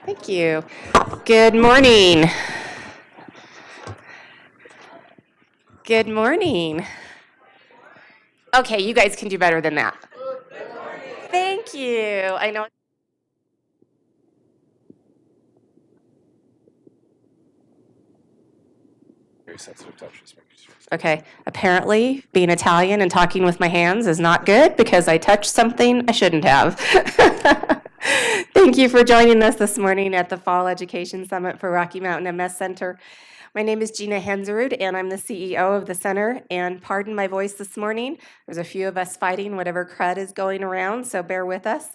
Thank you. Good morning. Good morning. Okay, you guys can do better than that. Thank you. I know. Very sensitive touch. Okay, apparently being Italian and talking with my hands is not good because I touched something I shouldn't have. Thank you for joining us this morning at the Fall Education Summit for Rocky Mountain MS Center. My name is Gina Hensrud, and I'm the CEO of the center. And pardon my voice this morning. There's a few of us fighting whatever crud is going around, so bear with us.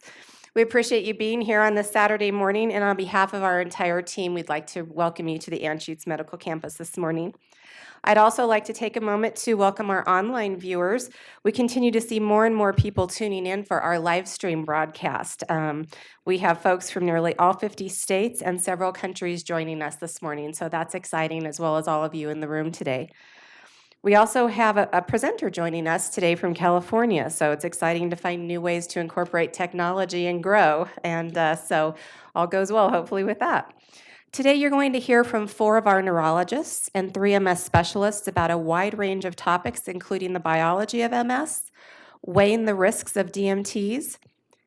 We appreciate you being here on this Saturday morning, and on behalf of our entire team, we'd like to welcome you to the Anschutz Medical Campus this morning. I'd also like to take a moment to welcome our online viewers. We continue to see more and more people tuning in for our live stream broadcast. We have folks from nearly all 50 states and several countries joining us this morning, so that's exciting, as well as all of you in the room today. We also have a presenter joining us today from California, so it's exciting to find new ways to incorporate technology and grow, and so all goes well, hopefully, with that. Today, you're going to hear from 4 of our neurologists and 3 MS specialists about a wide range of topics, including the biology of MS, weighing the risks of DMTs,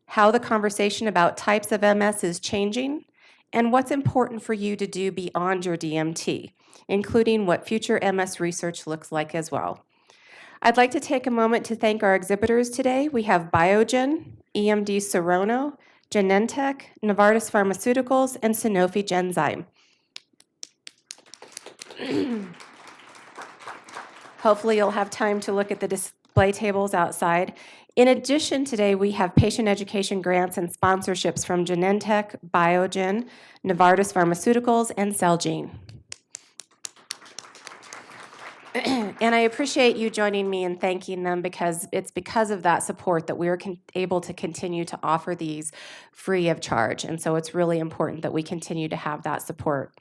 how the conversation about types of MS is changing, and what's important for you to do beyond your DMT, including what future MS research looks like as well. I'd like to take a moment to thank our exhibitors today. We have Biogen, EMD Serono, Genentech, Novartis Pharmaceuticals, and Sanofi Genzyme. Hopefully you'll have time to look at the display tables outside. In addition, today we have patient education grants and sponsorships from Genentech, Biogen, Novartis Pharmaceuticals, and Celgene. And I appreciate you joining me in thanking them, because it's because of that support that we're able to continue to offer these free of charge. And so it's really important that we continue to have that support.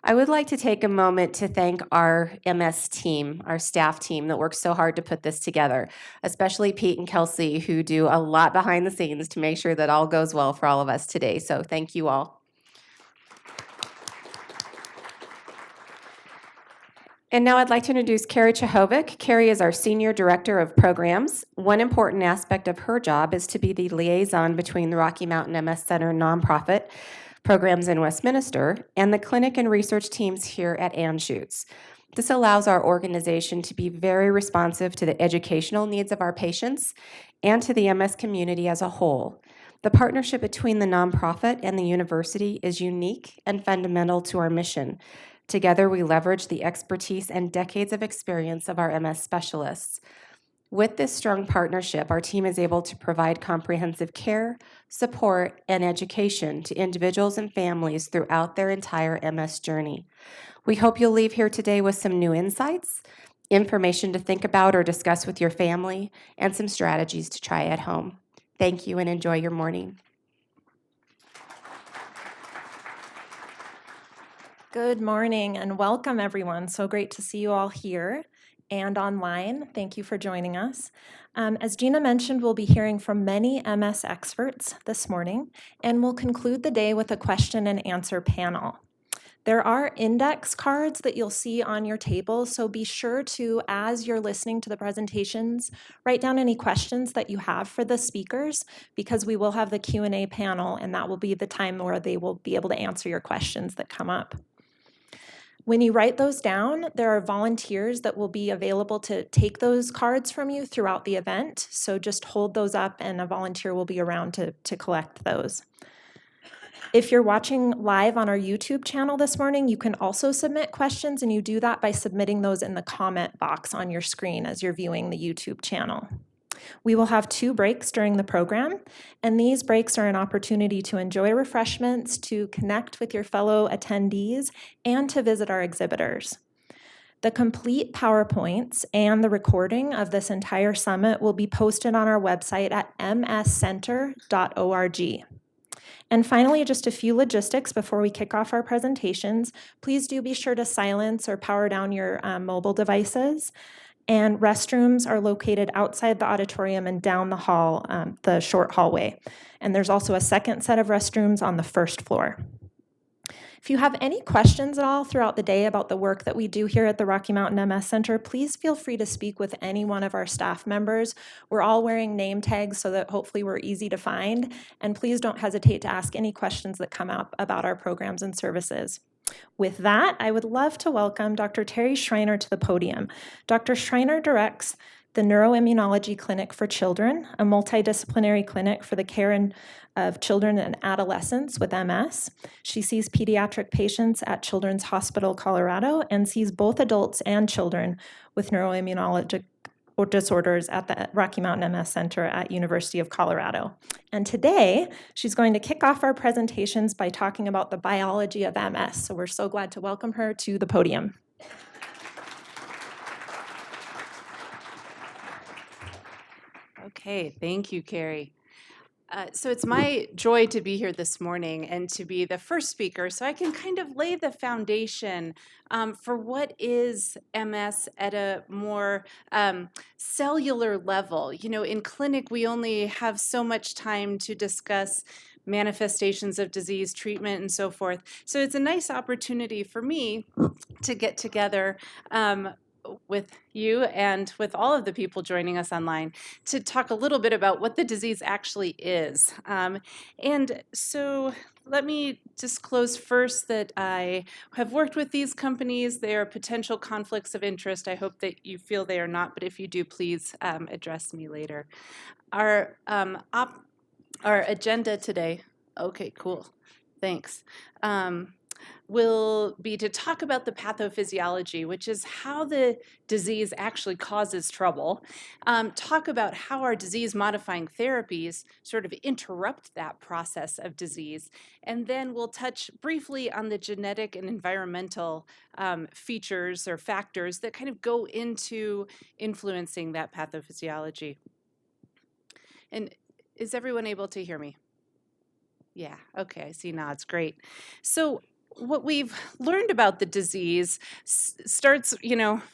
I would like to take a moment to thank our MS team, our staff team that works so hard to put this together, especially Pete and Kelsey, who do a lot behind the scenes to make sure that all goes well for all of us today. So thank you all. And now I'd like to introduce Carrie Chahovic. Carrie is our Senior Director of Programs. One important aspect of her job is to be the liaison between the Rocky Mountain MS Center nonprofit programs in Westminster and the clinic and research teams here at Anschutz. This allows our organization to be very responsive to the educational needs of our patients and to the MS community as a whole. The partnership between the nonprofit and the university is unique and fundamental to our mission. Together, we leverage the expertise and decades of experience of our MS specialists. With this strong partnership, our team is able to provide comprehensive care, support, and education to individuals and families throughout their entire MS journey. We hope you'll leave here today with some new insights, information to think about or discuss with your family, and some strategies to try at home. Thank you and enjoy your morning. Good morning and welcome, everyone. So great to see you all here and online. Thank you for joining us. As Gina mentioned, we'll be hearing from many MS experts this morning, and we'll conclude the day with a question and answer panel. There are index cards that you'll see on your table, so be sure to, as you're listening to the presentations, write down any questions that you have for the speakers, because we will have the Q&A panel, and that will be the time where they will be able to answer your questions that come up. When you write those down, there are volunteers that will be available to take those cards from you throughout the event. So just hold those up and a volunteer will be around to collect those. If you're watching live on our YouTube channel this morning, you can also submit questions, and you do that by submitting those in the comment box on your screen as you're viewing the YouTube channel. We will have 2 breaks during the program, and these breaks are an opportunity to enjoy refreshments, to connect with your fellow attendees, and to visit our exhibitors. The complete PowerPoints and the recording of this entire summit will be posted on our website at mscenter.org. And finally, just a few logistics before we kick off our presentations. Please do be sure to silence or power down your mobile devices. And restrooms are located outside the auditorium and down the hall, the short hallway. And there's also a second set of restrooms on the first floor. If you have any questions at all throughout the day about the work that we do here at the Rocky Mountain MS Center, please feel free to speak with any one of our staff members. We're all wearing name tags so that hopefully we're easy to find, and please don't hesitate to ask any questions that come up about our programs and services. With that, I would love to welcome Dr. Terry Schreiner to the podium. Dr. Schreiner directs the Neuroimmunology Clinic for Children, a multidisciplinary clinic for the care of children and adolescents with MS. She sees pediatric patients at Children's Hospital Colorado and sees both adults and children with neuroimmunologic disorders at the Rocky Mountain MS Center at University of Colorado. And today, she's going to kick off our presentations by talking about the biology of MS. So we're so glad to welcome her to the podium. Okay, thank you, Carrie. So it's my joy to be here this morning and to be the first speaker so I can kind of lay the foundation for what is MS at a more cellular level. You know, in clinic, we only have so much time to discuss manifestations of disease, treatment, and so forth. So it's a nice opportunity for me to get together with you and with all of the people joining us online to talk a little bit about what the disease actually is. And so let me disclose first that I have worked with these companies. They are potential conflicts of interest. I hope that you feel they are not, but if you do, please address me later. Our agenda today, okay, cool, thanks. Will be to talk about the pathophysiology, which is how the disease actually causes trouble, talk about how our disease-modifying therapies sort of interrupt that process of disease, and then we'll touch briefly on the genetic and environmental features or factors that kind of go into influencing that pathophysiology. And is everyone able to hear me? Yeah, okay, I see nods, great. So what we've learned about the disease starts,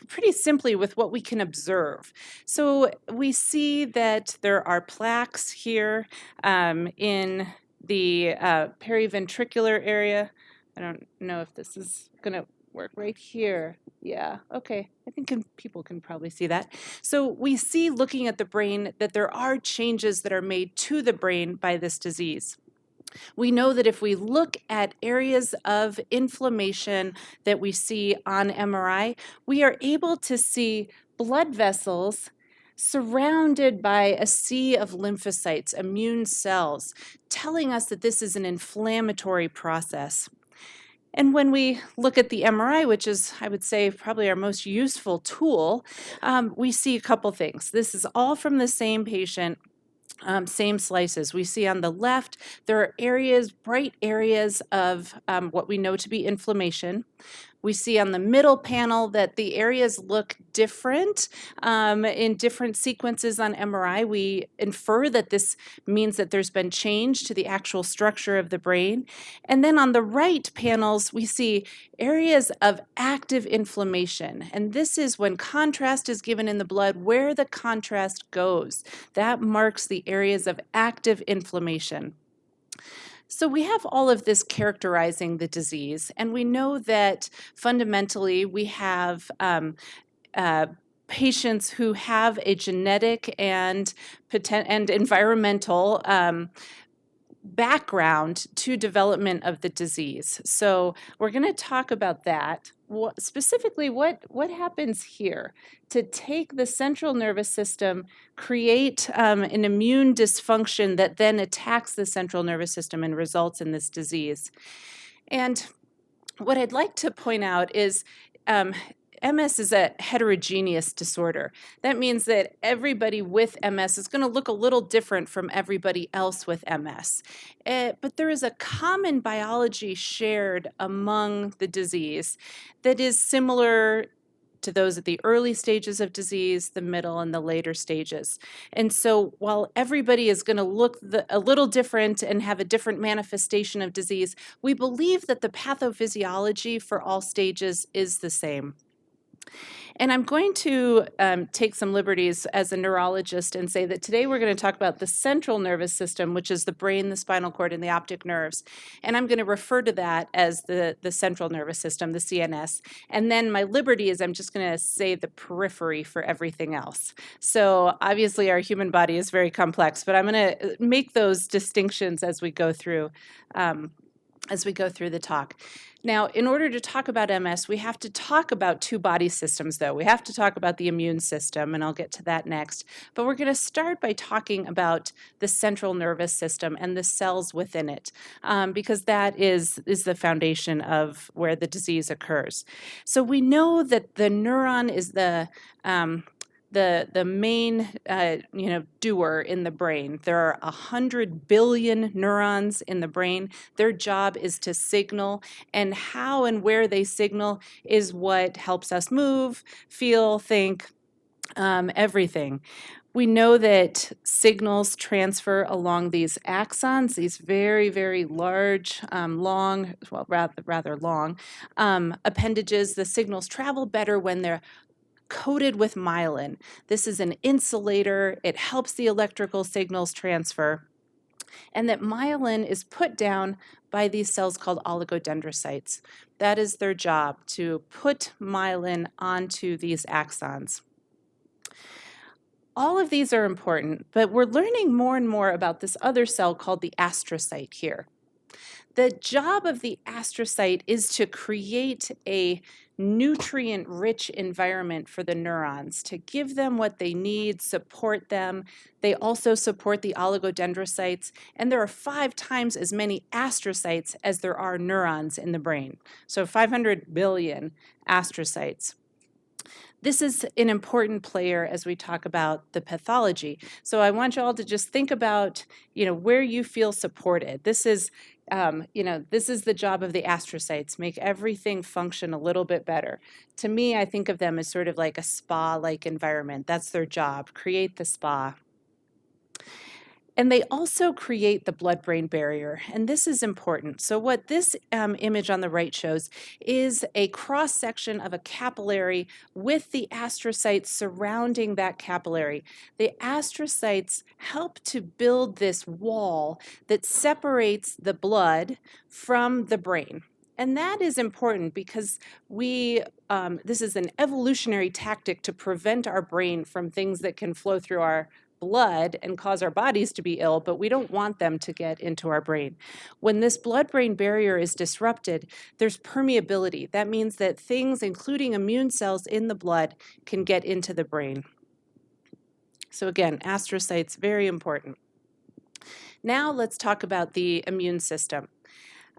pretty simply with what we can observe. So we see that there are plaques here in the periventricular area. I don't know if this is going to work right here. Yeah, okay. I think people can probably see that. So we see, looking at the brain, that there are changes that are made to the brain by this disease. We know that if we look at areas of inflammation that we see on MRI, we are able to see blood vessels surrounded by a sea of lymphocytes, immune cells, telling us that this is an inflammatory process. And when we look at the MRI, which is, I would say, probably our most useful tool, we see a couple things. This is all from the same patient. Same slices. We see on the left, there are areas, bright areas of what we know to be inflammation. We see on the middle panel that the areas look different in different sequences on MRI. We infer that this means that there's been change to the actual structure of the brain. And then on the right panels, we see areas of active inflammation. And this is when contrast is given in the blood, where the contrast goes. That marks the areas of active inflammation. So we have all of this characterizing the disease, and we know that fundamentally we have patients who have a genetic and environmental background to development of the disease. So we're going to talk about that. Specifically, what happens here to take the central nervous system, create an immune dysfunction that then attacks the central nervous system and results in this disease. And what I'd like to point out is MS is a heterogeneous disorder. That means that everybody with MS is going to look a little different from everybody else with MS. But there is a common biology shared among the disease that is similar to those at the early stages of disease, the middle, and the later stages. And so while everybody is going to look a little different and have a different manifestation of disease, we believe that the pathophysiology for all stages is the same. And I'm going to take some liberties as a neurologist and say that today we're going to talk about the central nervous system, which is the brain, the spinal cord, and the optic nerves. And I'm going to refer to that as the central nervous system, the CNS. And then my liberty is I'm just going to say the periphery for everything else. So obviously our human body is very complex, but I'm going to make those distinctions as we go through the talk. Now, in order to talk about MS, we have to talk about two body systems, though. We have to talk about the immune system, and I'll get to that next. But we're going to start by talking about the central nervous system and the cells within it, because that is the foundation of where the disease occurs. So we know that the neuron is the main doer in the brain. There are 100 billion neurons in the brain. Their job is to signal, and how and where they signal is what helps us move, feel, think, everything. We know that signals transfer along these axons, these very, very large, long, well, rather long appendages. The signals travel better when they're coated with myelin. This is an insulator. It helps the electrical signals transfer. And that myelin is put down by these cells called oligodendrocytes. That is their job, to put myelin onto these axons. All of these are important, but we're learning more and more about this other cell called the astrocyte here. The job of the astrocyte is to create a nutrient-rich environment for the neurons, to give them what they need, support them. They also support the oligodendrocytes, and there are 5 times as many astrocytes as there are neurons in the brain. So 500 billion astrocytes. This is an important player as we talk about the pathology. So I want you all to just think about, where you feel supported. This is the job of the astrocytes, make everything function a little bit better. To me, I think of them as sort of like a spa-like environment. That's their job, create the spa. And they also create the blood-brain barrier, and this is important. So what this image on the right shows is a cross-section of a capillary with the astrocytes surrounding that capillary. The astrocytes help to build this wall that separates the blood from the brain. And that is important because this is an evolutionary tactic to prevent our brain from things that can flow through our blood and cause our bodies to be ill, but we don't want them to get into our brain. When this blood-brain barrier is disrupted, there's permeability. That means that things, including immune cells in the blood, can get into the brain. So again, astrocytes, very important. Now let's talk about the immune system.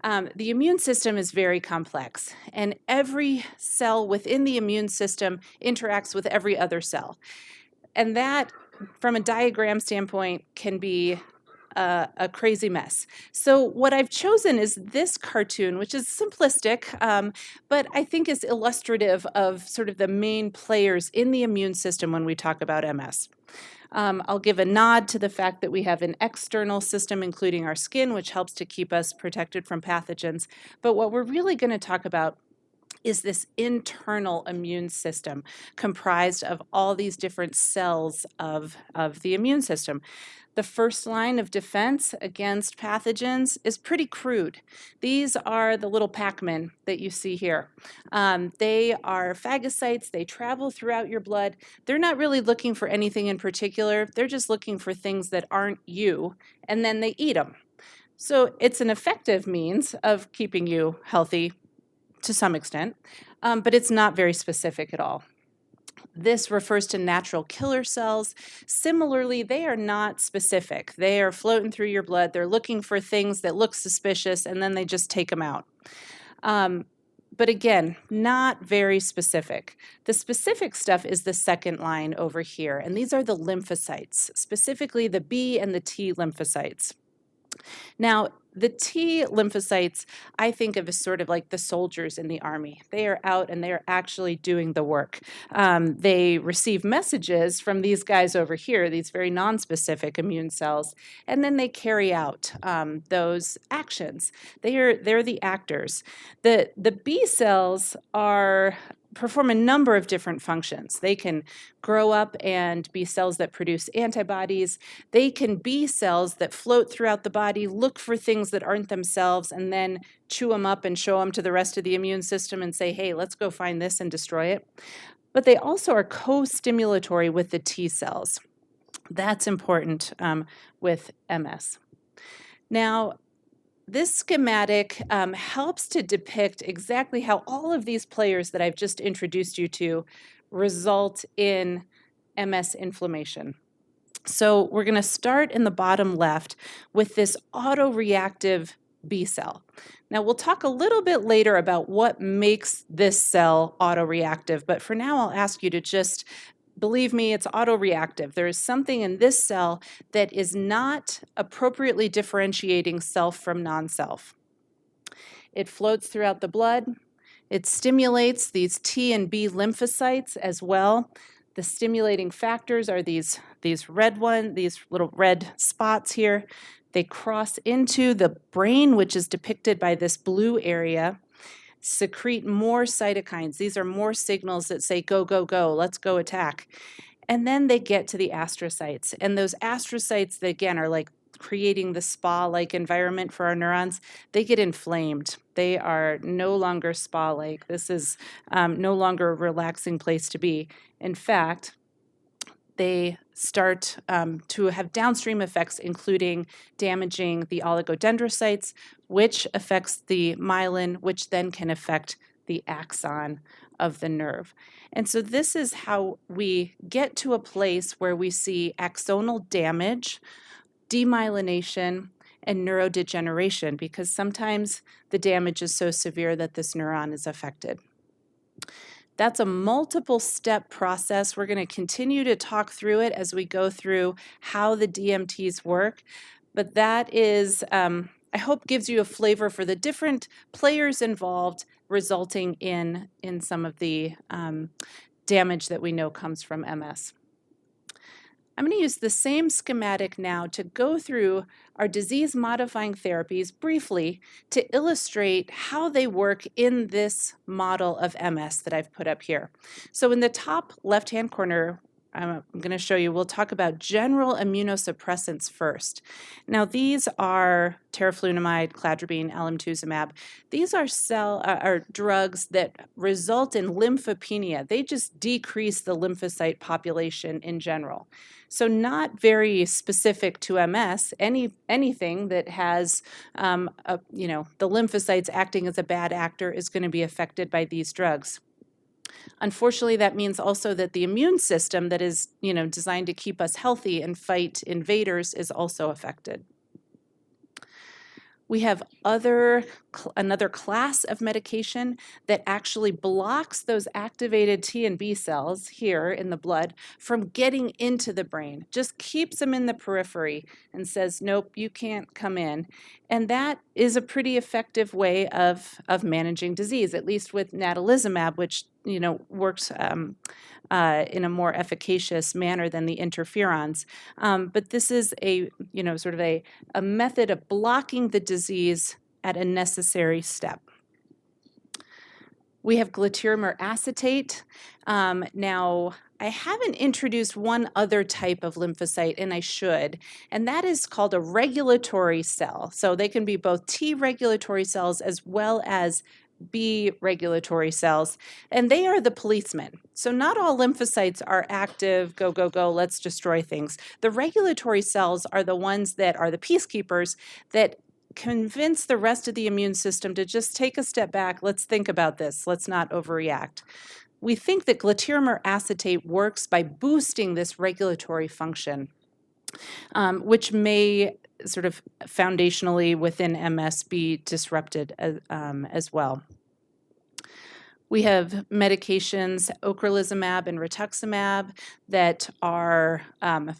The immune system is very complex, and every cell within the immune system interacts with every other cell. And that, from a diagram standpoint, can be a crazy mess. So what I've chosen is this cartoon, which is simplistic, but I think is illustrative of sort of the main players in the immune system when we talk about MS. I'll give a nod to the fact that we have an external system, including our skin, which helps to keep us protected from pathogens. But what we're really going to talk about is this internal immune system comprised of all these different cells of the immune system. The first line of defense against pathogens is pretty crude. These are the little Pac-Men that you see here. They are phagocytes. They travel throughout your blood. They're not really looking for anything in particular. They're just looking for things that aren't you, and then they eat them. So it's an effective means of keeping you healthy to some extent, but it's not very specific at all. This refers to natural killer cells. Similarly, they are not specific. They are floating through your blood. They're looking for things that look suspicious, and then they just take them out. But again, not very specific. The specific stuff is the second line over here, and these are the lymphocytes, specifically the B and the T lymphocytes. Now, the T lymphocytes, I think of as sort of like the soldiers in the army. They are out and they are actually doing the work. They receive messages from these guys over here, these very nonspecific immune cells, and then they carry out those actions. They're the actors. The B cells are perform a number of different functions. They can grow up and be cells that produce antibodies. They can be cells that float throughout the body, look for things that aren't themselves, and then chew them up and show them to the rest of the immune system and say, hey, let's go find this and destroy it. But they also are co-stimulatory with the T cells. That's important with MS. Now, this schematic helps to depict exactly how all of these players that I've just introduced you to result in MS inflammation. So we're going to start in the bottom left with this autoreactive B cell. Now we'll talk a little bit later about what makes this cell autoreactive, but for now I'll ask you to just believe me, it's autoreactive. There is something in this cell that is not appropriately differentiating self from non-self. It floats throughout the blood. It stimulates these T and B lymphocytes as well. The stimulating factors are these little red spots here. They cross into the brain, which is depicted by this blue area, secrete more cytokines. These are more signals that say, go, go, go, let's go attack. And then they get to the astrocytes. And those astrocytes, again, are like creating the spa-like environment for our neurons. They get inflamed. They are no longer spa-like. This is no longer a relaxing place to be. In fact, they start to have downstream effects, including damaging the oligodendrocytes, which affects the myelin, which then can affect the axon of the nerve. And so this is how we get to a place where we see axonal damage, demyelination, and neurodegeneration, because sometimes the damage is so severe that this neuron is affected. That's a multiple step process. We're going to continue to talk through it as we go through how the DMTs work. But that is, I hope, gives you a flavor for the different players involved, resulting in some of the damage that we know comes from MS. I'm going to use the same schematic now to go through our disease-modifying therapies briefly to illustrate how they work in this model of MS that I've put up here. So in the top left-hand corner, I'm going to show you, we'll talk about general immunosuppressants first. Now these are teriflunomide, cladribine, alemtuzumab. These are drugs that result in lymphopenia. They just decrease the lymphocyte population in general. So not very specific to MS. Anything that has the lymphocytes acting as a bad actor is going to be affected by these drugs. Unfortunately, that means also that the immune system that is, designed to keep us healthy and fight invaders is also affected. We have another class of medication that actually blocks those activated T and B cells here in the blood from getting into the brain, just keeps them in the periphery and says, nope, you can't come in. And that is a pretty effective way of managing disease, at least with natalizumab, which works in a more efficacious manner than the interferons. But this is a method of blocking the disease at a necessary step. We have glatiramer acetate. Now, I haven't introduced one other type of lymphocyte, and I should, and that is called a regulatory cell. So they can be both T regulatory cells as well as B regulatory cells, and they are the policemen. So not all lymphocytes are active, go, go, go, let's destroy things. The regulatory cells are the ones that are the peacekeepers that convince the rest of the immune system to just take a step back, let's think about this, let's not overreact. We think that glatiramer acetate works by boosting this regulatory function, which may sort of foundationally within MS be disrupted as well. We have medications, ocrelizumab and rituximab, that are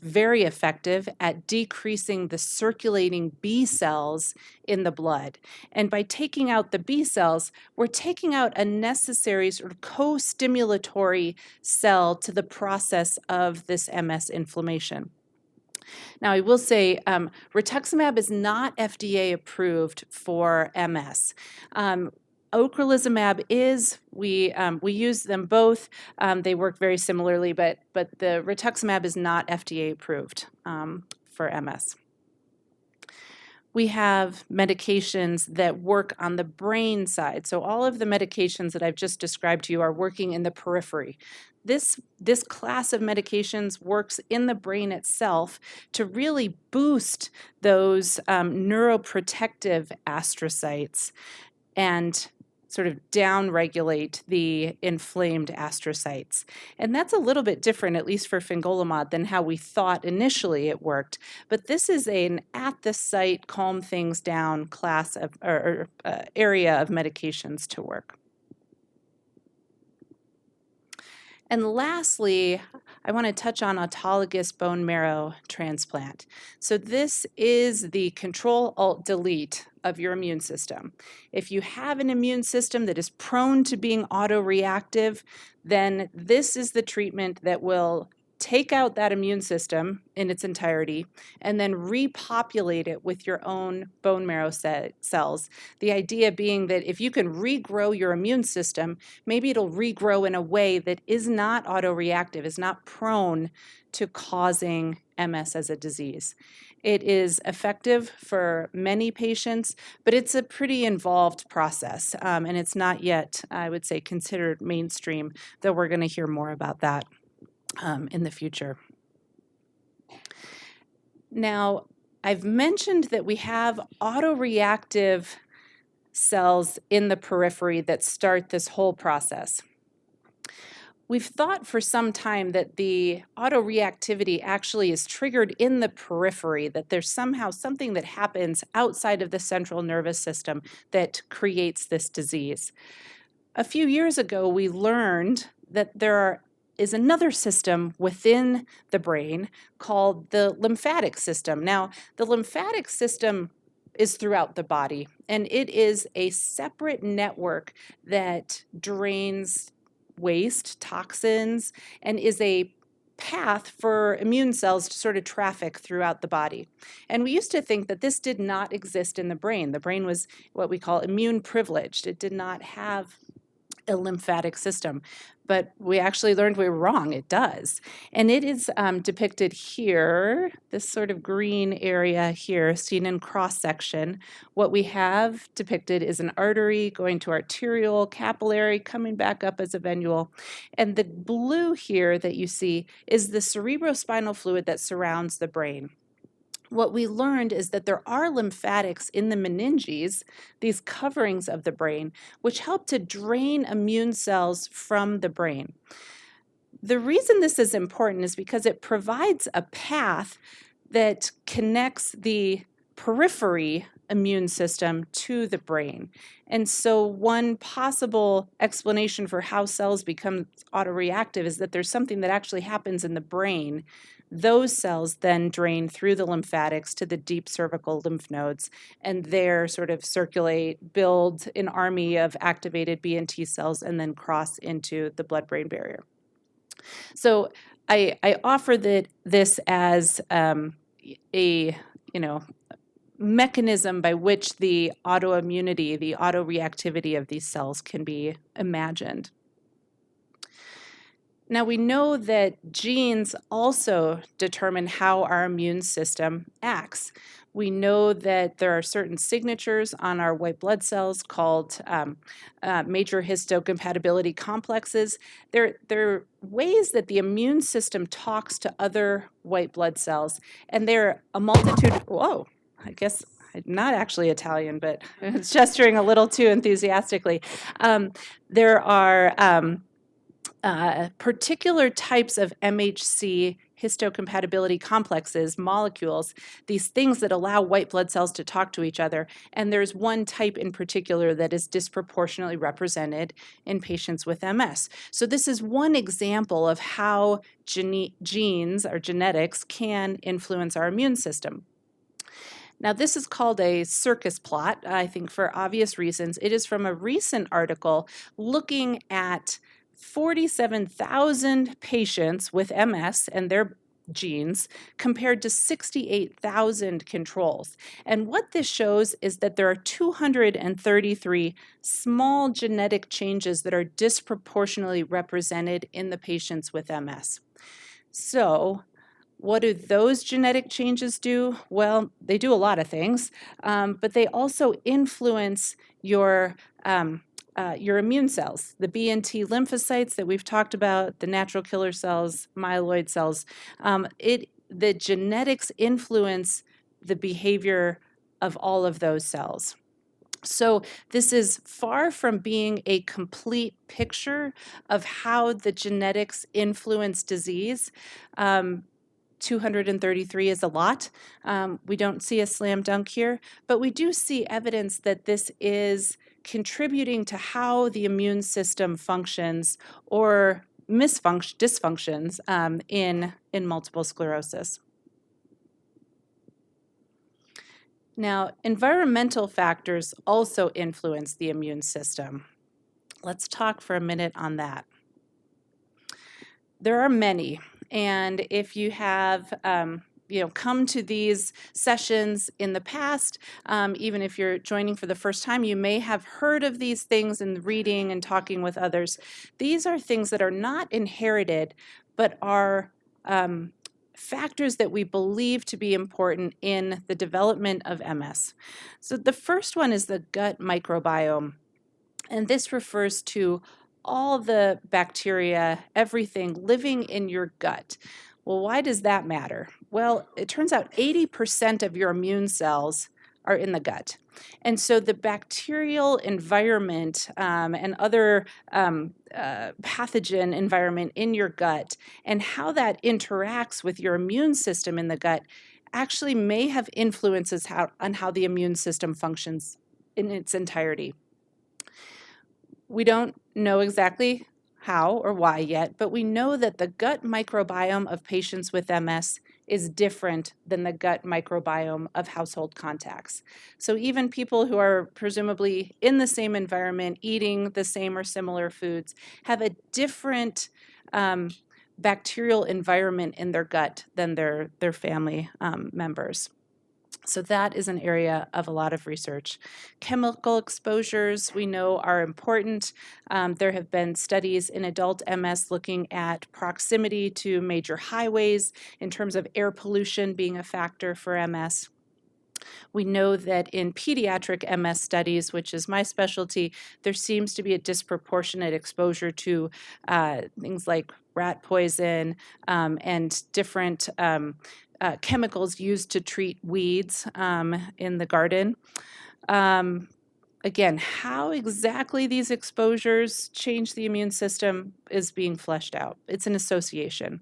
very effective at decreasing the circulating B cells in the blood. And by taking out the B cells, we're taking out a necessary sort of co-stimulatory cell to the process of this MS inflammation. Now, I will say rituximab is not FDA approved for MS. ocrelizumab is, we use them both. They work very similarly, but the rituximab is not FDA approved for MS. We have medications that work on the brain side. So all of the medications that I've just described to you are working in the periphery. This class of medications works in the brain itself to really boost those neuroprotective astrocytes and sort of downregulate the inflamed astrocytes. And that's a little bit different, at least for fingolimod, than how we thought initially it worked. But this is an at-the-site, calm things down class of area of medications to work. And lastly, I want to touch on autologous bone marrow transplant. So this is the Control-Alt-Delete of your immune system. If you have an immune system that is prone to being autoreactive, then this is the treatment that will take out that immune system in its entirety and then repopulate it with your own bone marrow cells. The idea being that if you can regrow your immune system, maybe it'll regrow in a way that is not autoreactive, is not prone to causing MS as a disease. It is effective for many patients, but it's a pretty involved process, and it's not yet, I would say, considered mainstream, though we're going to hear more about that in the future. Now, I've mentioned that we have autoreactive cells in the periphery that start this whole process. We've thought for some time that the autoreactivity actually is triggered in the periphery, that there's somehow something that happens outside of the central nervous system that creates this disease. A few years ago, we learned that there is another system within the brain called the lymphatic system. Now, the lymphatic system is throughout the body, and it is a separate network that drains waste, toxins, and is a path for immune cells to sort of traffic throughout the body. And we used to think that this did not exist in the brain. The brain was what we call immune privileged. It did not have a lymphatic system. But we actually learned we were wrong. It does. And it is depicted here, this sort of green area here, seen in cross-section. What we have depicted is an artery going to arteriole, capillary, coming back up as a venule. And the blue here that you see is the cerebrospinal fluid that surrounds the brain. What we learned is that there are lymphatics in the meninges, these coverings of the brain, which help to drain immune cells from the brain. The reason this is important is because it provides a path that connects the periphery immune system to the brain. And so one possible explanation for how cells become autoreactive is that there's something that actually happens in the brain. Those cells then drain through the lymphatics to the deep cervical lymph nodes, and there sort of circulate, build an army of activated B and T cells, and then cross into the blood-brain barrier. So I offer this as a mechanism by which the autoimmunity, the autoreactivity of these cells can be imagined. Now, we know that genes also determine how our immune system acts. We know that there are certain signatures on our white blood cells called major histocompatibility complexes. They're ways that the immune system talks to other white blood cells, and they're a multitude. Whoa, I guess I'm not actually Italian, but I was gesturing a little too enthusiastically. There are particular types of MHC histocompatibility complexes, molecules, these things that allow white blood cells to talk to each other. And there's one type in particular that is disproportionately represented in patients with MS. So this is one example of how genes or genetics can influence our immune system. Now, this is called a circus plot, I think for obvious reasons. It is from a recent article looking at 47,000 patients with MS and genes compared to 68,000 controls. And what this shows is that there are 233 small genetic changes that are disproportionately represented in the patients with MS. So, what do those genetic changes do? Well, they do a lot of things, but they also influence your immune cells, the B and T lymphocytes that we've talked about, the natural killer cells, myeloid cells. The genetics influence the behavior of all of those cells. So this is far from being a complete picture of how the genetics influence disease. 233 is a lot. We don't see a slam dunk here, but we do see evidence that this is contributing to how the immune system functions or dysfunctions in multiple sclerosis. Now, environmental factors also influence the immune system. Let's talk for a minute on that. There are many, and if you have come to these sessions in the past, even if you're joining for the first time, you may have heard of these things in reading and talking with others. These are things that are not inherited, but are factors that we believe to be important in the development of MS. So the first one is the gut microbiome, and this refers to all the bacteria, everything living in your gut. Well, why does that matter? Well, it turns out 80% of your immune cells are in the gut. And so the bacterial environment and other pathogen environment in your gut and how that interacts with your immune system in the gut actually may have influences on how the immune system functions in its entirety. We don't know exactly how or why yet, but we know that the gut microbiome of patients with MS is different than the gut microbiome of household contacts. So even people who are presumably in the same environment, eating the same or similar foods, have a different bacterial environment in their gut than their family members. So that is an area of a lot of research. Chemical exposures we know are important. There have been studies in adult MS looking at proximity to major highways in terms of air pollution being a factor for MS. We know that in pediatric MS studies, which is my specialty, there seems to be a disproportionate exposure to things like rat poison and different chemicals used to treat weeds in the garden. Again, how exactly these exposures change the immune system is being fleshed out. It's an association.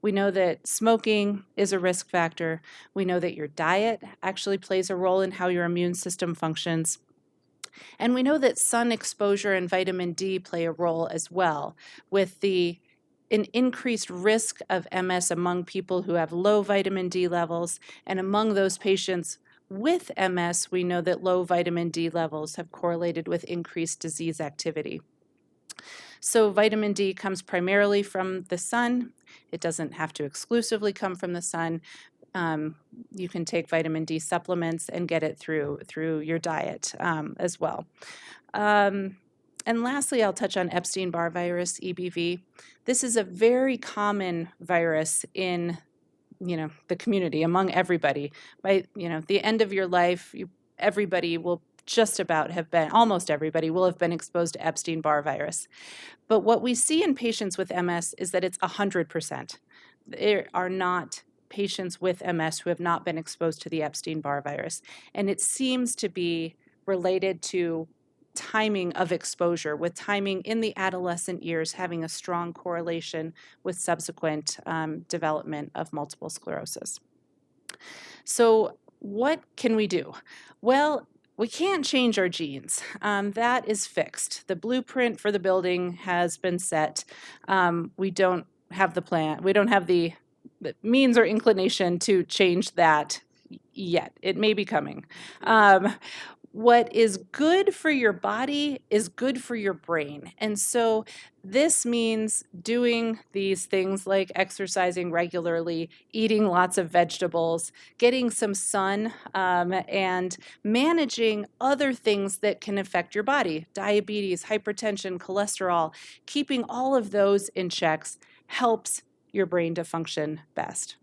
We know that smoking is a risk factor. We know that your diet actually plays a role in how your immune system functions. And we know that sun exposure and vitamin D play a role as well, with an increased risk of MS among people who have low vitamin D levels, and among those patients with MS, we know that low vitamin D levels have correlated with increased disease activity. So vitamin D comes primarily from the sun. It doesn't have to exclusively come from the sun. You can take vitamin D supplements and get it through your diet as well. And lastly, I'll touch on Epstein-Barr virus, EBV. This is a very common virus in the community, among everybody. By the end of your life, everybody will just about have been, almost everybody will have been exposed to Epstein-Barr virus. But what we see in patients with MS is that it's 100%. There are not patients with MS who have not been exposed to the Epstein-Barr virus. And it seems to be related to timing of exposure, with timing in the adolescent years having a strong correlation with subsequent development of multiple sclerosis. So what can we do? Well, we can't change our genes. That is fixed. The blueprint for the building has been set. We don't have the plan. We don't have the means or inclination to change that yet. It may be coming. what is good for your body is good for your brain. And so this means doing these things like exercising regularly, eating lots of vegetables, getting some sun, and managing other things that can affect your body, diabetes, hypertension, cholesterol. Keeping all of those in checks helps your brain to function best.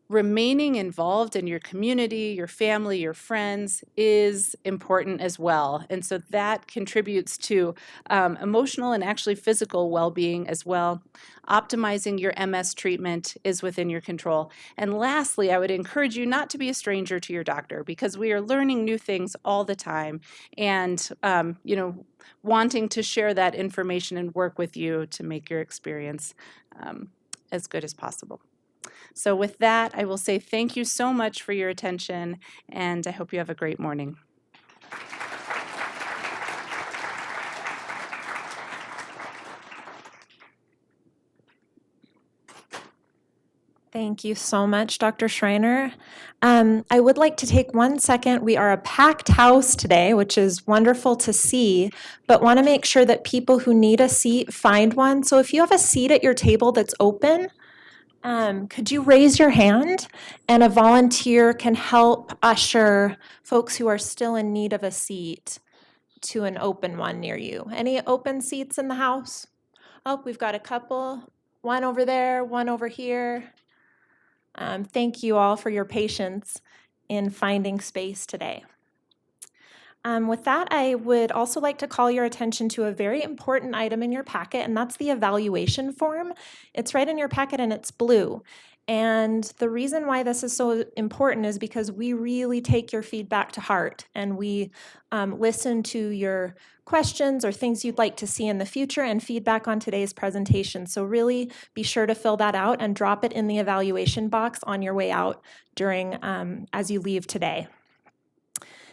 Remaining involved in your community, your family, your friends is important as well. And so that contributes to emotional and actually physical well-being as well. Optimizing your MS treatment is within your control. And lastly, I would encourage you not to be a stranger to your doctor, because we are learning new things all the time, and wanting to share that information and work with you to make your experience as good as possible. So with that, I will say thank you so much for your attention, and I hope you have a great morning. Thank you so much, Dr. Schreiner. I would like to take 1 second. We are a packed house today, which is wonderful to see, but want to make sure that people who need a seat find one. So if you have a seat at your table that's open, could you raise your hand, and a volunteer can help usher folks who are still in need of a seat to an open one near you. Any open seats in the house? Oh, we've got a couple. One over there, one over here. Thank you all for your patience in finding space today. With that, I would also like to call your attention to a very important item in your packet, and that's the evaluation form. It's right in your packet and it's blue. And the reason why this is so important is because we really take your feedback to heart, and we listen to your questions or things you'd like to see in the future and feedback on today's presentation. So really be sure to fill that out and drop it in the evaluation box on your way out during as you leave today.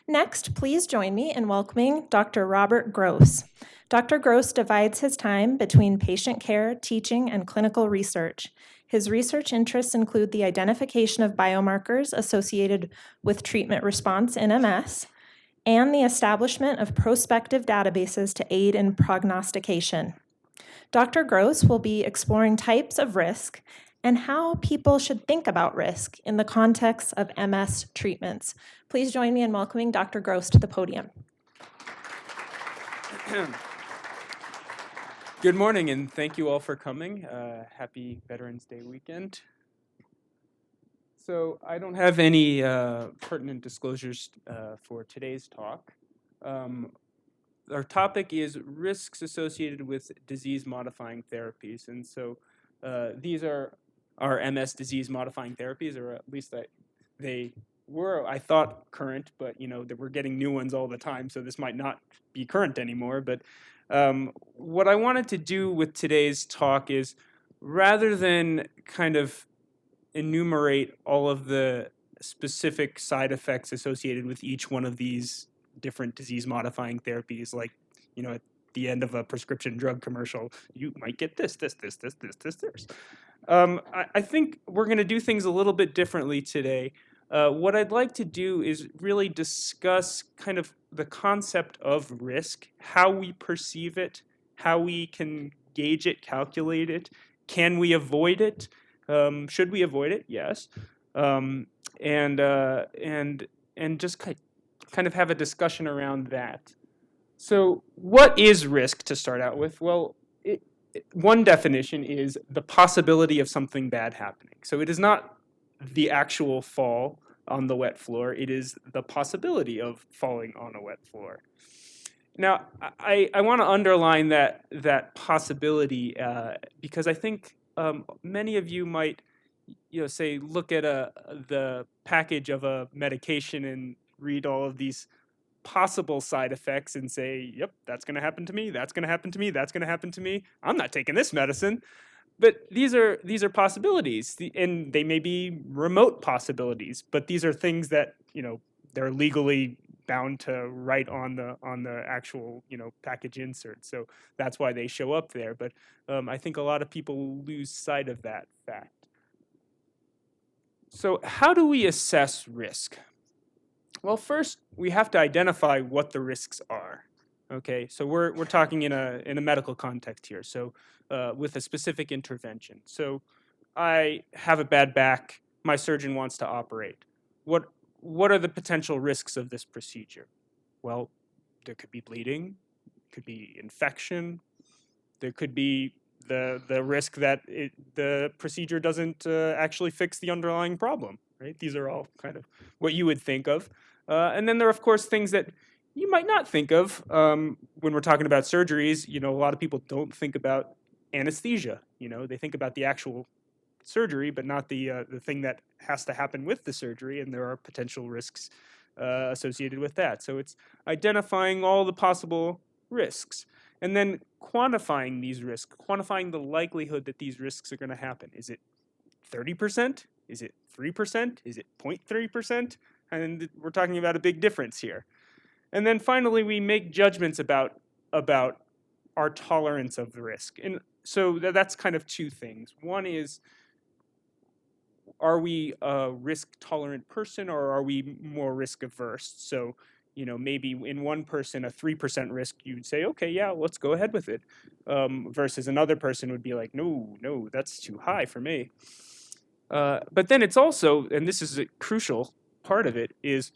Next, please join me in welcoming Dr. Robert Gross. Dr. Gross divides his time between patient care, teaching, and clinical research. His research interests include the identification of biomarkers associated with treatment response in MS and the establishment of prospective databases to aid in prognostication. Dr. Gross will be exploring types of risk and how people should think about risk in the context of MS treatments. Please join me in welcoming Dr. Gross to the podium. Good morning, and thank you all for coming. Happy Veterans Day weekend. So I don't have any pertinent disclosures for today's talk. Our topic is risks associated with disease-modifying therapies, and so these are our MS disease-modifying therapies, or at least they were, I thought, current, but that we're getting new ones all the time, so this might not be current anymore. But what I wanted to do with today's talk is, rather than kind of enumerate all of the specific side effects associated with each one of these different disease-modifying therapies, like at the end of a prescription drug commercial, you might get this. I think we're going to do things a little bit differently today. What I'd like to do is really discuss kind of the concept of risk, how we perceive it, how we can gauge it, calculate it. Can we avoid it? Should we avoid it? Yes. And just kind of have a discussion around that. So what is risk, to start out with? Well, one definition is the possibility of something bad happening. So it is not the actual fall on the wet floor. It is the possibility of falling on a wet floor. Now, I want to underline that possibility because I think many of you might, say, look at the package of a medication and read all of these possible side effects and say, yep, that's going to happen to me, that's going to happen to me, that's going to happen to me. I'm not taking this medicine. But these are possibilities, and they may be remote possibilities, but these are things that, they're legally bound to write on the actual, package insert. So that's why they show up there. But I think a lot of people lose sight of that fact. So how do we assess risk? Well, first, we have to identify what the risks are. Okay, so we're talking in a medical context here, so with a specific intervention. So I have a bad back, my surgeon wants to operate. What are the potential risks of this procedure? Well, there could be bleeding, could be infection, there could be the risk that the procedure doesn't actually fix the underlying problem, right? These are all kind of what you would think of. And then there are, of course, things that you might not think of when we're talking about surgeries. You know, a lot of people don't think about anesthesia. You know, they think about the actual surgery, but not the thing that has to happen with the surgery, and there are potential risks associated with that. So it's identifying all the possible risks, and then quantifying these risks, quantifying the likelihood that these risks are going to happen. Is it 30%? Is it 3%? Is it 0.3%? And we're talking about a big difference here. And then finally, we make judgments about our tolerance of the risk. And so that's kind of two things. One is, are we a risk-tolerant person, or are we more risk-averse? So, you know, maybe in one person, a 3% risk, you'd say, okay, yeah, let's go ahead with it. Versus another person would be like, no, that's too high for me. But then it's also, and this is a crucial part of it, is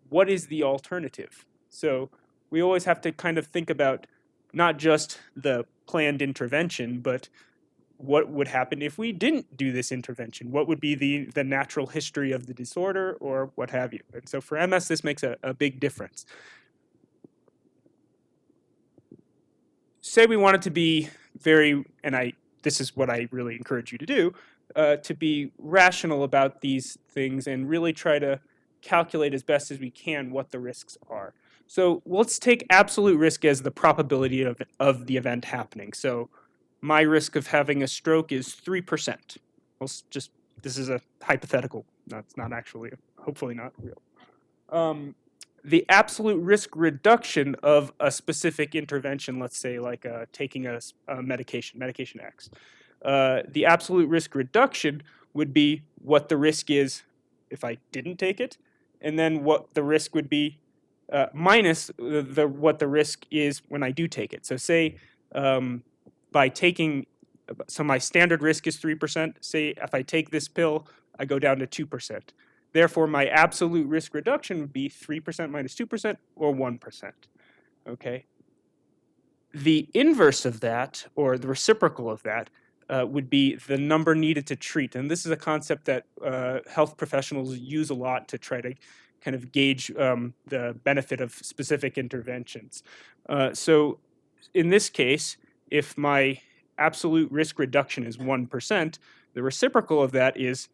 what is the alternative? So we always have to kind of think about not just the planned intervention, but what would happen if we didn't do this intervention? What would be the natural history of the disorder, or what have you? And so for MS, this makes a big difference. Say we wanted to be very, and this is what I really encourage you to do, to be rational about these things and really try to calculate as best as we can what the risks are. So let's take absolute risk as the probability of the event happening. So my risk of having a stroke is 3%. Well, this is a hypothetical. That's not actually, hopefully not real. The absolute risk reduction of a specific intervention, let's say like taking a medication X, the absolute risk reduction would be what the risk is if I didn't take it, and then what the risk would be minus what the risk is when I do take it. So say by taking, so my standard risk is 3%. Say if I take this pill, I go down to 2%. Therefore, my absolute risk reduction would be 3% minus 2%, or 1%. Okay. The inverse of that, or the reciprocal of that, would be the number needed to treat. And this is a concept that health professionals use a lot to try to kind of gauge the benefit of specific interventions. So in this case, if my absolute risk reduction is 1%, the reciprocal of that is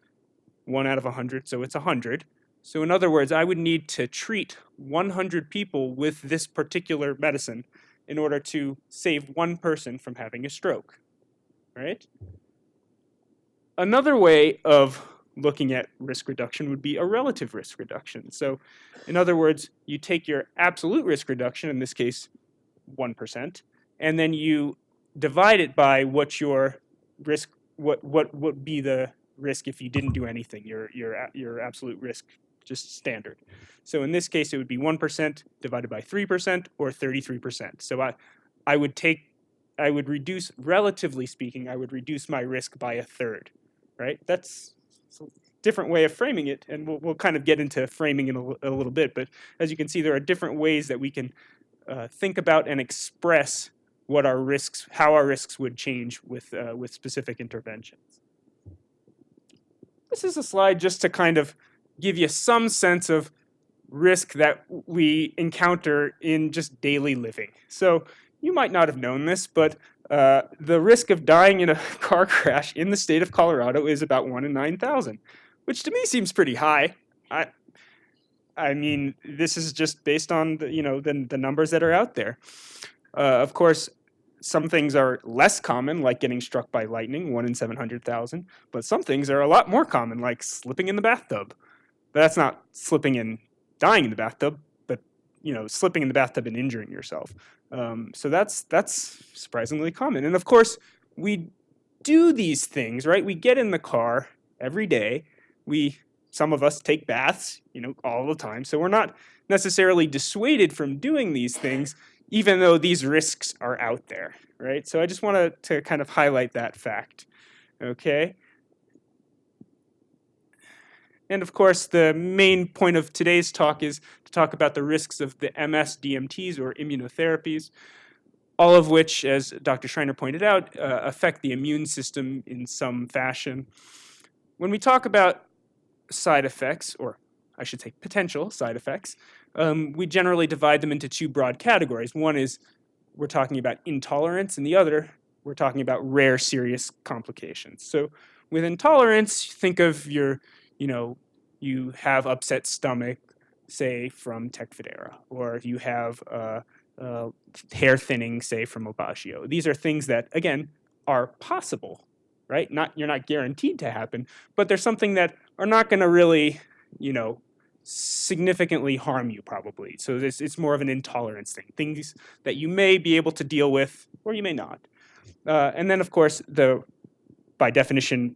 1 out of 100, so it's 100. So in other words, I would need to treat 100 people with this particular medicine in order to save one person from having a stroke, right? Another way of looking at risk reduction would be a relative risk reduction. So in other words, you take your absolute risk reduction, in this case 1%, and then you divide it by what your risk, what would be the risk if you didn't do anything, your absolute risk, just standard. So in this case, it would be 1% divided by 3%, or 33%. So I would reduce, relatively speaking, I would reduce my risk by a third, right? That's a different way of framing it, and we'll kind of get into framing in a little bit. But as you can see, there are different ways that we can think about and express what our risks, how our risks would change with specific interventions. This is a slide just to kind of give you some sense of risk that we encounter in just daily living. So you might not have known this, but the risk of dying in a car crash in the state of Colorado is about 1 in 9,000, which to me seems pretty high. I mean, this is just based on the numbers that are out there. Of course, some things are less common, like getting struck by lightning, 1 in 700,000. But some things are a lot more common, like slipping in the bathtub. But that's not slipping and dying in the bathtub, but slipping in the bathtub and injuring yourself. So that's surprisingly common. And of course, we do these things, right? We get in the car every day. We some of us take baths, all the time. So we're not necessarily dissuaded from doing these things, even though these risks are out there, right? So I just wanted to kind of highlight that fact, okay? And of course, the main point of today's talk is to talk about the risks of the MS DMTs or immunotherapies, all of which, as Dr. Schreiner pointed out, affect the immune system in some fashion. When we talk about side effects, or I should say potential side effects, we generally divide them into two broad categories. One is we're talking about intolerance, and the other, we're talking about rare serious complications. So with intolerance, think of your, you have upset stomach, say from Tecfidera, or you have hair thinning, say from Aubagio. These are things that, again, are possible, right? You're not guaranteed to happen, but they're something that are not going to really, significantly harm you probably. So it's more of an intolerance thing, things that you may be able to deal with or you may not. And then, of course, by definition,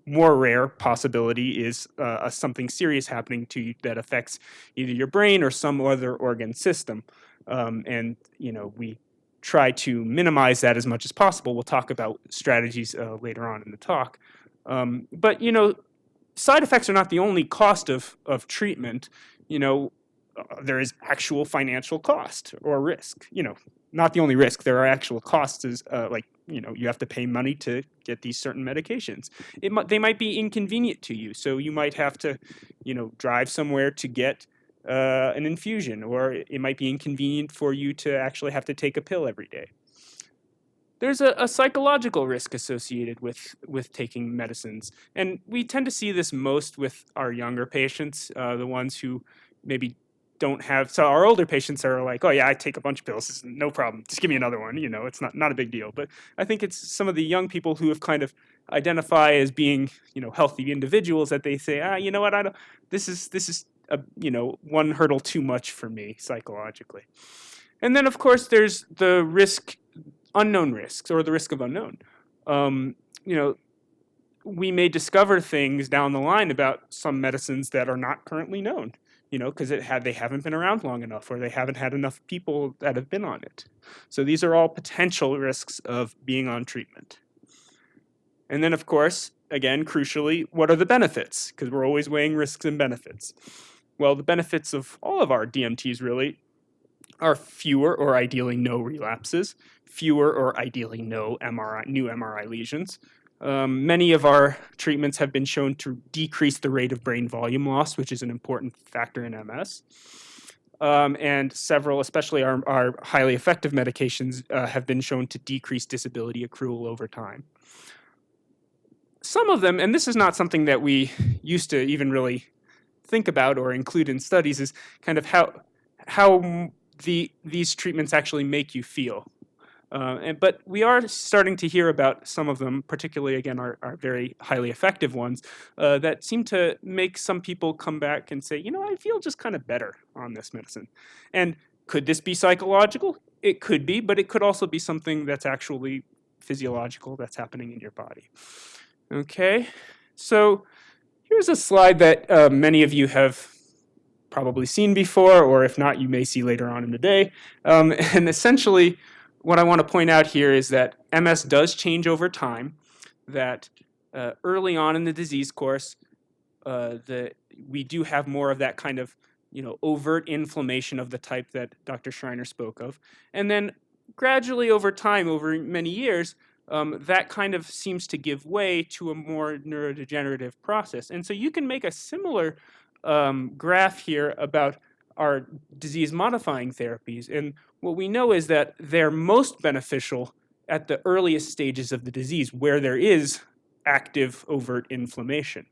more rare possibility is something serious happening to you that affects either your brain or some other organ system. And, we try to minimize that as much as possible. We'll talk about strategies later on in the talk. But, side effects are not the only cost of treatment. There is actual financial cost or risk. Not the only risk. There are actual costs, you have to pay money to get these certain medications. They might be inconvenient to you, so you might have to, drive somewhere to get an infusion, or it might be inconvenient for you to actually have to take a pill every day. There's a psychological risk associated with taking medicines, and we tend to see this most with our younger patients, the ones who maybe don't have. So our older patients are like, oh yeah, I take a bunch of pills, it's no problem, just give me another one. It's not a big deal. But I think it's some of the young people who have kind of identify as being healthy individuals that they say, you know what, I don't. This is one hurdle too much for me psychologically. And then of course there's the unknown risks, or the risk of unknown. We may discover things down the line about some medicines that are not currently known, because they haven't been around long enough, or they haven't had enough people that have been on it. So these are all potential risks of being on treatment. And then of course, again, crucially, what are the benefits? Because we're always weighing risks and benefits. Well, the benefits of all of our DMTs really are fewer or ideally no relapses, fewer or ideally no new MRI lesions. Many of our treatments have been shown to decrease the rate of brain volume loss, which is an important factor in MS. And several, especially our highly effective medications, have been shown to decrease disability accrual over time. Some of them, and this is not something that we used to even really think about or include in studies, is kind of how these treatments actually make you feel. But we are starting to hear about some of them, particularly, again, our very highly effective ones, that seem to make some people come back and say, I feel just kind of better on this medicine. And could this be psychological? It could be, but it could also be something that's actually physiological that's happening in your body. Okay, so here's a slide that many of you have probably seen before, or if not, you may see later on in the day. And essentially, what I want to point out here is that MS does change over time, that early on in the disease course, we do have more of that kind of overt inflammation of the type that Dr. Schreiner spoke of. And then gradually over time, over many years, that kind of seems to give way to a more neurodegenerative process. And so you can make a similar graph here about our disease-modifying therapies. And what we know is that they're most beneficial at the earliest stages of the disease, where there is active overt inflammation.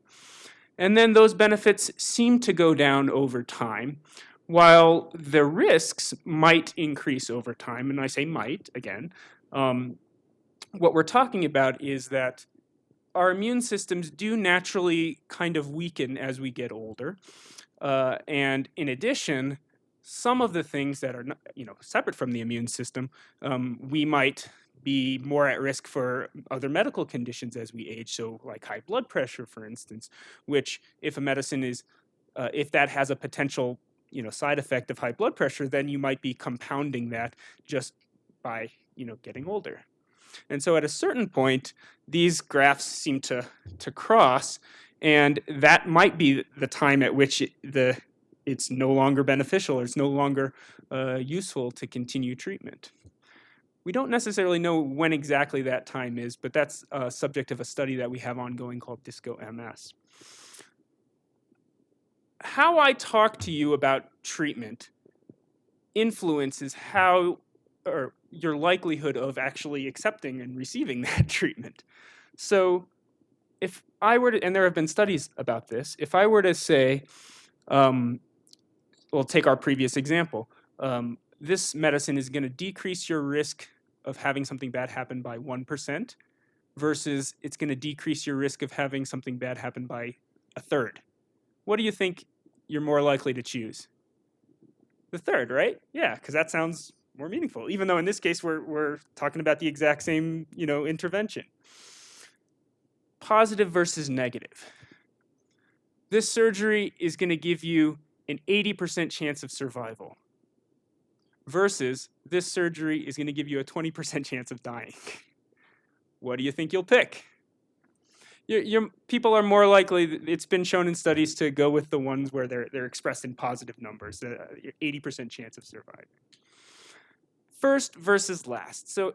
And then those benefits seem to go down over time, while the risks might increase over time. And I say might, again. What we're talking about is that our immune systems do naturally kind of weaken as we get older. And in addition, some of the things that are not, separate from the immune system, we might be more at risk for other medical conditions as we age. So like high blood pressure, for instance, which if a medicine is, if that has a potential side effect of high blood pressure, then you might be compounding that just by getting older. And so at a certain point, these graphs seem to cross, and that might be the time at which it's no longer beneficial or it's no longer useful to continue treatment. We don't necessarily know when exactly that time is, but that's a subject of a study that we have ongoing called DISCO-MS. How I talk to you about treatment influences how, or your likelihood of actually accepting and receiving that treatment. So if I were to, and there have been studies about this, if I were to say, we'll take our previous example, this medicine is going to decrease your risk of having something bad happen by 1% versus it's going to decrease your risk of having something bad happen by 1/3. What do you think you're more likely to choose? The third, right? Yeah, because that sounds more meaningful, even though in this case we're talking about the exact same intervention. Positive versus negative. This surgery is going to give you an 80% chance of survival versus this surgery is going to give you a 20% chance of dying. What do you think you'll pick? Your people are more likely, it's been shown in studies, to go with the ones where they're expressed in positive numbers, the 80% chance of surviving. First versus last. So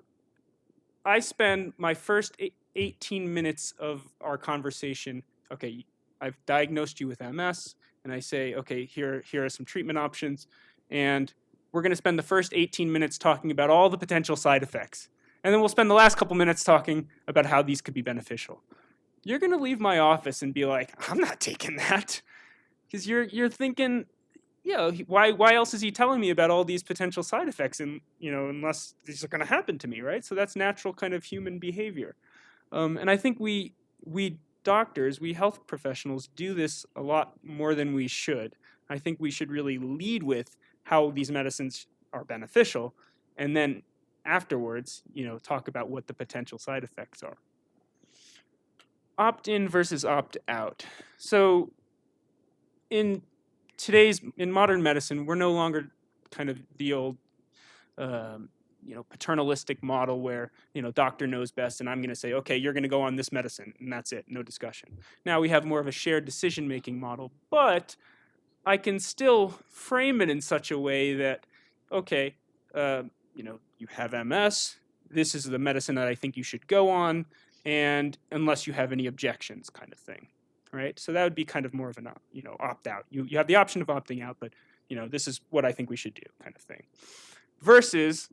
I spend my first 18 minutes of our conversation, okay, I've diagnosed you with MS, and I say, okay, here are some treatment options, and we're going to spend the first 18 minutes talking about all the potential side effects. And then we'll spend the last couple minutes talking about how these could be beneficial. You're going to leave my office and be like, I'm not taking that. Because you're thinking, why else is he telling me about all these potential side effects, and unless these are going to happen to me, right? So that's natural kind of human behavior. And I think we doctors, we health professionals, do this a lot more than we should. I think we should really lead with how these medicines are beneficial, and then afterwards, talk about what the potential side effects are. Opt-in versus opt-out. So in modern medicine, we're no longer kind of the old paternalistic model where doctor knows best and I'm going to say, okay, you're going to go on this medicine and that's it, no discussion. Now we have more of a shared decision-making model, but I can still frame it in such a way that, okay, you have MS, this is the medicine that I think you should go on, and unless you have any objections, kind of thing, right? So that would be kind of more of an opt-out. You have the option of opting out, but this is what I think we should do, kind of thing. Versus,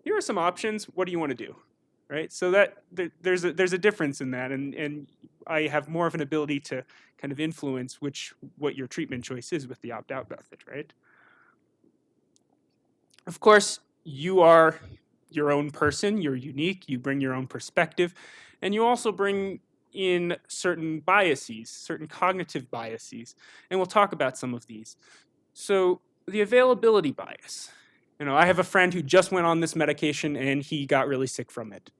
here are some options. What do you want to do, right? So that there's a difference in that, and I have more of an ability to kind of influence what your treatment choice is with the opt-out method, right? Of course, you are your own person. You're unique. You bring your own perspective, and you also bring in certain biases, certain cognitive biases, and we'll talk about some of these. So the availability bias. I have a friend who just went on this medication and he got really sick from it.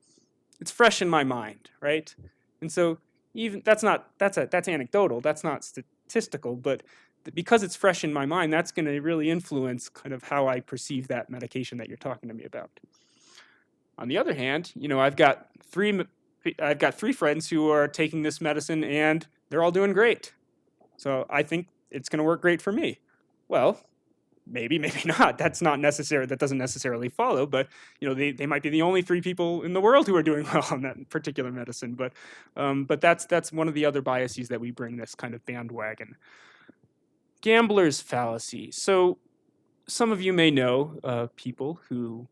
It's fresh in my mind, right? And so even that's anecdotal, that's not statistical, but because it's fresh in my mind, that's going to really influence kind of how I perceive that medication that you're talking to me about. On the other hand, I've got three friends who are taking this medicine and they're all doing great. So I think it's going to work great for me. Well, maybe not. That doesn't necessarily follow, but they might be the only 3 people in the world who are doing well on that particular medicine. But that's one of the other biases that we bring, this kind of bandwagon. Gambler's fallacy. So some of you may know people who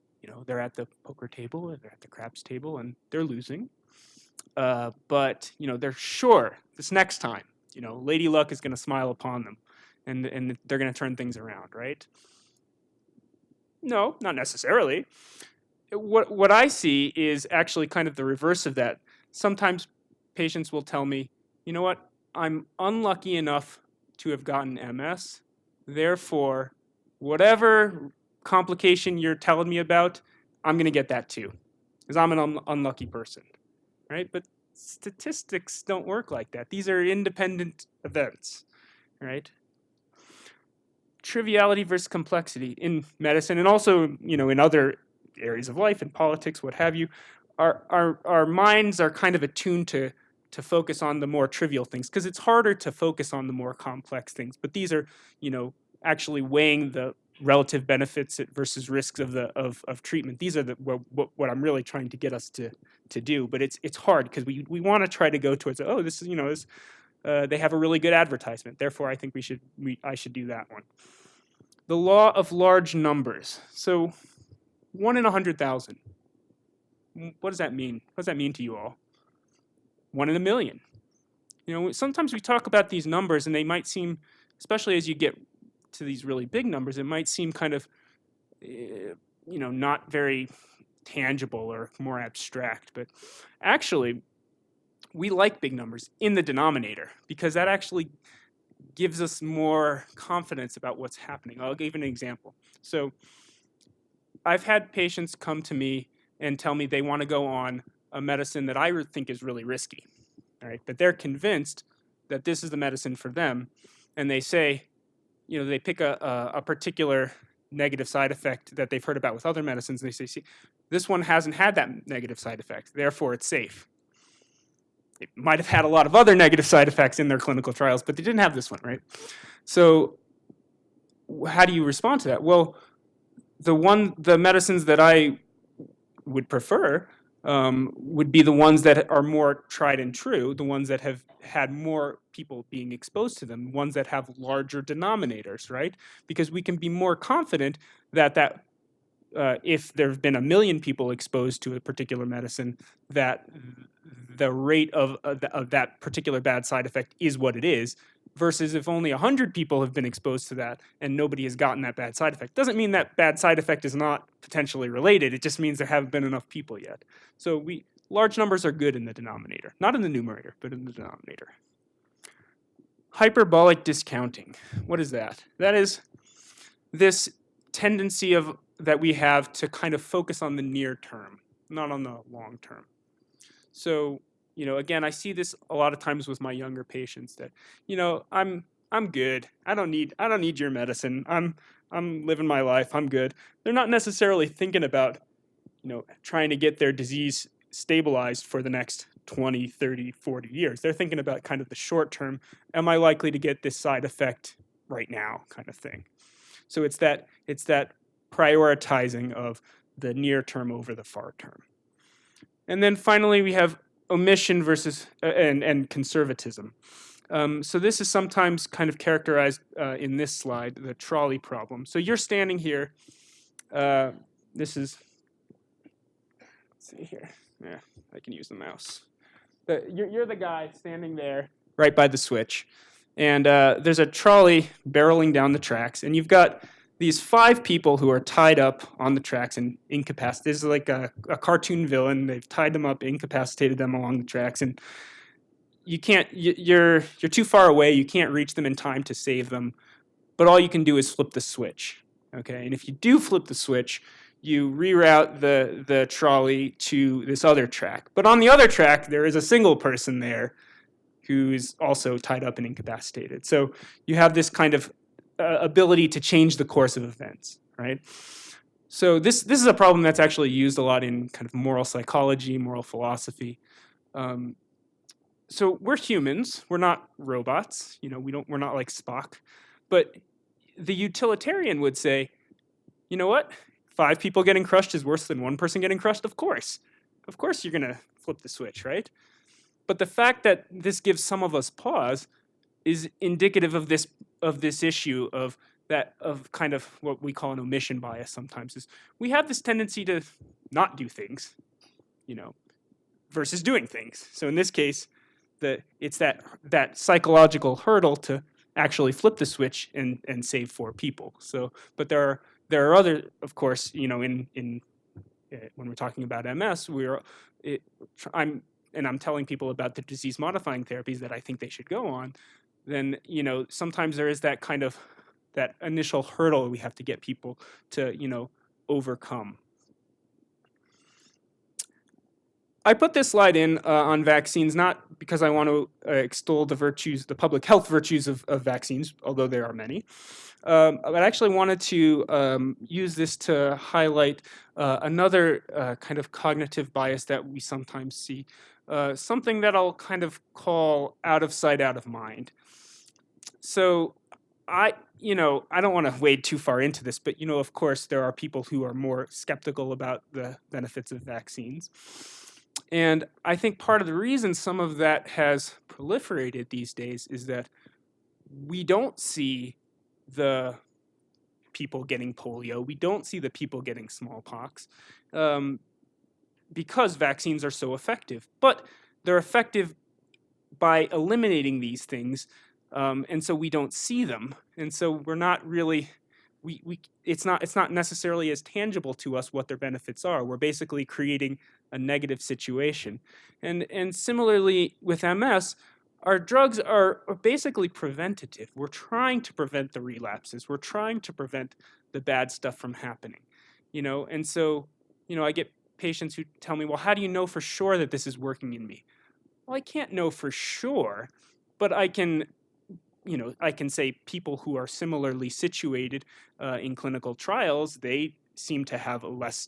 they're at the poker table or they're at the craps table and they're losing, but they're sure this next time Lady Luck is going to smile upon them. And they're going to turn things around, right? No, not necessarily. What I see is actually kind of the reverse of that. Sometimes patients will tell me, you know what, I'm unlucky enough to have gotten MS, therefore whatever complication you're telling me about, I'm going to get that too, because I'm an unlucky person, right? But statistics don't work like that. These are independent events, right? Triviality versus complexity in medicine, and also, in other areas of life, in politics, what have you, our minds are kind of attuned to focus on the more trivial things, because it's harder to focus on the more complex things. But these are, actually weighing the relative benefits versus risks of treatment. These are what I'm really trying to get us to do. But it's hard, because we want to try to go towards, oh, this is, they have a really good advertisement, therefore I think I should do that one. The law of large numbers. So 1 in 100,000. What does that mean? What does that mean to you all? 1 in a million. Sometimes we talk about these numbers and they might seem, especially as you get to these really big numbers, it might seem kind of, not very tangible or more abstract. But actually, we like big numbers in the denominator, because that actually gives us more confidence about what's happening. I'll give an example. So I've had patients come to me and tell me they want to go on a medicine that I think is really risky, all right? But they're convinced that this is the medicine for them, and they say, they pick a particular negative side effect that they've heard about with other medicines, and they say, see, this one hasn't had that negative side effect, therefore it's safe. It might have had a lot of other negative side effects in their clinical trials, but they didn't have this one, right? So how do you respond to that? Well, the medicines that I would prefer would be the ones that are more tried and true, the ones that have had more people being exposed to them, ones that have larger denominators, right? Because we can be more confident that if there have been 1 million people exposed to a particular medicine, that the rate of that particular bad side effect is what it is, versus if only 100 people have been exposed to that and nobody has gotten that bad side effect. Doesn't mean that bad side effect is not potentially related. It just means there haven't been enough people yet. So large numbers are good in the denominator, not in the numerator, but in the denominator. Hyperbolic discounting. What is that? That is this tendency that we have to kind of focus on the near term, not on the long term. So, again, I see this a lot of times with my younger patients that, I'm good. I don't need your medicine. I'm living my life. I'm good. They're not necessarily thinking about, trying to get their disease stabilized for the next 20, 30, 40 years. They're thinking about kind of the short term. Am I likely to get this side effect right now kind of thing? So it's that prioritizing of the near term over the far term. And then finally, we have omission versus and conservatism. So this is sometimes kind of characterized in this slide, the trolley problem. So you're standing here. This is, let's see here. Yeah, I can use the mouse. You're the guy standing there right by the switch. And there's a trolley barreling down the tracks. And you've got these 5 people who are tied up on the tracks and incapacitated. This is like a cartoon villain. They've tied them up, incapacitated them along the tracks, and you can't. You're too far away. You can't reach them in time to save them. But all you can do is flip the switch. Okay, and if you do flip the switch, you reroute the trolley to this other track. But on the other track, there is a single person there who's also tied up and incapacitated. So you have this kind of ability to change the course of events, right? So this is a problem that's actually used a lot in kind of moral psychology, moral philosophy. So we're humans. We're not robots. We're not like Spock. But the utilitarian would say, you know what? 5 people getting crushed is worse than 1 person getting crushed. Of course you're going to flip the switch, right? But the fact that this gives some of us pause is indicative of this issue of kind of what we call an omission bias sometimes. Is we have this tendency to not do things, versus doing things. So in this case, it's that psychological hurdle to actually flip the switch and save 4 people. So, but there are other, of course, when we're talking about MS, I'm telling people about the disease-modifying therapies that I think they should go on. Then sometimes there is that kind of that initial hurdle we have to get people to, overcome. I put this slide in on vaccines not because I want to extol the virtues, the public health virtues of vaccines, although there are many. But I actually wanted to use this to highlight another kind of cognitive bias that we sometimes see, something that I'll kind of call out of sight, out of mind. So I don't want to wade too far into this, but of course there are people who are more skeptical about the benefits of vaccines. And I think part of the reason some of that has proliferated these days is that we don't see the people getting polio, we don't see the people getting smallpox, because vaccines are so effective. But they're effective by eliminating these things, and so we don't see them. And so we're not really, it's not necessarily as tangible to us what their benefits are. We're basically creating a negative situation. And similarly with MS, our drugs are basically preventative. We're trying to prevent the relapses. We're trying to prevent the bad stuff from happening. And so, I get patients who tell me, well, how do you know for sure that this is working in me? Well, I can't know for sure, but I can say people who are similarly situated in clinical trials, they seem to have a less,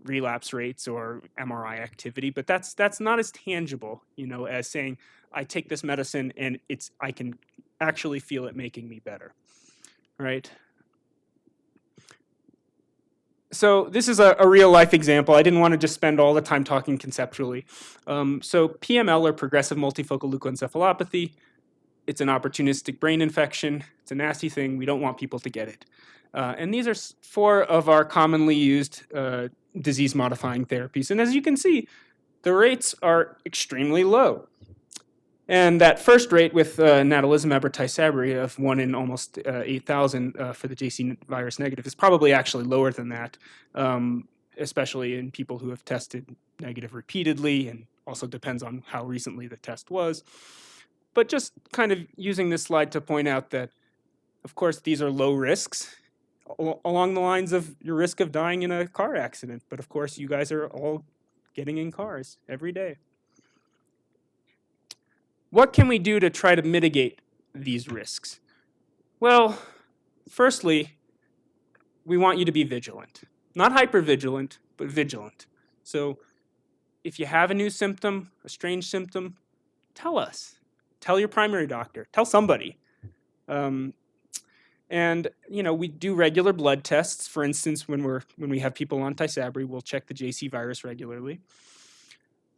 relapse rates or MRI activity, but that's not as tangible, as saying I take this medicine and I can actually feel it making me better, right? So this is a real life example. I didn't want to just spend all the time talking conceptually. So PML, or progressive multifocal leukoencephalopathy, it's an opportunistic brain infection. It's a nasty thing. We don't want people to get it. And these are 4 of our commonly used disease-modifying therapies. And as you can see, the rates are extremely low. And that first rate with natalizumab or Tysabri of 1 in almost 8,000 for the JC virus negative is probably actually lower than that, especially in people who have tested negative repeatedly, and also depends on how recently the test was. But just kind of using this slide to point out that, of course, these are low risks along the lines of your risk of dying in a car accident. But of course, you guys are all getting in cars every day. What can we do to try to mitigate these risks? Well, firstly, we want you to be vigilant. Not hypervigilant, but vigilant. So if you have a new symptom, a strange symptom, tell us. Tell your primary doctor. Tell somebody. And we do regular blood tests. For instance, when we have people on Tysabri, we'll check the JC virus regularly.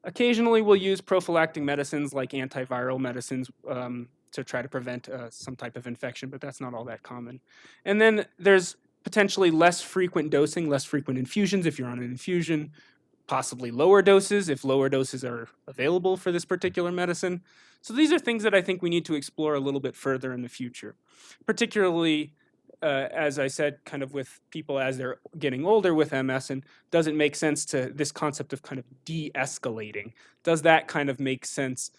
Occasionally, we'll use prophylactic medicines like antiviral medicines to try to prevent some type of infection, but that's not all that common. And then there's potentially less frequent dosing, less frequent infusions if you're on an infusion, possibly lower doses if lower doses are available for this particular medicine. So these are things that I think we need to explore a little bit further in the future, particularly, as I said, kind of with people as they're getting older with MS, and does it make sense to this concept of kind of de-escalating? Does that kind of make sense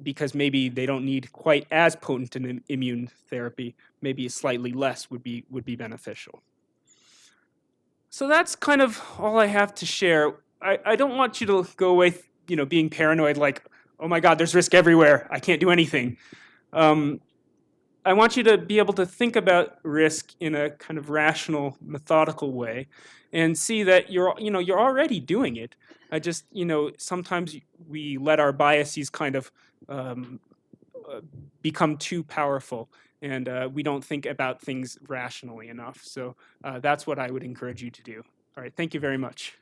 because maybe they don't need quite as potent an immune therapy, maybe slightly less would be beneficial. So that's kind of all I have to share. I don't want you to go away, being paranoid like, oh my God, there's risk everywhere. I can't do anything. I want you to be able to think about risk in a kind of rational, methodical way, and see that you're already doing it. I just, sometimes we let our biases kind of become too powerful, and we don't think about things rationally enough. So that's what I would encourage you to do. All right, thank you very much.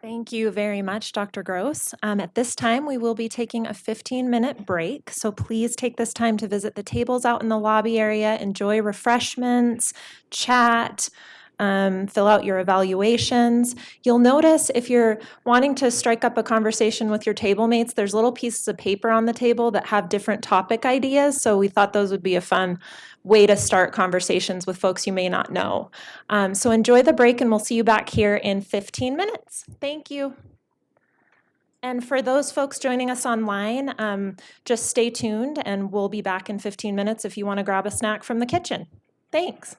Thank you very much, Dr. Gross. At this time, we will be taking a 15-minute break, so please take this time to visit the tables out in the lobby area, enjoy refreshments, chat, fill out your evaluations. You'll notice if you're wanting to strike up a conversation with your table mates, there's little pieces of paper on the table that have different topic ideas, so we thought those would be a fun way to start conversations with folks you may not know. So enjoy the break, and we'll see you back here in 15 minutes. Thank you. And for those folks joining us online, just stay tuned and we'll be back in 15 minutes if you want to grab a snack from the kitchen. Thanks.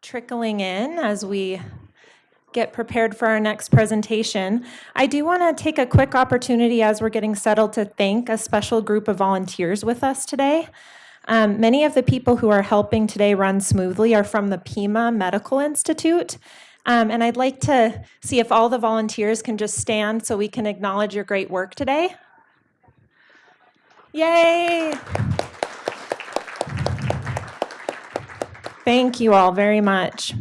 trickling in as we get prepared for our next presentation. I do want to take a quick opportunity as we're getting settled to thank a special group of volunteers with us today. Many of the people who are helping today run smoothly are from the Pima Medical Institute. And I'd like to see if all the volunteers can just stand so we can acknowledge your great work today. Yay! Thank you all very much.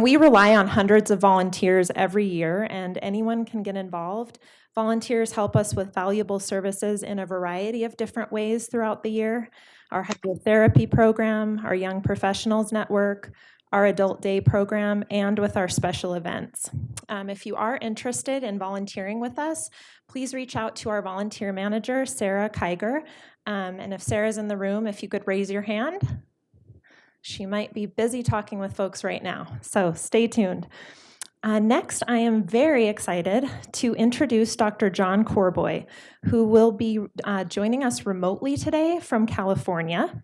We rely on hundreds of volunteers every year, and anyone can get involved. Volunteers help us with valuable services in a variety of different ways throughout the year. Our hydrotherapy program, our young professionals network, our adult day program, and with our special events. If you are interested in volunteering with us, please reach out to our volunteer manager, Sarah Kiger. And if Sarah's in the room, if you could raise your hand. She might be busy talking with folks right now, so stay tuned. Next, I am very excited to introduce Dr. John Corboy, who will be joining us remotely today from California.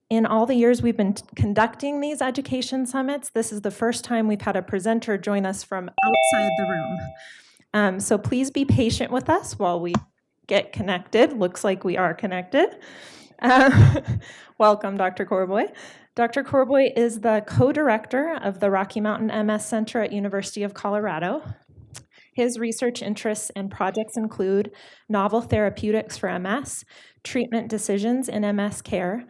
In all the years we've been conducting these education summits, this is the first time we've had a presenter join us from outside the room. So please be patient with us while we get connected. Looks like we are connected. Welcome, Dr. Corboy. Dr. Corboy is the co-director of the Rocky Mountain MS Center at University of Colorado. His research interests and projects include novel therapeutics for MS, treatment decisions in MS care,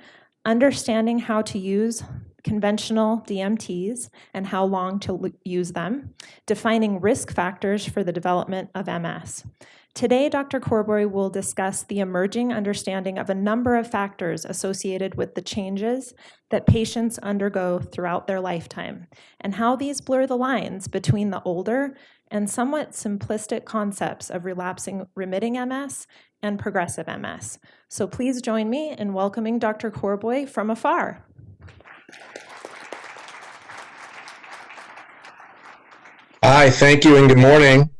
understanding how to use conventional DMTs and how long to use them, defining risk factors for the development of MS. Today, Dr. Corboy will discuss the emerging understanding of a number of factors associated with the changes that patients undergo throughout their lifetime, and how these blur the lines between the older and somewhat simplistic concepts of relapsing remitting MS and progressive MS. So please join me in welcoming Dr. Corboy from afar. Hi, thank you and good morning.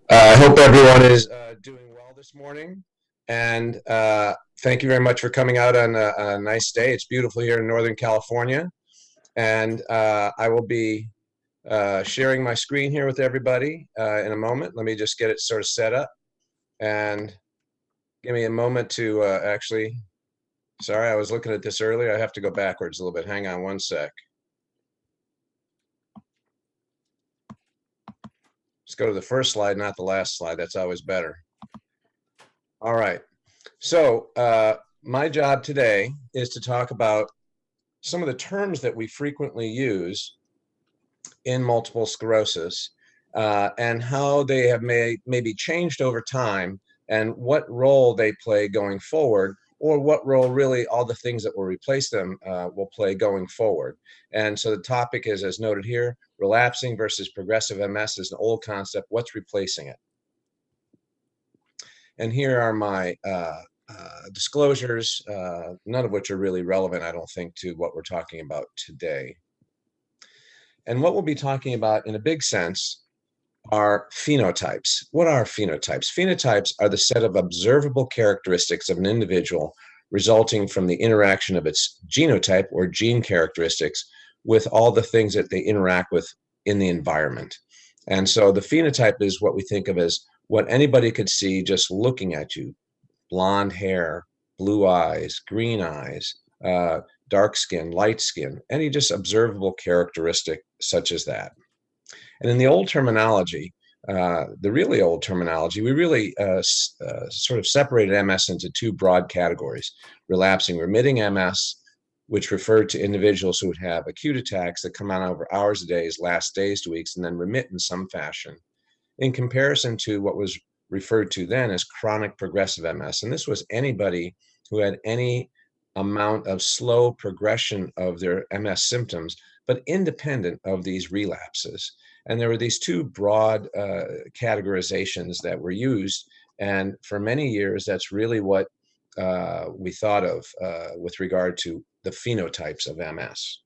I hope everyone is doing well this morning, and thank you very much for coming out on a nice day. It's beautiful here in Northern California, and I will be sharing my screen here with everybody in a moment. Let me just get it sort of set up, and give me a moment to actually, sorry, I was looking at this earlier. I have to go backwards a little bit. Hang on one sec. Let's go to the first slide, not the last slide. That's always better. All right. So my job today is to talk about some of the terms that we frequently use in multiple sclerosis and how they have maybe changed over time and what role they play going forward, or what role really all the things that will replace them will play going forward. And so the topic is, as noted here, relapsing versus progressive MS is an old concept. What's replacing it? And here are my disclosures, none of which are really relevant, I don't think, to what we're talking about today. And what we'll be talking about in a big sense are phenotypes. What are phenotypes? Phenotypes are the set of observable characteristics of an individual resulting from the interaction of its genotype or gene characteristics with all the things that they interact with in the environment. And so the phenotype is what we think of as what anybody could see just looking at you. Blonde hair, blue eyes, green eyes, dark skin, light skin, any just observable characteristic such as that. And in the old terminology, the really old terminology, we really sort of separated MS into two broad categories: relapsing remitting MS, which referred to individuals who would have acute attacks that come on over hours of days, last days to weeks, and then remit in some fashion, in comparison to what was referred to then as chronic progressive MS. And this was anybody who had any amount of slow progression of their MS symptoms, but independent of these relapses. And there were these two broad categorizations that were used. And for many years, that's really what we thought of with regard to the phenotypes of MS.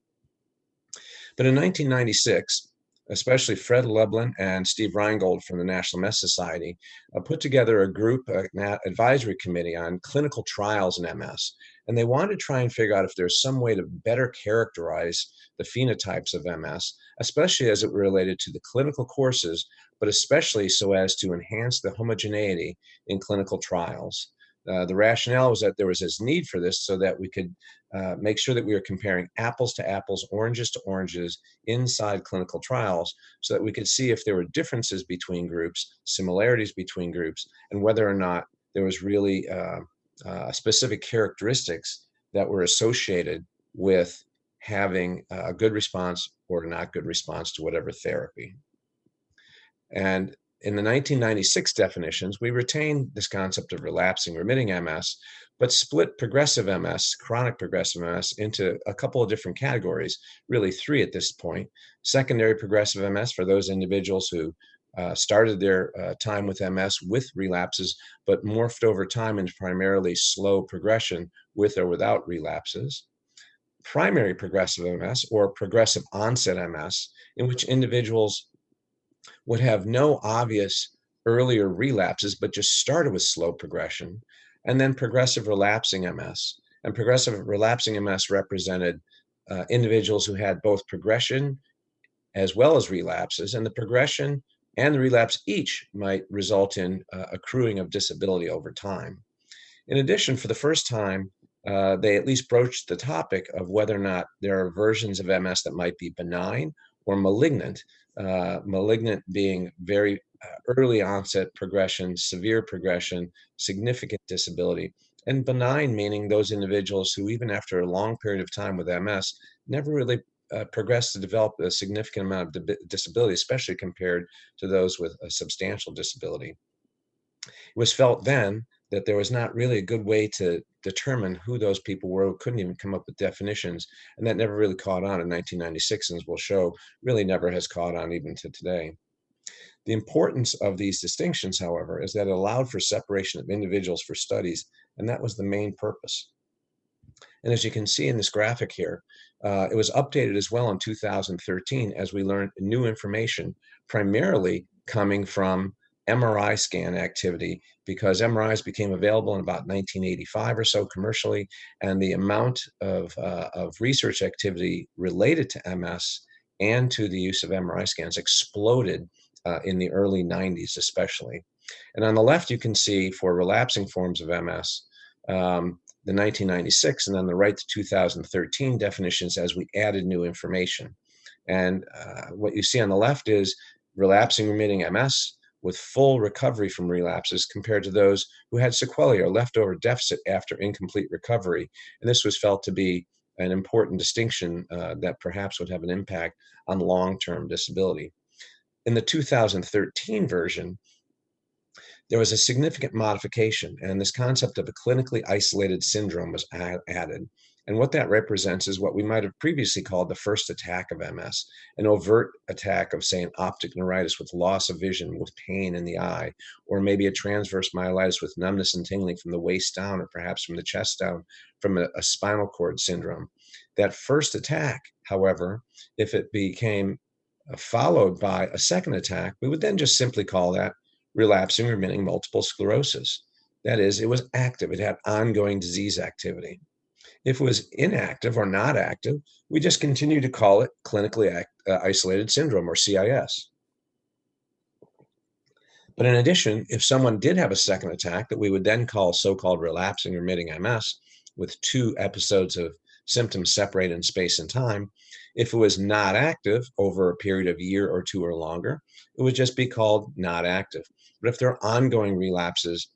But in 1996, especially Fred Lublin and Steve Reingold from the National MS Society put together a group, an advisory committee on clinical trials in MS. And they wanted to try and figure out if there's some way to better characterize the phenotypes of MS, especially as it related to the clinical courses, but especially so as to enhance the homogeneity in clinical trials. The rationale was that there was this need for this so that we could make sure that we were comparing apples to apples, oranges to oranges inside clinical trials, so that we could see if there were differences between groups, similarities between groups, and whether or not there was really specific characteristics that were associated with having a good response or not good response to whatever therapy. And in the 1996 definitions, we retained this concept of relapsing remitting MS, but split progressive MS, chronic progressive MS, into a couple of different categories, really three at this point. Secondary progressive MS for those individuals who started their time with MS with relapses, but morphed over time into primarily slow progression with or without relapses. Primary progressive MS, or progressive onset MS, in which individuals would have no obvious earlier relapses, but just started with slow progression. And then progressive relapsing MS. And progressive relapsing MS represented individuals who had both progression as well as relapses, and the progression and the relapse each might result in accruing of disability over time. In addition, for the first time, they at least broached the topic of whether or not there are versions of MS that might be benign or malignant, malignant being very early onset progression, severe progression, significant disability, and benign meaning those individuals who, even after a long period of time with MS, never really progressed to develop a significant amount of disability, especially compared to those with a substantial disability. It was felt then that there was not really a good way to determine who those people were, who couldn't even come up with definitions, and that never really caught on in 1996, and as we'll show, really never has caught on even to today. The importance of these distinctions, however, is that it allowed for separation of individuals for studies, and that was the main purpose. And as you can see in this graphic here, it was updated as well in 2013 as we learned new information, primarily coming from MRI scan activity, because MRIs became available in about 1985 or so commercially, and the amount of research activity related to MS and to the use of MRI scans exploded in the early 90s especially. And on the left, you can see for relapsing forms of MS, the 1996, and on the right, the 2013 definitions as we added new information. And what you see on the left is relapsing remitting MS with full recovery from relapses compared to those who had sequelae or leftover deficit after incomplete recovery. And this was felt to be an important distinction that perhaps would have an impact on long-term disability. In the 2013 version, there was a significant modification, and this concept of a clinically isolated syndrome was added. And what that represents is what we might have previously called the first attack of MS, an overt attack of, say, an optic neuritis with loss of vision, with pain in the eye, or maybe a transverse myelitis with numbness and tingling from the waist down, or perhaps from the chest down, from a spinal cord syndrome. That first attack, however, if it became followed by a second attack, we would then just simply call that relapsing remitting multiple sclerosis. That is, it was active, it had ongoing disease activity. If it was inactive or not active, we just continue to call it clinically isolated syndrome, or CIS. But in addition, if someone did have a second attack that we would then call so-called relapsing remitting MS, with 2 episodes of symptoms separated in space and time, if it was not active over a period of a year or 2 or longer, it would just be called not active. But if there are ongoing relapses,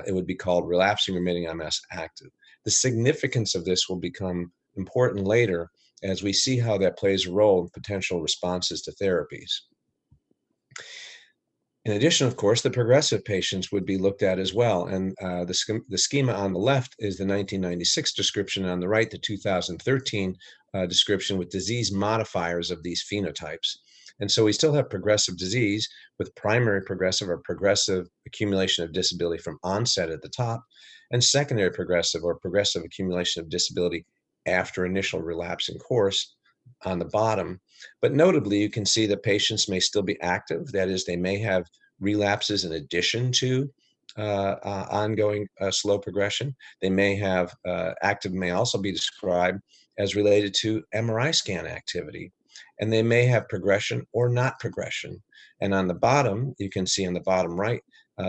it would be called relapsing remitting MS active. The significance of this will become important later as we see how that plays a role in potential responses to therapies. In addition, of course, the progressive patients would be looked at as well. And the schema on the left is the 1996 description, and on the right, the 2013 description with disease modifiers of these phenotypes. And so we still have progressive disease with primary progressive or progressive accumulation of disability from onset at the top, and secondary progressive or progressive accumulation of disability after initial relapsing course on the bottom. But notably, you can see that patients may still be active. That is, they may have relapses in addition to ongoing slow progression. They may have active, may also be described as related to MRI scan activity. And they may have progression or not progression. And on the bottom, you can see on the bottom right,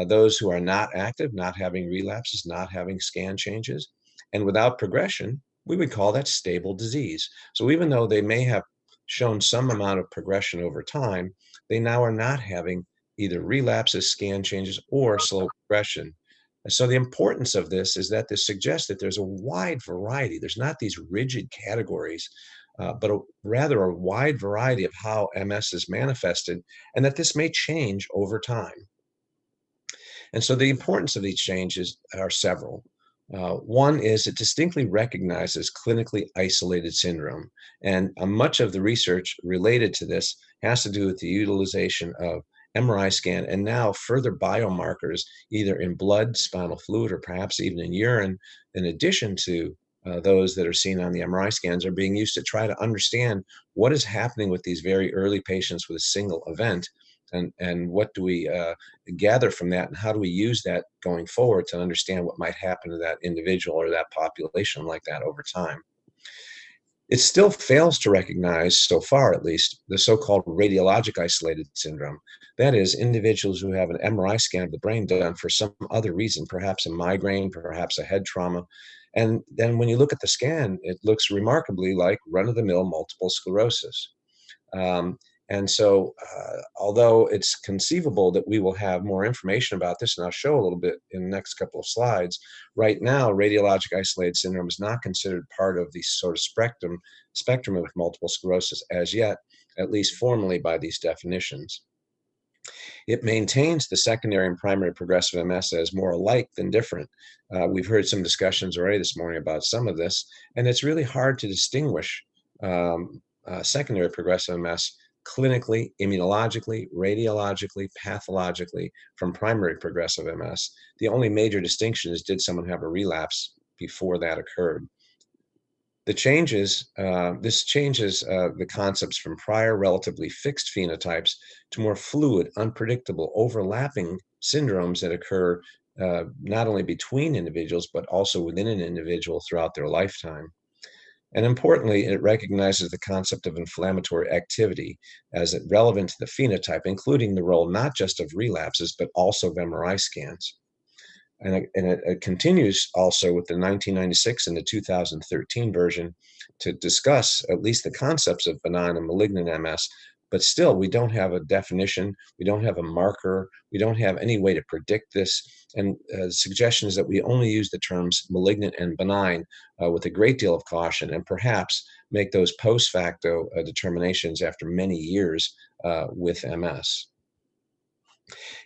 those who are not active, not having relapses, not having scan changes, and without progression, we would call that stable disease. So even though they may have shown some amount of progression over time, they now are not having either relapses, scan changes, or slow progression. And so the importance of this is that this suggests that there's a wide variety. There's not these rigid categories, but rather a wide variety of how MS is manifested, and that this may change over time. And so the importance of these changes are several. One is it distinctly recognizes clinically isolated syndrome. And much of the research related to this has to do with the utilization of MRI scan and now further biomarkers, either in blood, spinal fluid, or perhaps even in urine, in addition to those that are seen on the MRI scans, are being used to try to understand what is happening with these very early patients with a single event. And what do we gather from that, and how do we use that going forward to understand what might happen to that individual or that population like that over time. It still fails to recognize, so far at least, the so-called radiologic isolated syndrome. That is, individuals who have an MRI scan of the brain done for some other reason, perhaps a migraine, perhaps a head trauma. And then when you look at the scan, it looks remarkably like run-of-the-mill multiple sclerosis. And so, although it's conceivable that we will have more information about this, and I'll show a little bit in the next couple of slides, right now, radiologic isolated syndrome is not considered part of the sort of spectrum of multiple sclerosis as yet, at least formally by these definitions. It maintains the secondary and primary progressive MS as more alike than different. We've heard some discussions already this morning about some of this, and it's really hard to distinguish secondary progressive MS clinically, immunologically, radiologically, pathologically from primary progressive MS. The only major distinction is, did someone have a relapse before that occurred? The changes, this changes the concepts from prior relatively fixed phenotypes to more fluid, unpredictable, overlapping syndromes that occur not only between individuals, but also within an individual throughout their lifetime. And importantly, it recognizes the concept of inflammatory activity as relevant to the phenotype, including the role not just of relapses, but also of MRI scans. And it continues also with the 1996 and the 2013 version to discuss at least the concepts of benign and malignant MS, but still we don't have a definition, we don't have a marker, we don't have any way to predict this, and suggestions that we only use the terms malignant and benign with a great deal of caution, and perhaps make those post facto determinations after many years with MS.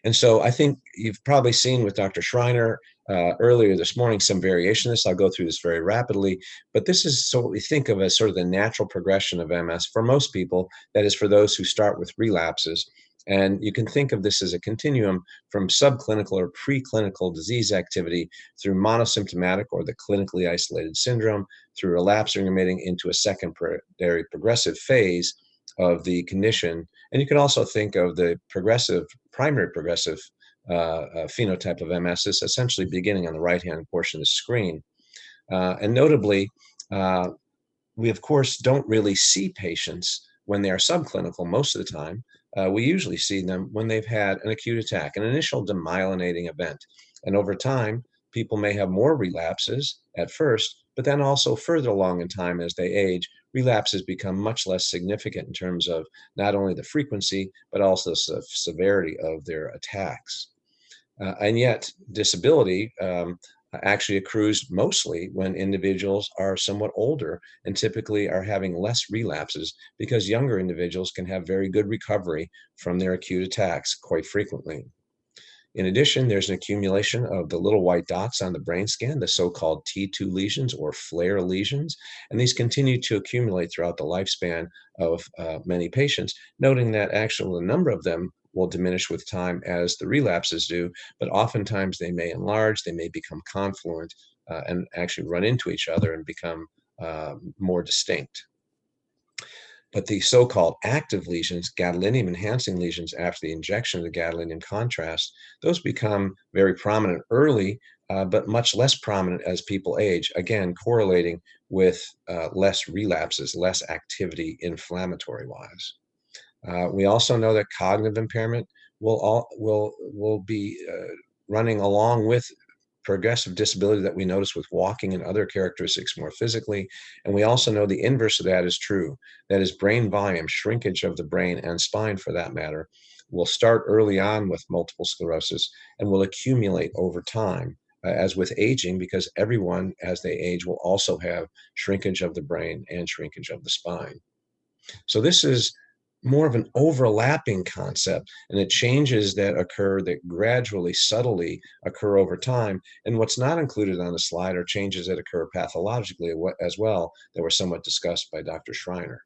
And so I think you've probably seen with Dr. Schreiner earlier this morning some variation of this. I'll go through this very rapidly, but this is so what we think of as sort of the natural progression of MS for most people, that is for those who start with relapses. And you can think of this as a continuum from subclinical or preclinical disease activity through monosymptomatic or the clinically isolated syndrome, through relapsing remitting into a secondary progressive phase of the condition. And you can also think of the primary progressive phenotype of MS as essentially beginning on the right-hand portion of the screen. And notably, we of course don't really see patients when they are subclinical most of the time. We usually see them when they've had an acute attack, an initial demyelinating event. And over time, people may have more relapses at first, but then also further along in time as they age, relapses become much less significant in terms of not only the frequency, but also the severity of their attacks. And yet, disability actually accrues mostly when individuals are somewhat older and typically are having less relapses, because younger individuals can have very good recovery from their acute attacks quite frequently. In addition, there's an accumulation of the little white dots on the brain scan, the so-called T2 lesions or flare lesions, and these continue to accumulate throughout the lifespan of many patients, noting that actually the number of them will diminish with time as the relapses do, but oftentimes they may enlarge, they may become confluent, and actually run into each other and become more distinct. But the so-called active lesions, gadolinium-enhancing lesions after the injection of the gadolinium contrast, those become very prominent early, but much less prominent as people age, again, correlating with less relapses, less activity inflammatory-wise. We also know that cognitive impairment will be running along with progressive disability that we notice with walking and other characteristics more physically. And we also know the inverse of that is true. That is, brain volume, shrinkage of the brain and spine for that matter, will start early on with multiple sclerosis and will accumulate over time, as with aging, because everyone, as they age, will also have shrinkage of the brain and shrinkage of the spine. So this is more of an overlapping concept, and the changes that occur that gradually, subtly occur over time. And what's not included on the slide are changes that occur pathologically as well, that were somewhat discussed by Dr. Schreiner.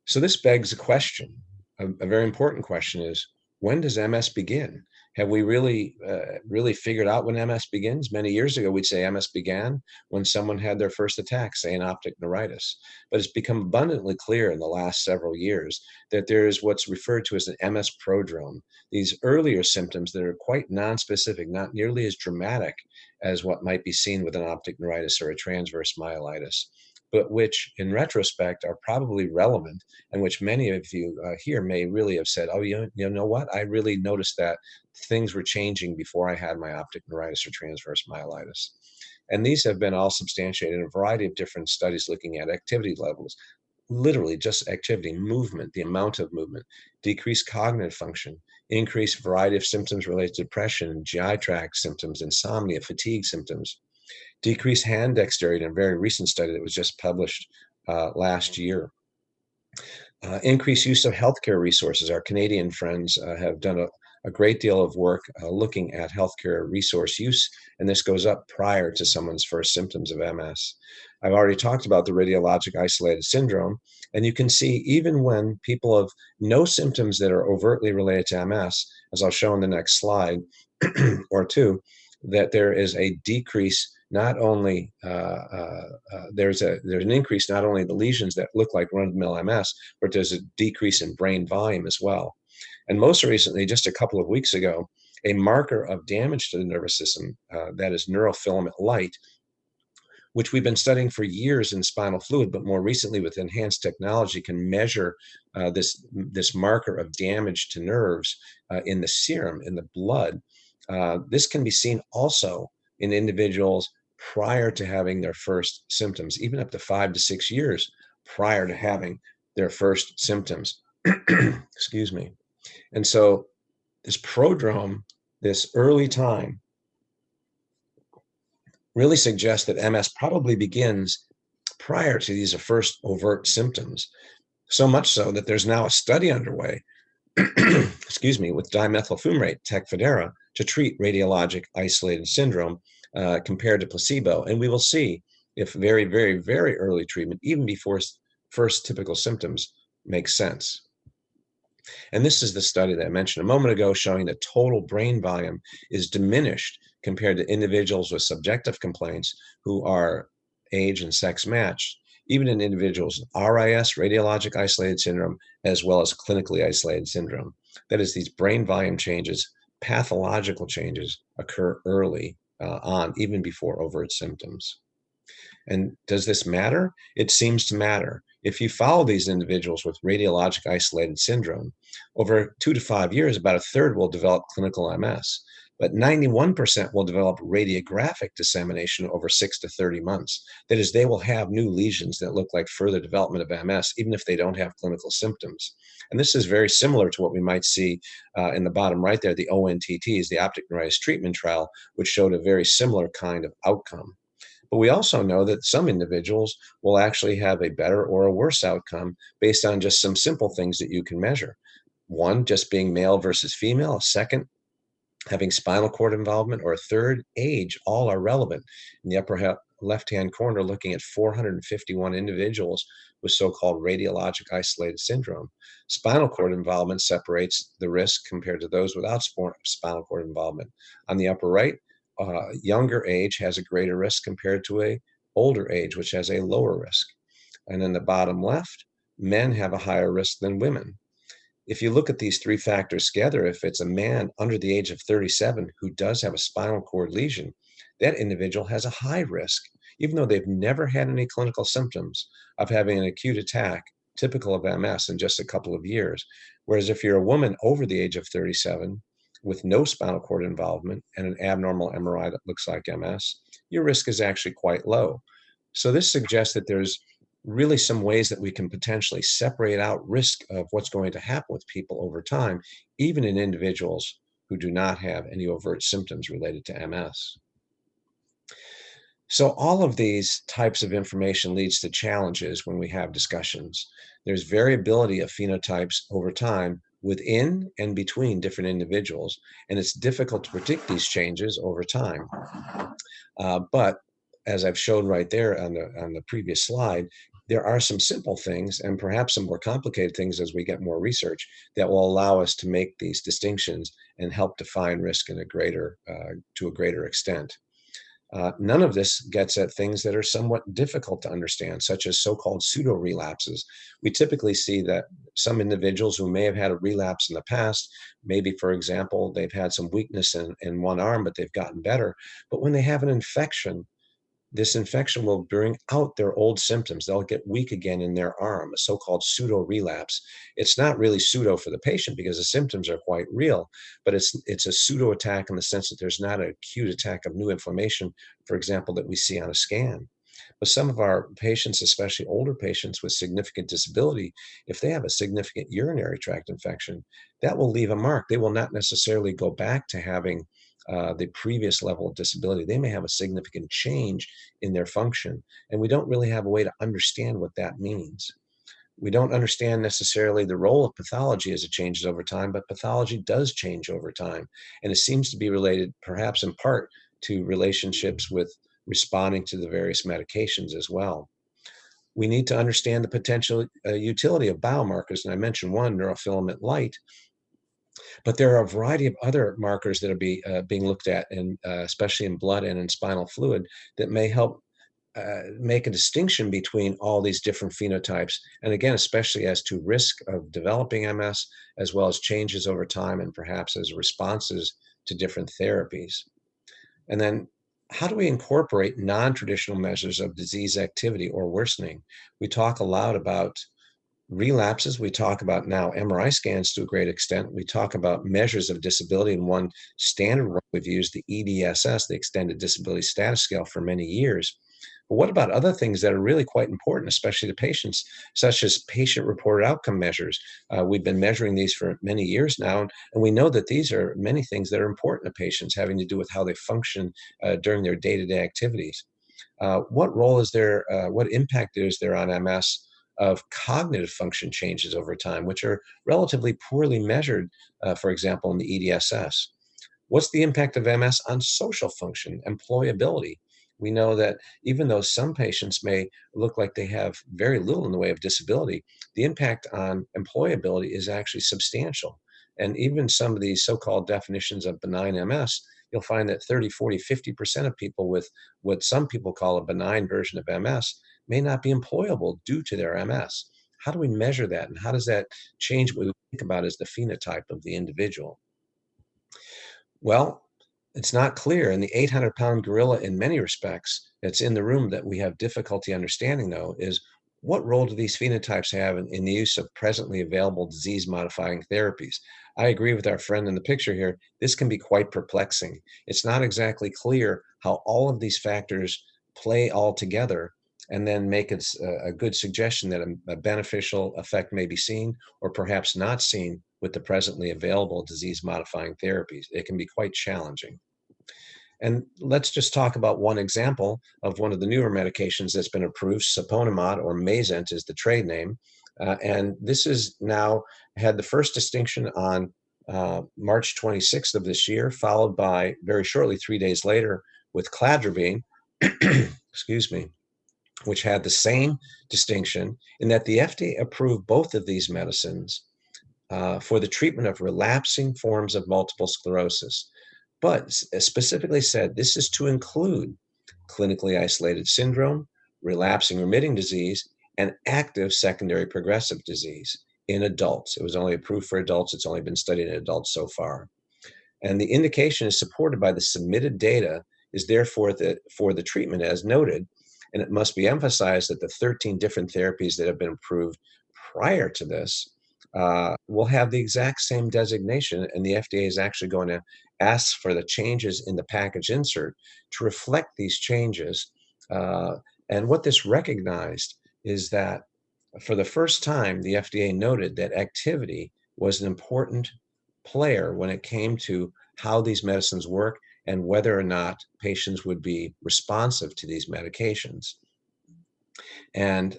So this begs a question. A very important question is, when does MS begin? Have we really figured out when MS begins? Many years ago, we'd say MS began when someone had their first attack, say an optic neuritis. But it's become abundantly clear in the last several years that there is what's referred to as an MS prodrome. These earlier symptoms that are quite nonspecific, not nearly as dramatic as what might be seen with an optic neuritis or a transverse myelitis, but which in retrospect are probably relevant, and which many of you here may really have said, oh, you know what, I really noticed that things were changing before I had my optic neuritis or transverse myelitis. And these have been all substantiated in a variety of different studies looking at activity levels, literally just activity, movement, the amount of movement, decreased cognitive function, increased variety of symptoms related to depression, GI tract symptoms, insomnia, fatigue symptoms, decreased hand dexterity in a very recent study that was just published last year. Increased use of healthcare resources. Our Canadian friends have done a great deal of work looking at healthcare resource use, and this goes up prior to someone's first symptoms of MS. I've already talked about the radiologic isolated syndrome, and you can see even when people have no symptoms that are overtly related to MS, as I'll show in the next slide or two, that there is a decrease. Not only there's an increase not only in the lesions that look like run-of-the-mill MS, but there's a decrease in brain volume as well. And most recently, just a couple of weeks ago, a marker of damage to the nervous system, that is neurofilament light, which we've been studying for years in spinal fluid, but more recently with enhanced technology can measure this marker of damage to nerves in the serum, in the blood. This can be seen also in individuals prior to having their first symptoms, even up to 5 to 6 years prior to having their first symptoms. Excuse me. And so this prodrome, this early time, really suggests that MS probably begins prior to these first overt symptoms. So much so that there's now a study underway, excuse me, with dimethyl fumarate, Tecfidera, to treat radiologic isolated syndrome compared to placebo. And we will see if very, very, very early treatment, even before first typical symptoms, makes sense. And this is the study that I mentioned a moment ago, showing that total brain volume is diminished compared to individuals with subjective complaints who are age and sex matched, even in individuals with RIS, radiologic isolated syndrome, as well as clinically isolated syndrome. That is, these brain volume changes, pathological changes, occur early on, even before overt symptoms. And does this matter? It seems to matter. If you follow these individuals with radiologic isolated syndrome, over 2 to 5 years, about a third will develop clinical MS, but 91% will develop radiographic dissemination over 6 to 30 months. That is, they will have new lesions that look like further development of MS, even if they don't have clinical symptoms. And this is very similar to what we might see in the bottom right there, the ONTTs, the optic neuritis treatment trial, which showed a very similar kind of outcome. But we also know that some individuals will actually have a better or a worse outcome based on just some simple things that you can measure. One, just being male versus female. A second, having spinal cord involvement. Or a third, age. All are relevant. In the upper left-hand corner, looking at 451 individuals with so-called radiologic isolated syndrome. Spinal cord involvement separates the risk compared to those without spinal cord involvement. On the upper right, younger age has a greater risk compared to a older age, which has a lower risk. And in the bottom left, men have a higher risk than women. If you look at these three factors together, if it's a man under the age of 37 who does have a spinal cord lesion, that individual has a high risk, even though they've never had any clinical symptoms of having an acute attack typical of MS in just a couple of years. Whereas if you're a woman over the age of 37 with no spinal cord involvement and an abnormal MRI that looks like MS, your risk is actually quite low. So this suggests that there's really some ways that we can potentially separate out risk of what's going to happen with people over time, even in individuals who do not have any overt symptoms related to MS. So all of these types of information leads to challenges when we have discussions. There's variability of phenotypes over time within and between different individuals, and it's difficult to predict these changes over time. But as I've shown right there on the previous slide, there are some simple things and perhaps some more complicated things as we get more research that will allow us to make these distinctions and help define risk in to a greater extent. None of this gets at things that are somewhat difficult to understand, such as so-called pseudo-relapses. We typically see that some individuals who may have had a relapse in the past, maybe, for example, they've had some weakness in one arm, but they've gotten better. But when they have an infection, this infection will bring out their old symptoms. They'll get weak again in their arm, a so-called pseudo-relapse. It's not really pseudo for the patient because the symptoms are quite real, but it's a pseudo attack in the sense that there's not an acute attack of new inflammation, for example, that we see on a scan. But some of our patients, especially older patients with significant disability, if they have a significant urinary tract infection, that will leave a mark. They will not necessarily go back to having the previous level of disability. They may have a significant change in their function, and we don't really have a way to understand what that means. We don't understand necessarily the role of pathology as it changes over time, but pathology does change over time, and it seems to be related, perhaps in part, to relationships with responding to the various medications as well. We need to understand the potential utility of biomarkers, and I mentioned one, neurofilament light, but there are a variety of other markers that are being looked at, and especially in blood and in spinal fluid, that may help make a distinction between all these different phenotypes. And again, especially as to risk of developing MS, as well as changes over time and perhaps as responses to different therapies. And then how do we incorporate non-traditional measures of disease activity or worsening? We talk a lot about relapses. We talk about now MRI scans to a great extent. We talk about measures of disability, and one standard one we've used, the EDSS, the Extended Disability Status Scale, for many years. But what about other things that are really quite important, especially to patients, such as patient-reported outcome measures? We've been measuring these for many years now, and we know that these are many things that are important to patients, having to do with how they function during their day-to-day activities. What role is there, what impact is there on MS of cognitive function changes over time, which are relatively poorly measured, for example, in the EDSS? What's the impact of MS on social function, employability? We know that even though some patients may look like they have very little in the way of disability, the impact on employability is actually substantial. And even some of these so-called definitions of benign MS, you'll find that 30, 40, 50% of people with what some people call a benign version of MS may not be employable due to their MS. How do we measure that? And how does that change what we think about as the phenotype of the individual? Well, it's not clear. And the 800-pound gorilla, in many respects, that's in the room that we have difficulty understanding, though, is what role do these phenotypes have in the use of presently available disease-modifying therapies? I agree with our friend in the picture here. This can be quite perplexing. It's not exactly clear how all of these factors play all together and then make it a good suggestion that a beneficial effect may be seen or perhaps not seen with the presently available disease-modifying therapies. It can be quite challenging. And let's just talk about one example of one of the newer medications that's been approved. Siponimod, or Mayzent is the trade name. And this is now had the first distinction on March 26th of this year, followed by very shortly, 3 days later, with cladribine, excuse me, which had the same distinction in that the FDA approved both of these medicines for the treatment of relapsing forms of multiple sclerosis, but specifically said this is to include clinically isolated syndrome, relapsing remitting disease, and active secondary progressive disease in adults. It was only approved for adults. It's only been studied in adults so far. And the indication is supported by the submitted data, is therefore for the treatment as noted. And it must be emphasized that the 13 different therapies that have been approved prior to this will have the exact same designation, and the FDA is actually going to ask for the changes in the package insert to reflect these changes. And what this recognized is that for the first time, the FDA noted that activity was an important player when it came to how these medicines work and whether or not patients would be responsive to these medications. And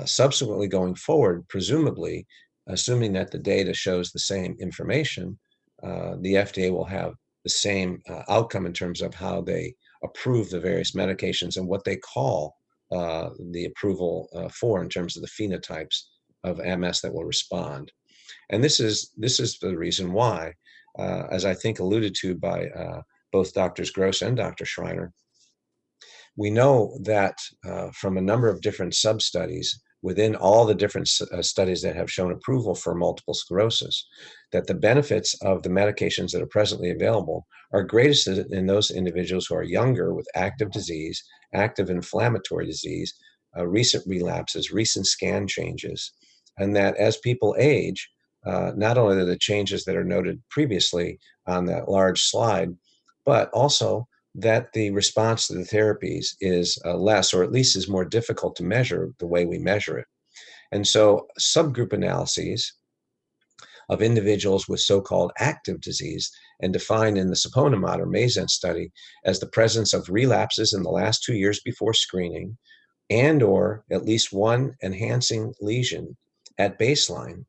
subsequently going forward, presumably, assuming that the data shows the same information, the FDA will have the same outcome in terms of how they approve the various medications and what they call the approval for in terms of the phenotypes of MS that will respond. And this is the reason why, as I think alluded to by both Drs. Gross and Dr. Schreiner, we know that from a number of different sub-studies within all the different studies that have shown approval for multiple sclerosis, that the benefits of the medications that are presently available are greatest in those individuals who are younger with active disease, active inflammatory disease, recent relapses, recent scan changes, and that as people age, not only are the changes that are noted previously on that large slide, but also that the response to the therapies is less, or at least is more difficult to measure the way we measure it. And so subgroup analyses of individuals with so-called active disease, and defined in the Saponamod or Mayzent study as the presence of relapses in the last 2 years before screening, and or at least one enhancing lesion at baseline,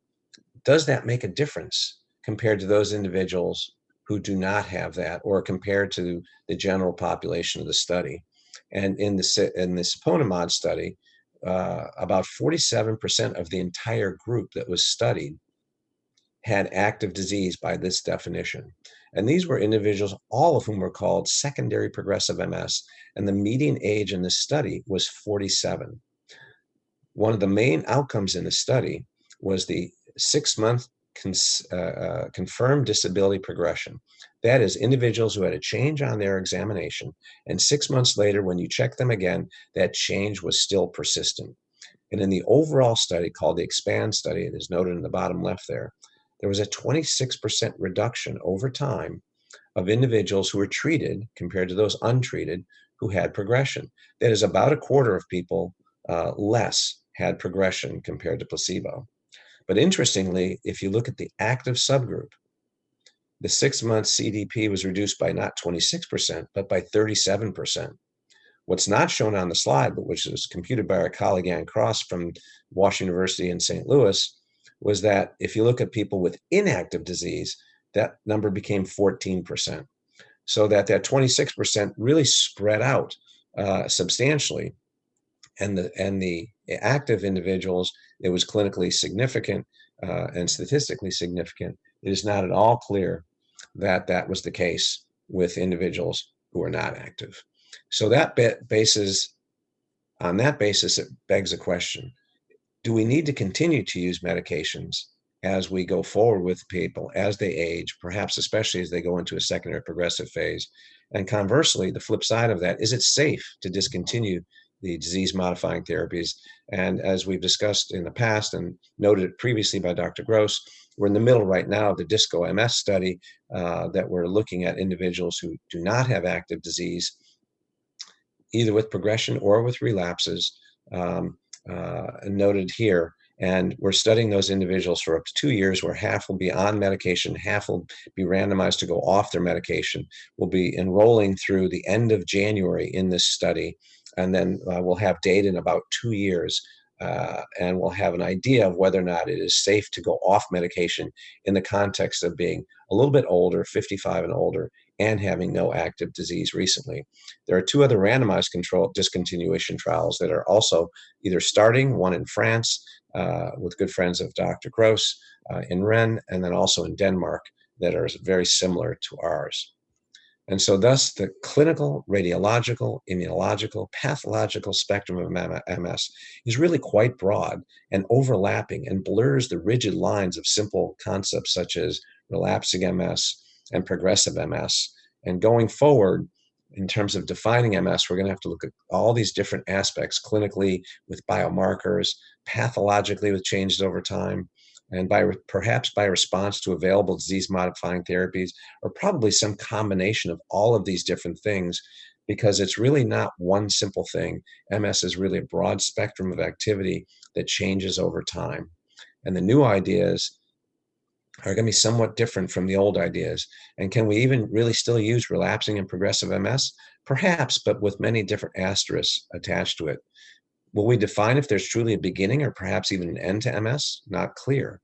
does that make a difference compared to those individuals who do not have that, or compared to the general population of the study? And in the Saponamod study, about 47% of the entire group that was studied had active disease by this definition. And these were individuals, all of whom were called secondary progressive MS, and the median age in this study was 47. One of the main outcomes in the study was the 6-month confirmed disability progression. That is, individuals who had a change on their examination, and 6 months later, when you check them again, that change was still persistent. And in the overall study called the EXPAND study, it is noted in the bottom left there was a 26% reduction over time of individuals who were treated compared to those untreated who had progression. That is, about a quarter of people less had progression compared to placebo. But interestingly, if you look at the active subgroup, the 6-month CDP was reduced by not 26%, but by 37%. What's not shown on the slide, but which was computed by our colleague Ann Cross from Washington University in St. Louis, was that if you look at people with inactive disease, that number became 14%. So that 26% really spread out substantially. And the active individuals, it was clinically significant and statistically significant. It is not at all clear that that was the case with individuals who are not active. So on that basis, it begs a question. Do we need to continue to use medications as we go forward with people, as they age, perhaps especially as they go into a secondary progressive phase? And conversely, the flip side of that, is it safe to discontinue the disease-modifying therapies? And as we've discussed in the past and noted previously by Dr. Gross, we're in the middle right now of the DISCO MS study that we're looking at individuals who do not have active disease, either with progression or with relapses, noted here. And we're studying those individuals for up to 2 years, where half will be on medication, half will be randomized to go off their medication. We'll be enrolling through the end of January in this study, and then we'll have data in about 2 years, and we'll have an idea of whether or not it is safe to go off medication in the context of being a little bit older, 55 and older, and having no active disease recently. There are 2 other randomized controlled discontinuation trials that are also either starting, one in France with good friends of Dr. Gross in Rennes, and then also in Denmark, that are very similar to ours. And so thus the clinical, radiological, immunological, pathological spectrum of MS is really quite broad and overlapping and blurs the rigid lines of simple concepts such as relapsing MS and progressive MS. And going forward, in terms of defining MS, we're going to have to look at all these different aspects clinically with biomarkers, pathologically with changes over time, and perhaps by response to available disease-modifying therapies, or probably some combination of all of these different things, because it's really not one simple thing. MS is really a broad spectrum of activity that changes over time. And the new ideas are going to be somewhat different from the old ideas. And can we even really still use relapsing and progressive MS? Perhaps, but with many different asterisks attached to it. Will we define if there's truly a beginning or perhaps even an end to MS? Not clear.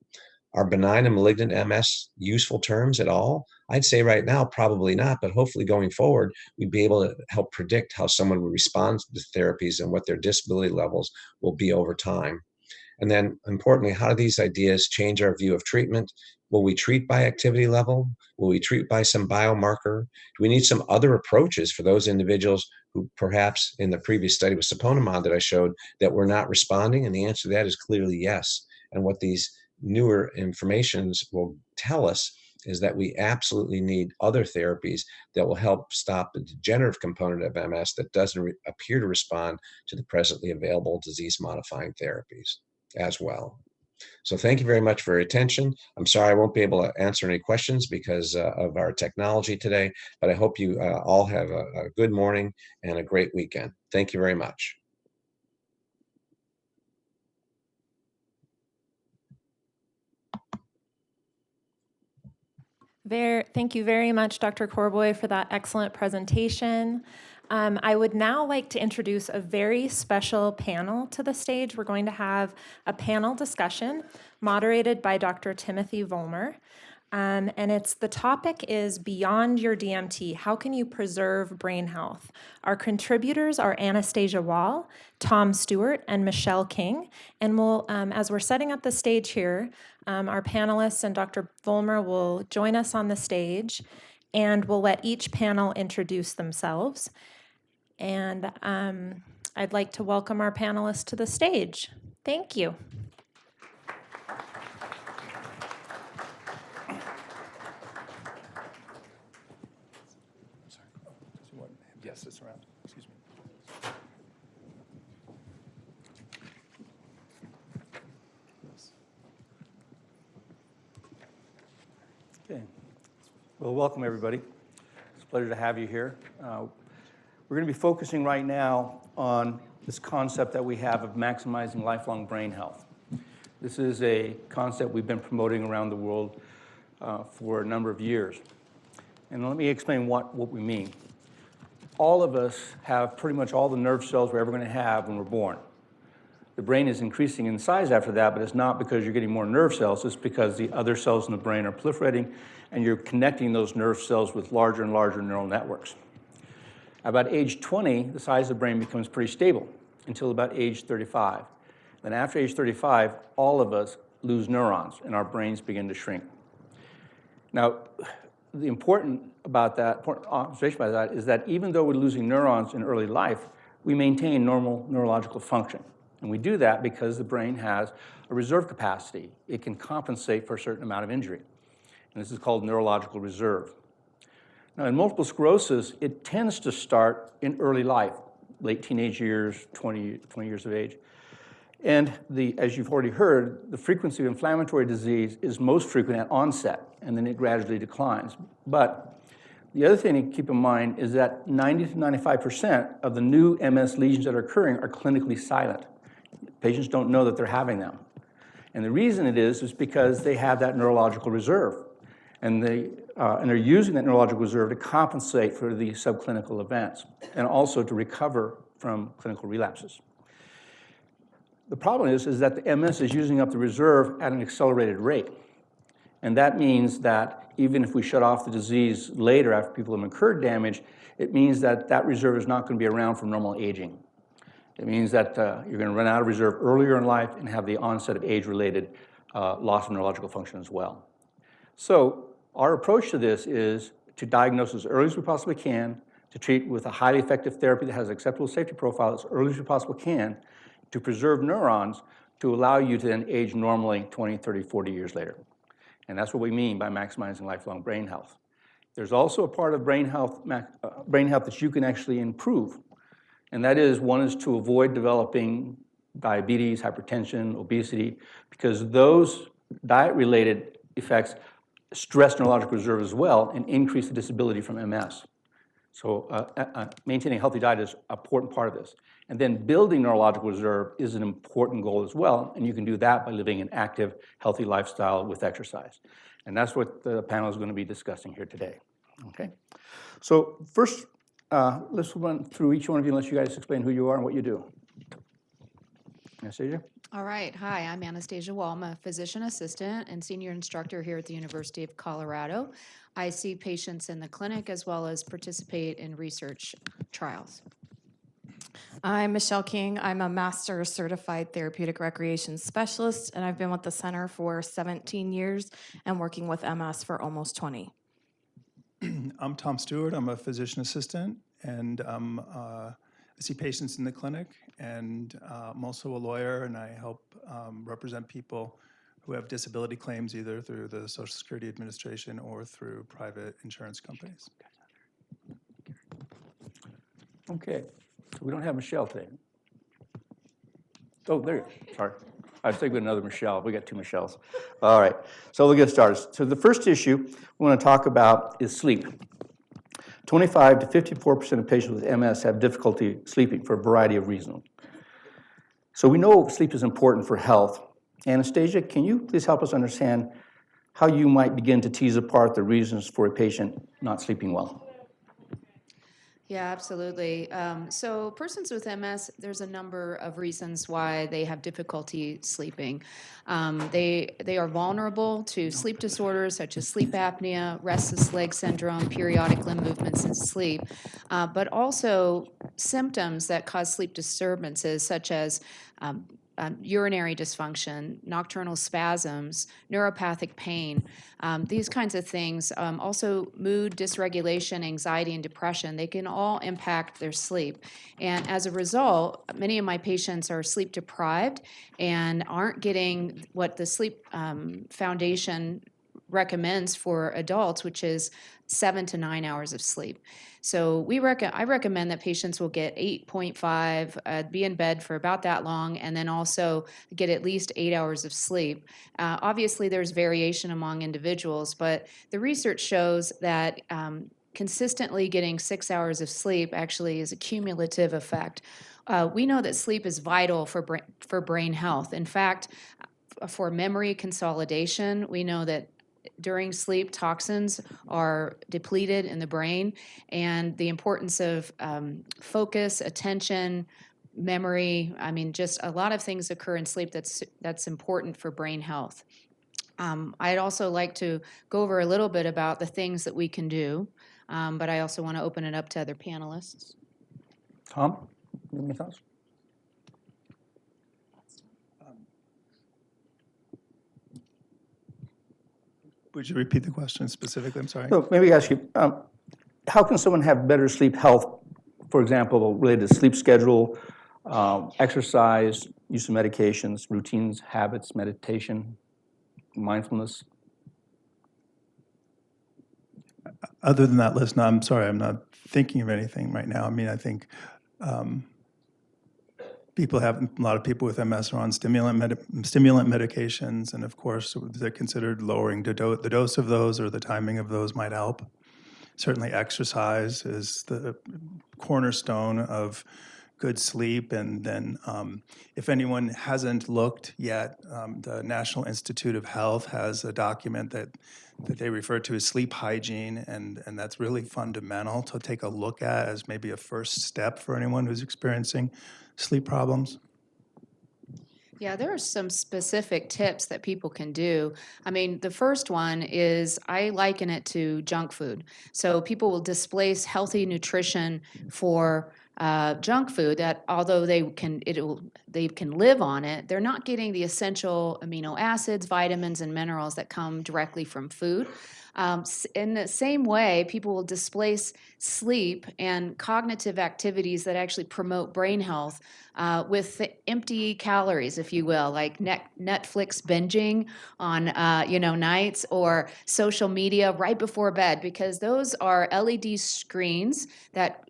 Are benign and malignant MS useful terms at all? I'd say right now, probably not, but hopefully going forward, we'd be able to help predict how someone would respond to therapies and what their disability levels will be over time. And then importantly, how do these ideas change our view of treatment? Will we treat by activity level? Will we treat by some biomarker? Do we need some other approaches for those individuals who perhaps in the previous study with siponimod that I showed that were not responding? And the answer to that is clearly yes. And what these newer informations will tell us is that we absolutely need other therapies that will help stop the degenerative component of MS that doesn't appear to respond to the presently available disease-modifying therapies as well. So thank you very much for your attention. I'm sorry I won't be able to answer any questions because of our technology today, but I hope you all have a good morning and a great weekend. Thank you very much. Thank you very much, Dr. Corboy, for that excellent presentation. I would now like to introduce a very special panel to the stage. We're going to have a panel discussion moderated by Dr. Timothy Vollmer. And the topic is Beyond Your DMT, How Can You Preserve Brain Health? Our contributors are Anastasia Wall, Tom Stewart, and Michelle King. And we'll, as we're setting up the stage here, our panelists and Dr. Vollmer will join us on the stage, and we'll let each panel introduce themselves. And I'd like to welcome our panelists to the stage. Thank you. Yes, it's around. Excuse me. Okay. Well, welcome everybody. It's a pleasure to have you here. We're going to be focusing right now on this concept that we have of maximizing lifelong brain health. This is a concept we've been promoting around the world for a number of years. And let me explain what we mean. All of us have pretty much all the nerve cells we're ever going to have when we're born. The brain is increasing in size after that, but it's not because you're getting more nerve cells. It's because the other cells in the brain are proliferating, and you're connecting those nerve cells with larger and larger neural networks. About age 20, the size of the brain becomes pretty stable until about age 35. Then after age 35, all of us lose neurons, and our brains begin to shrink. Now, the important observation about that is that even though we're losing neurons in early life, we maintain normal neurological function. And we do that because the brain has a reserve capacity. It can compensate for a certain amount of injury. And this is called neurological reserve. Now, in multiple sclerosis, it tends to start in early life, late teenage years, 20 years of age. And as you've already heard, the frequency of inflammatory disease is most frequent at onset, and then it gradually declines. But the other thing to keep in mind is that 90 to 95% of the new MS lesions that are occurring are clinically silent. Patients don't know that they're having them. And the reason it is because they have that neurological reserve. And they're using that neurological reserve to compensate for the subclinical events and also to recover from clinical relapses. The problem is that the MS is using up the reserve at an accelerated rate. And that means that even if we shut off the disease later after people have incurred damage, it means that that reserve is not going to be around for normal aging. It means that you're going to run out of reserve earlier in life and have the onset of age-related loss of neurological function as well. So our approach to this is to diagnose as early as we possibly can, to treat with a highly effective therapy that has an acceptable safety profile as early as we possibly can, to preserve neurons, to allow you to then age normally 20, 30, 40 years later. And that's what we mean by maximizing lifelong brain health. There's also a part of brain health that you can actually improve, and that is, one is to avoid developing diabetes, hypertension, obesity, because those diet-related effects stress neurologic reserve as well and increase the disability from MS. So maintaining a healthy diet is an important part of this. And then building neurological reserve is an important goal as well, and you can do that by living an active, healthy lifestyle with exercise. And that's what the panel is going to be discussing here today. Okay? So first, let's run through each one of you, unless you guys explain who you are and what you do. Anastasia? All right. Hi, I'm Anastasia Wall. I'm a physician assistant and senior instructor here at the University of Colorado. I see patients in the clinic as well as participate in research trials. I'm Michelle King. I'm a master certified therapeutic recreation specialist, and I've been with the center for 17 years and working with MS for almost 20. I'm Tom Stewart. I'm a physician assistant, and I see patients in the clinic, and I'm also a lawyer, and I help represent people who have disability claims either through the Social Security Administration or through private insurance companies. Okay. So we don't have Michelle today. Oh, there you go. Sorry. I was thinking another Michelle. We got two Michelles. All right. So we'll get started. So the first issue we want to talk about is sleep. 25 to 54% of patients with MS have difficulty sleeping for a variety of reasons. So we know sleep is important for health. Anastasia, can you please help us understand how you might begin to tease apart the reasons for a patient not sleeping well? Yeah, absolutely. So persons with MS, there's a number of reasons why they have difficulty sleeping. They are vulnerable to sleep disorders such as sleep apnea, restless leg syndrome, periodic limb movements in sleep, but also symptoms that cause sleep disturbances such as urinary dysfunction, nocturnal spasms, neuropathic pain, these kinds of things. Also mood dysregulation, anxiety, and depression, they can all impact their sleep. And as a result, many of my patients are sleep deprived and aren't getting what the Sleep Foundation recommends for adults, which is 7 to 9 hours of sleep. So I recommend that patients will get 8.5, be in bed for about that long, and then also get at least 8 hours of sleep. Obviously, there's variation among individuals, but the research shows that consistently getting 6 hours of sleep actually is a cumulative effect. We know that sleep is vital for brain health. In fact, for memory consolidation, we know that during sleep, toxins are depleted in the brain, and the importance of focus, attention, memory, just a lot of things occur in sleep that's important for brain health. I'd also like to go over a little bit about the things that we can do, but I also want to open it up to other panelists. Tom, you have any thoughts? Would you repeat the question specifically? I'm sorry. So maybe ask you, how can someone have better sleep health, for example, related to sleep schedule, exercise, use of medications, routines, habits, meditation, mindfulness? Other than that list, no, I'm sorry, I'm not thinking of anything right now. I think a lot of people with MS are on stimulant medications, and of course, they're considered lowering the dose of those or the timing of those might help. Certainly exercise is the cornerstone of good sleep, and then if anyone hasn't looked yet, the National Institute of Health has a document that they refer to as sleep hygiene, and that's really fundamental to take a look at as maybe a first step for anyone who's experiencing sleep problems. Yeah, there are some specific tips that people can do. The first one is I liken it to junk food. So people will displace healthy nutrition for junk food that, although they can live on it, they're not getting the essential amino acids, vitamins, and minerals that come directly from food. In the same way, people will displace sleep and cognitive activities that actually promote brain health with empty calories, if you will, like Netflix binging on nights, or social media right before bed, because those are LED screens that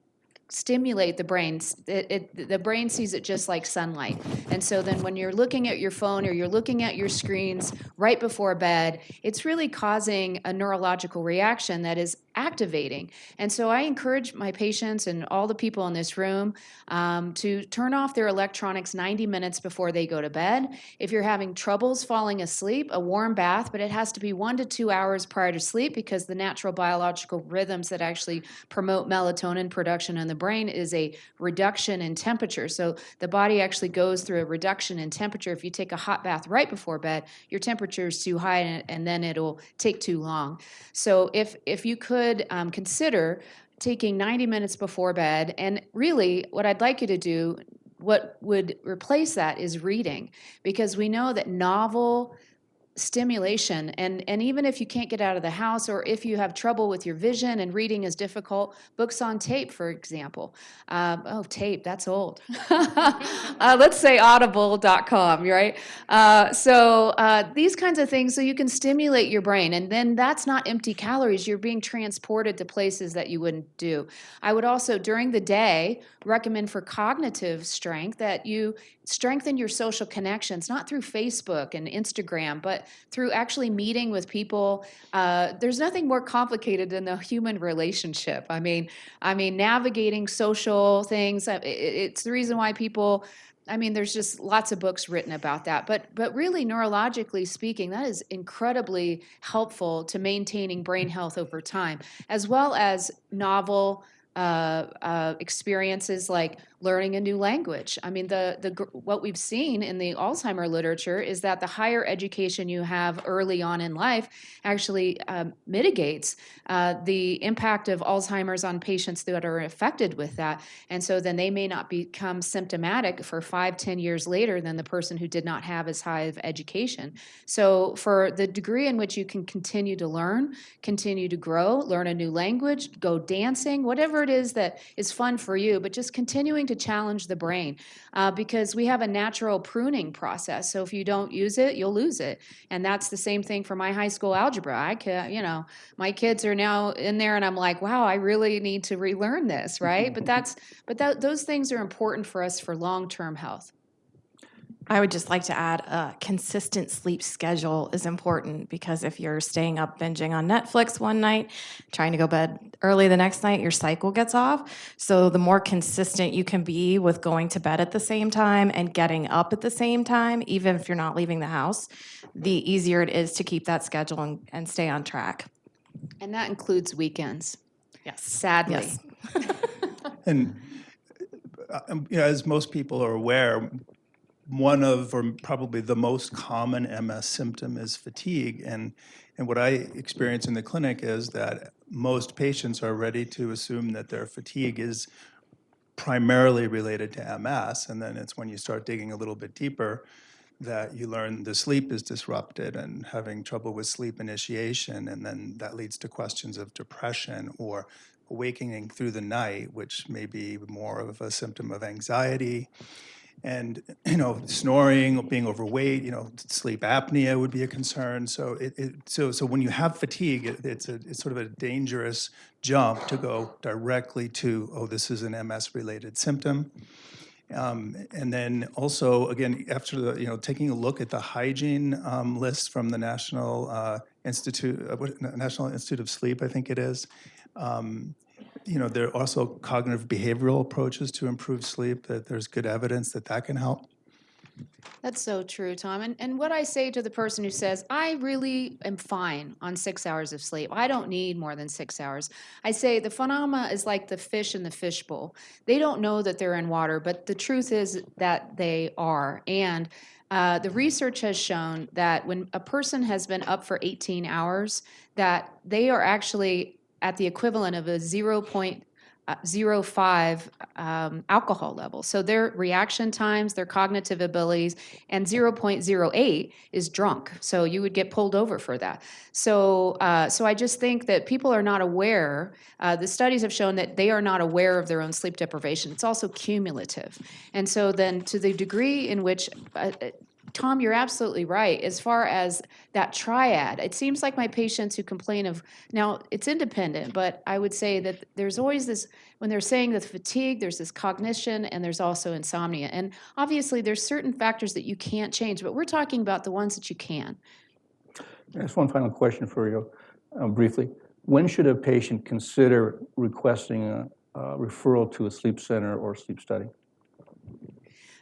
stimulate the brain. The brain sees it just like sunlight. And so then when you're looking at your phone or you're looking at your screens right before bed, it's really causing a neurological reaction that is activating. And so I encourage my patients and all the people in this room to turn off their electronics 90 minutes before they go to bed. If you're having troubles falling asleep, a warm bath, but it has to be 1 to 2 hours prior to sleep, because the natural biological rhythms that actually promote melatonin production in the brain is a reduction in temperature. So the body actually goes through a reduction in temperature. If you take a hot bath right before bed, your temperature is too high, and then it'll take too long. So if you could consider taking 90 minutes before bed, and really what I'd like you to do, what would replace that is reading, because we know that novel stimulation, and even if you can't get out of the house, or if you have trouble with your vision and reading is difficult, books on tape, for example. Tape, that's old. Let's say audible.com, right? These kinds of things, so you can stimulate your brain, and then that's not empty calories. You're being transported to places that you wouldn't do. I would also, during the day, recommend for cognitive strength that you strengthen your social connections, not through Facebook and Instagram, but through actually meeting with people. There's nothing more complicated than the human relationship. I mean, navigating social things. It's the reason why people. There's just lots of books written about that. But really, neurologically speaking, that is incredibly helpful to maintaining brain health over time, as well as novel experiences like learning a new language. What we've seen in the Alzheimer literature is that the higher education you have early on in life actually mitigates the impact of Alzheimer's on patients that are affected with that. And so then they may not become symptomatic for 5-10 years later than the person who did not have as high of education. So for the degree in which you can continue to learn, continue to grow, learn a new language, go dancing, whatever it is that is fun for you, but just continuing to challenge the brain, because we have a natural pruning process. So if you don't use it, you'll lose it. And that's the same thing for my high school algebra. My kids are now in there, and I'm like, wow, I really need to relearn this, right? Those things are important for us for long-term health. I would just like to add a consistent sleep schedule is important, because if you're staying up binging on Netflix one night, trying to go bed early the next night, your cycle gets off. So the more consistent you can be with going to bed at the same time and getting up at the same time, even if you're not leaving the house, the easier it is to keep that schedule and stay on track. And that includes weekends. Yes. Sadly. Yes. And as most people are aware, one of, or probably the most common MS symptom is fatigue. And what I experience in the clinic is that most patients are ready to assume that their fatigue is primarily related to MS. And then it's when you start digging a little bit deeper that you learn the sleep is disrupted and having trouble with sleep initiation. And then that leads to questions of depression or awakening through the night, which may be more of a symptom of anxiety. And, snoring, being overweight, sleep apnea would be a concern. So so when you have fatigue, it's sort of a dangerous jump to go directly to, oh, this is an MS-related symptom. And then also, again, after taking a look at the hygiene list from the National Institute of Sleep, I think it is. There are also cognitive behavioral approaches to improve sleep, that there's good evidence that can help. That's so true, Tom. And what I say to the person who says, I really am fine on 6 hours of sleep, I don't need more than 6 hours, I say the phenomena is like the fish in the fishbowl. They don't know that they're in water, but the truth is that they are. And the research has shown that when a person has been up for 18 hours, that they are actually at the equivalent of a 0.5 0.5 alcohol level. So their reaction times, their cognitive abilities, and 0.08 is drunk. So you would get pulled over for that. So I just think that people are not aware. The studies have shown that they are not aware of their own sleep deprivation. It's also cumulative. And so then to the degree in which Tom, you're absolutely right. As far as that triad, it seems like my patients who complain of, now it's independent, but I would say that there's always this, when they're saying the fatigue, there's this cognition and there's also insomnia. And obviously there's certain factors that you can't change, but we're talking about the ones that you can. Just one final question for you, briefly. When should a patient consider requesting a referral to a sleep center or sleep study?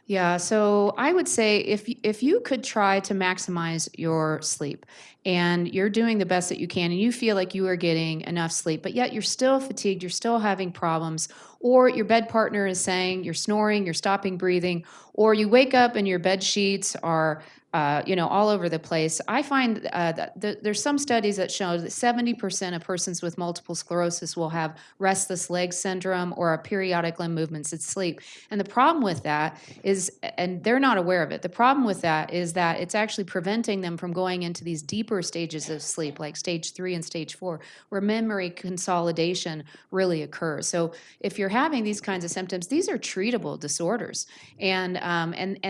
Yeah, so I would say if you could try to maximize your sleep and you're doing the best that you can and you feel like you are getting enough sleep, but yet you're still fatigued, you're still having problems, or your bed partner is saying you're snoring, you're stopping breathing, or you wake up and your bed sheets are all over the place. I find that there's some studies that show that 70% of persons with multiple sclerosis will have restless leg syndrome or a periodic limb movements in sleep. And the problem with that is, and they're not aware of it, the problem with that is that it's actually preventing them from going into these deeper stages of sleep, like stage 3 and stage 4, where memory consolidation really occurs. So if you're having these kinds of symptoms, these are treatable disorders, and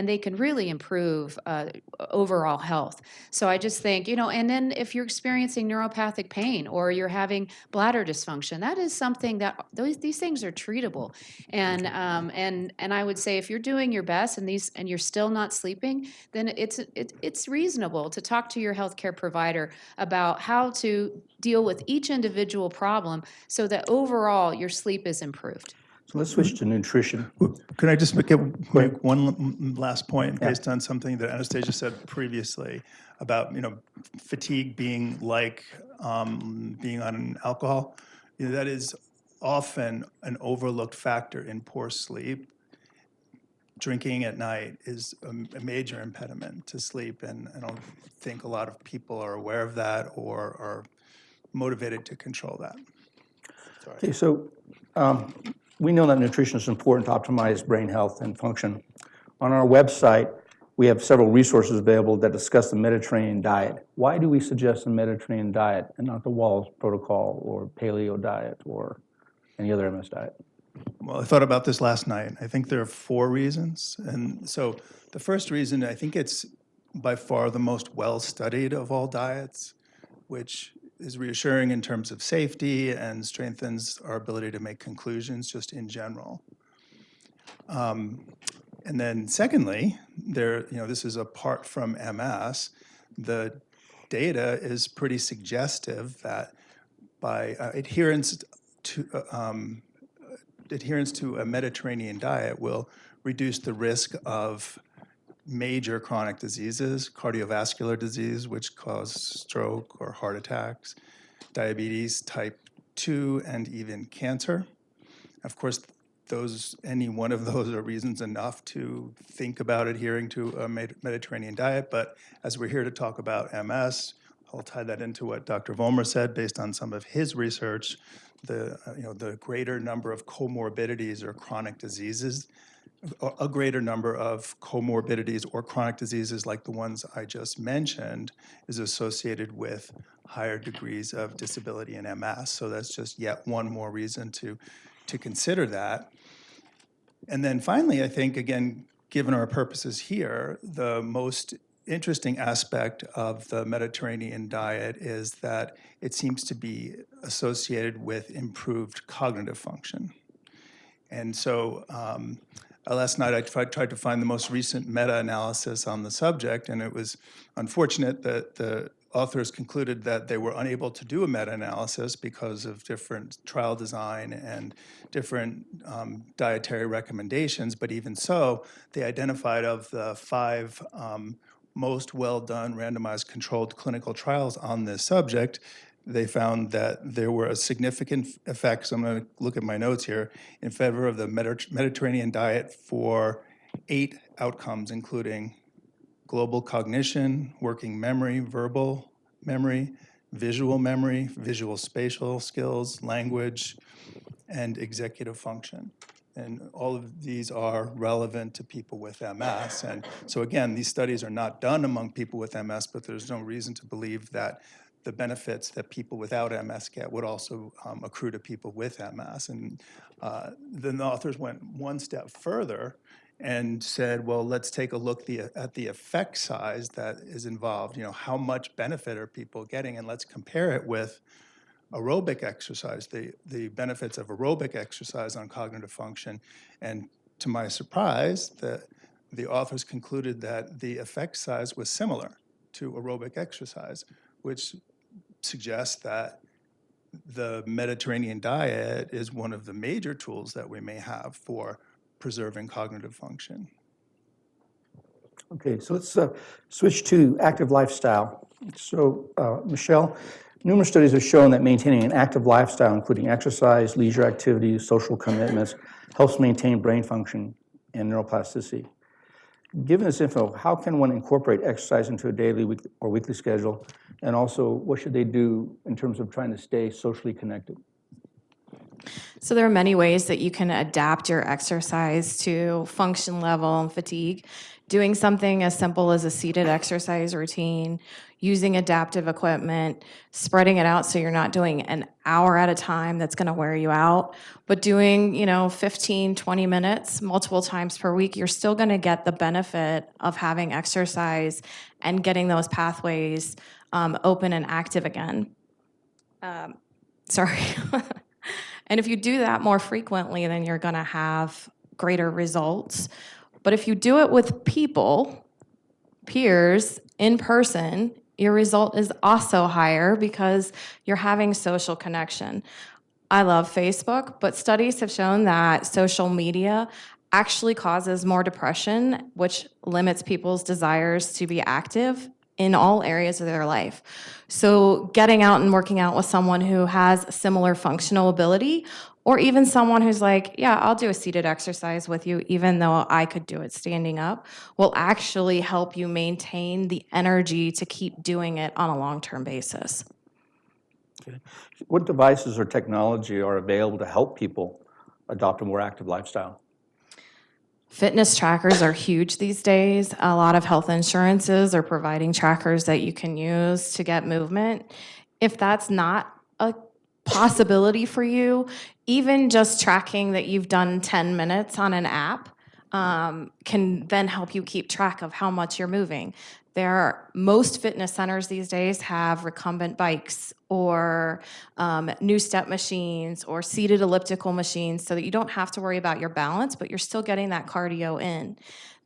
they can really improve overall health. So I just think, and then if you're experiencing neuropathic pain or you're having bladder dysfunction, that is something that these things are treatable. And I would say if you're doing your best and you're still not sleeping, then it's reasonable to talk to your healthcare provider about how to deal with each individual problem so that overall your sleep is improved. So let's switch to nutrition. Could I just make one last point based on something that Anastasia said previously about fatigue being like being on alcohol? That is often an overlooked factor in poor sleep. Drinking at night is a major impediment to sleep, and I don't think a lot of people are aware of that or are motivated to control that. Sorry. Okay, so we know that nutrition is important to optimize brain health and function. On our website, we have several resources available that discuss the Mediterranean diet. Why do we suggest the Mediterranean diet and not the Wahls protocol or paleo diet or any other MS diet? Well, I thought about this last night. I think there are 4 reasons. And so the first reason, I think it's by far the most well-studied of all diets, which is reassuring in terms of safety and strengthens our ability to make conclusions just in general. And then secondly, this is apart from MS, the data is pretty suggestive that by adherence to a Mediterranean diet will reduce the risk of major chronic diseases, cardiovascular disease, which cause stroke or heart attacks, diabetes type 2, and even cancer. Of course, any one of those are reasons enough to think about adhering to a Mediterranean diet. But as we're here to talk about MS, I'll tie that into what Dr. Vollmer said based on some of his research. The greater number of comorbidities or chronic diseases, a greater number of comorbidities or chronic diseases like the ones I just mentioned is associated with higher degrees of disability in MS. So that's just yet one more reason to consider that. And then finally, I think, again, given our purposes here, the most interesting aspect of the Mediterranean diet is that it seems to be associated with improved cognitive function. And so last night I tried to find the most recent meta-analysis on the subject, and it was unfortunate that the authors concluded that they were unable to do a meta-analysis because of different trial design and different dietary recommendations. But even so, they identified of the 5 most well-done randomized controlled clinical trials on this subject, they found that there were a significant effects, I'm going to look at my notes here, in favor of the Mediterranean diet for 8 outcomes, including global cognition, working memory, verbal memory, visual spatial skills, language, and executive function. And all of these are relevant to people with MS. And so again, these studies are not done among people with MS, but there's no reason to believe that the benefits that people without MS get would also accrue to people with MS. And then the authors went one step further and said, well, let's take a look at the effect size that is involved. How much benefit are people getting? And let's compare it with aerobic exercise, the benefits of aerobic exercise on cognitive function. And to my surprise, the authors concluded that the effect size was similar to aerobic exercise, which suggests that the Mediterranean diet is one of the major tools that we may have for preserving cognitive function. Okay, so let's switch to active lifestyle. So, Michelle, numerous studies have shown that maintaining an active lifestyle, including exercise, leisure activities, social commitments, helps maintain brain function and neuroplasticity. Given this info, how can one incorporate exercise into a daily or weekly schedule? And also, what should they do in terms of trying to stay socially connected? So there are many ways that you can adapt your exercise to function level and fatigue. Doing something as simple as a seated exercise routine, using adaptive equipment, spreading it out so you're not doing an hour at a time that's going to wear you out, but doing, 15, 20 minutes multiple times per week, you're still going to get the benefit of having exercise and getting those pathways open and active again. Sorry. And if you do that more frequently, then you're going to have greater results. But if you do it with people, peers, in person, your result is also higher because you're having social connection. I love Facebook, but studies have shown that social media actually causes more depression, which limits people's desires to be active in all areas of their life. So getting out and working out with someone who has similar functional ability, or even someone who's like, yeah, I'll do a seated exercise with you, even though I could do it standing up, will actually help you maintain the energy to keep doing it on a long-term basis. Okay. What devices or technology are available to help people adopt a more active lifestyle? Fitness trackers are huge these days. A lot of health insurances are providing trackers that you can use to get movement. If that's not a possibility for you, even just tracking that you've done 10 minutes on an app can then help you keep track of how much you're moving. Most fitness centers these days have recumbent bikes or new step machines or seated elliptical machines so that you don't have to worry about your balance, but you're still getting that cardio in.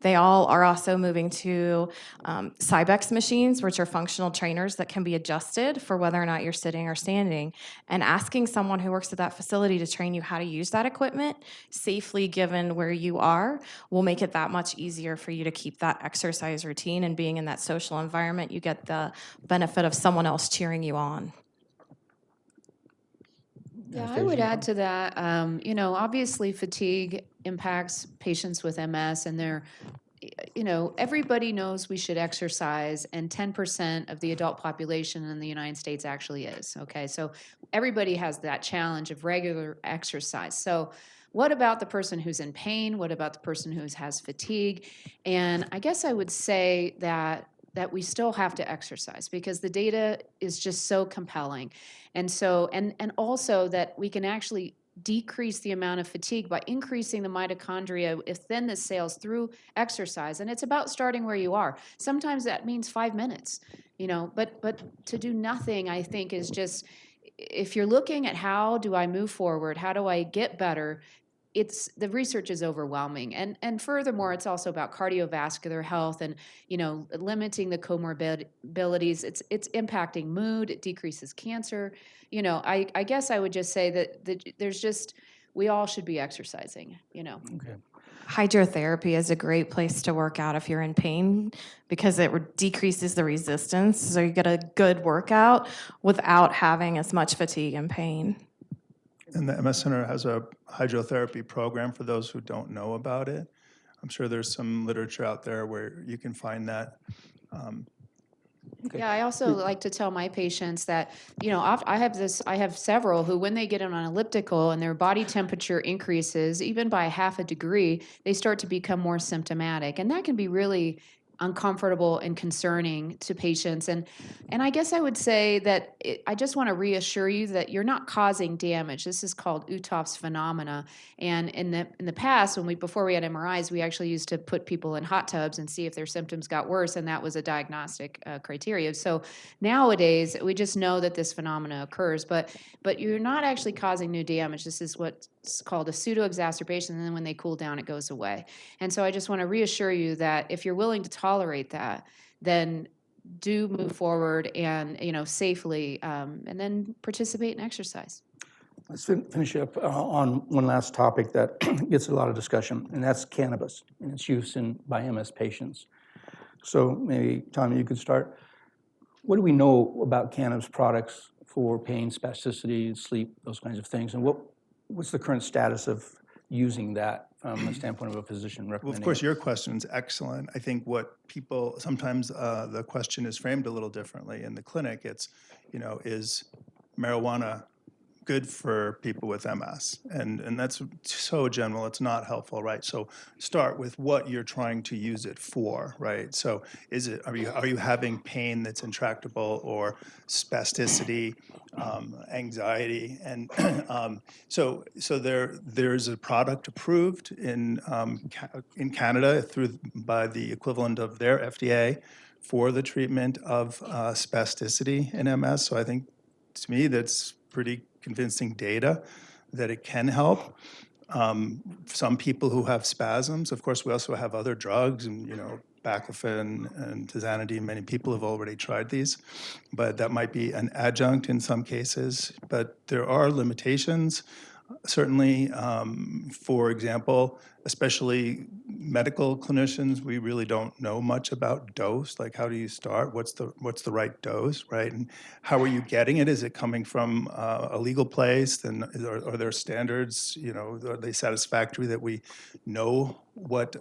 They all are also moving to Cybex machines, which are functional trainers that can be adjusted for whether or not you're sitting or standing, and asking someone who works at that facility to train you how to use that equipment safely given where you are will make it that much easier for you to keep that exercise routine, and being in that social environment, you get the benefit of someone else cheering you on. Yeah, I would add to that, obviously fatigue impacts patients with MS, and everybody knows we should exercise, and 10% of the adult population in the United States actually is, okay? So everybody has that challenge of regular exercise. So what about the person who's in pain? What about the person who has fatigue? And I guess I would say that we still have to exercise because the data is just so compelling. And so, and also that we can actually decrease the amount of fatigue by increasing the mitochondria within the cells through exercise. And it's about starting where you are. Sometimes that means 5 minutes, but to do nothing, I think, is just, if you're looking at how do I move forward, how do I get better, the research is overwhelming. And furthermore, it's also about cardiovascular health and, limiting the comorbidities. It's impacting mood, it decreases cancer. I guess I would just say that we all should be exercising, Okay. Hydrotherapy is a great place to work out if you're in pain because it decreases the resistance, so you get a good workout without having as much fatigue and pain. And the MS Center has a hydrotherapy program for those who don't know about it. I'm sure there's some literature out there where you can find that. Yeah, I also like to tell my patients that, I have several who, when they get on an elliptical and their body temperature increases, even by 0.5 degree, they start to become more symptomatic. And that can be really uncomfortable and concerning to patients. And I guess I would say that I just want to reassure you that you're not causing damage. This is called Uthoff's phenomena. And in the past, before we had MRIs, we actually used to put people in hot tubs and see if their symptoms got worse, and that was a diagnostic criteria. So nowadays, we just know that this phenomena occurs, but you're not actually causing new damage. This is what's called a pseudo-exacerbation, and then when they cool down, it goes away. And so I just want to reassure you that if you're willing to tolerate that, then do move forward and, safely, and then participate in exercise. Let's finish up on one last topic that gets a lot of discussion, and that's cannabis and its use by MS patients. So maybe, Tommy, you could start. What do we know about cannabis products for pain, spasticity, sleep, those kinds of things? And what's the current status of using that from the standpoint of a physician recommending? Well, of course, your question's excellent. I think what people, sometimes the question is framed a little differently. In the clinic, it's, is marijuana good for people with MS? And that's so general, it's not helpful, right? So start with what you're trying to use it for, right? So are you having pain that's intractable, or spasticity, anxiety? And so there's a product approved in Canada by the equivalent of their FDA for the treatment of spasticity in MS. So I think, to me, that's pretty convincing data that it can help. Some people who have spasms, of course, we also have other drugs, and baclofen and tizanidine. Many people have already tried these, but that might be an adjunct in some cases. But there are limitations. Certainly, for example, especially medical clinicians, we really don't know much about dose. Like, how do you start? What's the right dose, right? And how are you getting it? Is it coming from a legal place? And are there standards? Are they satisfactory that we know what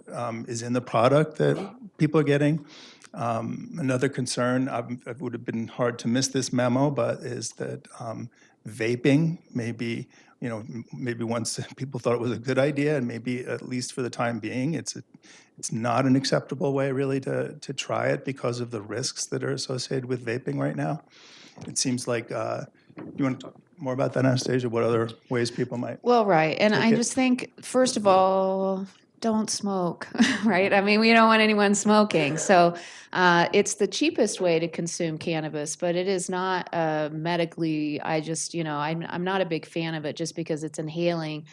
is in the product that people are getting? Another concern, it would have been hard to miss this memo, but is that vaping maybe once people thought it was a good idea, and maybe at least for the time being, it's not an acceptable way really to try it because of the risks that are associated with vaping right now. It seems like, you want to talk more about that, Anastasia? What other ways people might? Well, right. And I it. just think, first of all, don't smoke, right? I mean, we don't want anyone smoking. So it's the cheapest way to consume cannabis, but it is not medically, I'm not a big fan of it just because it's inhaling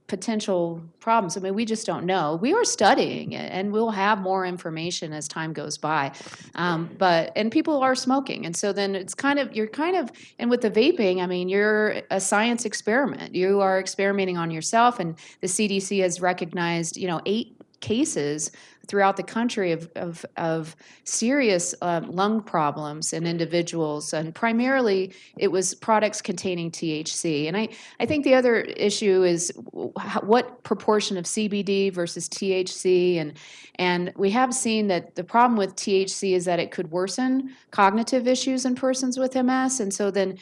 potential problems. I mean, we just don't know. We are studying it, and we'll have more information as time goes by. And people are smoking, and so then and with the vaping, I mean, you're a science experiment. You are experimenting on yourself, and the CDC has recognized, 8 cases throughout the country of serious lung problems in individuals, and primarily it was products containing THC. And I think the other issue is what proportion of CBD versus THC, and we have seen that the problem with THC is that it could worsen cognitive issues in persons with MS, and so then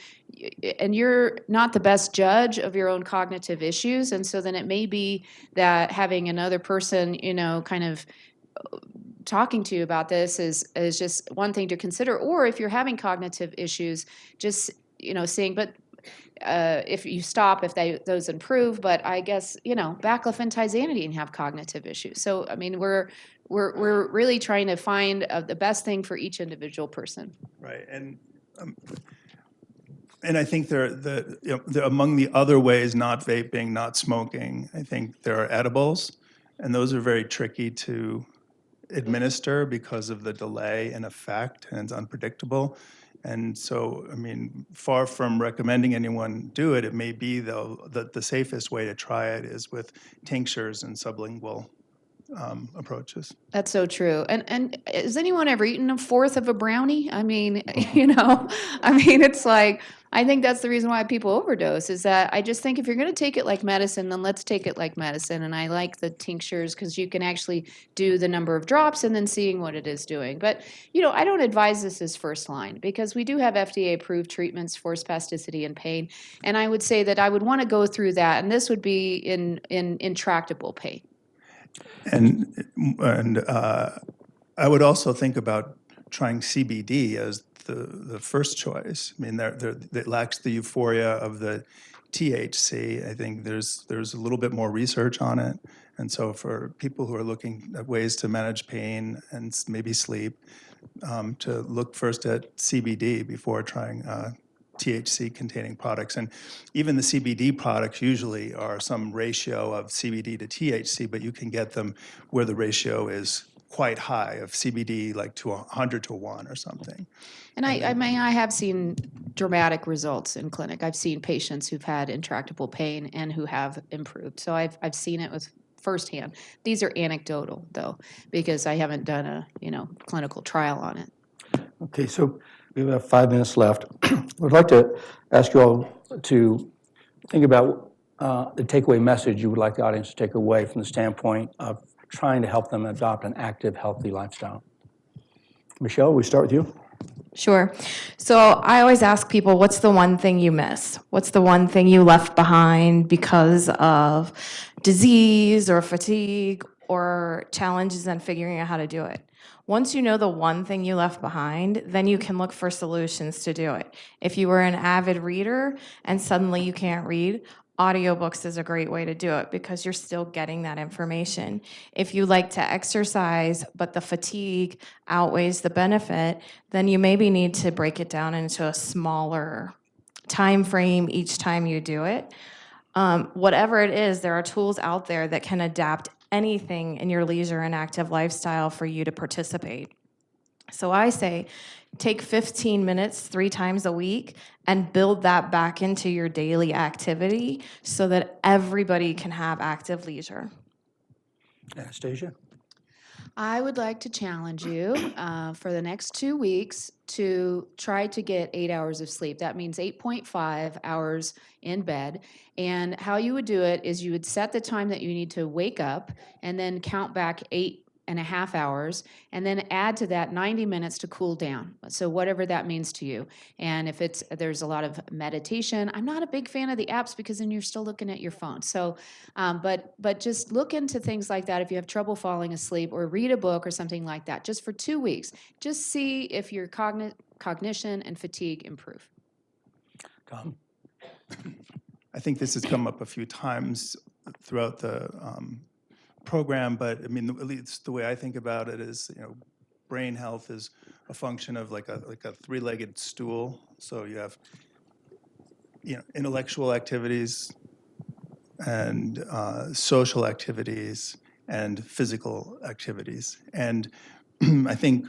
and you're not the best judge of your own cognitive issues, and so then it may be that having another person, kind of talking to you about this is just one thing to consider. Or if you're having cognitive issues, just seeing, but if you stop, if those improve. But I guess baclofen, tizanidine have cognitive issues. So I mean, we're really trying to find the best thing for each individual person. Right, and I think there among the other ways, not vaping, not smoking, I think there are edibles, and those are very tricky to administer because of the delay in effect, and it's unpredictable. And so, I mean, far from recommending anyone do it, it may be, though, that the safest way to try it is with tinctures and sublingual approaches. That's so true. And has anyone ever eaten a fourth of a brownie? I mean, it's like, I think that's the reason why people overdose, is that I just think if you're going to take it like medicine, then let's take it like medicine. And I like the tinctures because you can actually do the number of drops and then seeing what it is doing. But, I don't advise this as first line because we do have FDA-approved treatments for spasticity and pain. And I would say that I would want to go through that, and this would be in intractable pain. And I would also think about trying CBD as the first choice. I mean, it lacks the euphoria of the THC. I think there's a little bit more research on it. And so for people who are looking at ways to manage pain and maybe sleep, to look first at CBD before trying THC-containing products. And even the CBD products usually are some ratio of CBD to THC, but you can get them where the ratio is quite high, of CBD like to 100 to 1 or something. And I have seen dramatic results in clinic. I've seen patients who've had intractable pain and who have improved. So I've seen it with firsthand. These are anecdotal though, because I haven't done a clinical trial on it. Okay, so we have 5 minutes left. I'd like to ask you all to think about the takeaway message you would like the audience to take away from the standpoint of trying to help them adopt an active, healthy lifestyle. Michelle, we start with you. Sure. So I always ask people, what's the one thing you miss? What's the one thing you left behind because of disease or fatigue or challenges in figuring out how to do it? Once you know the one thing you left behind, then you can look for solutions to do it. If you were an avid reader and suddenly you can't read, audiobooks is a great way to do it because you're still getting that information. If you like to exercise, but the fatigue outweighs the benefit, then you maybe need to break it down into a smaller time frame each time you do it. Whatever it is, there are tools out there that can adapt anything in your leisure and active lifestyle for you to participate. So I say, take 15 minutes 3 times a week and build that back into your daily activity so that everybody can have active leisure. Anastasia? I would like to challenge you for the next 2 weeks to try to get 8 hours of sleep. That means 8.5 hours in bed. And how you would do it is you would set the time that you need to wake up and then count back 8.5 hours, and then add to that 90 minutes to cool down. So whatever that means to you. And if there's a lot of meditation, I'm not a big fan of the apps because then you're still looking at your phone. So, but just look into things like that if you have trouble falling asleep, or read a book or something like that, just for 2 weeks. Just see if your cognition and fatigue improve. Tom? I think this has come up a few times throughout the program, but I mean, at least the way I think about it is, brain health is a function of like a 3-legged stool. So you have, intellectual activities and social activities and physical activities. And I think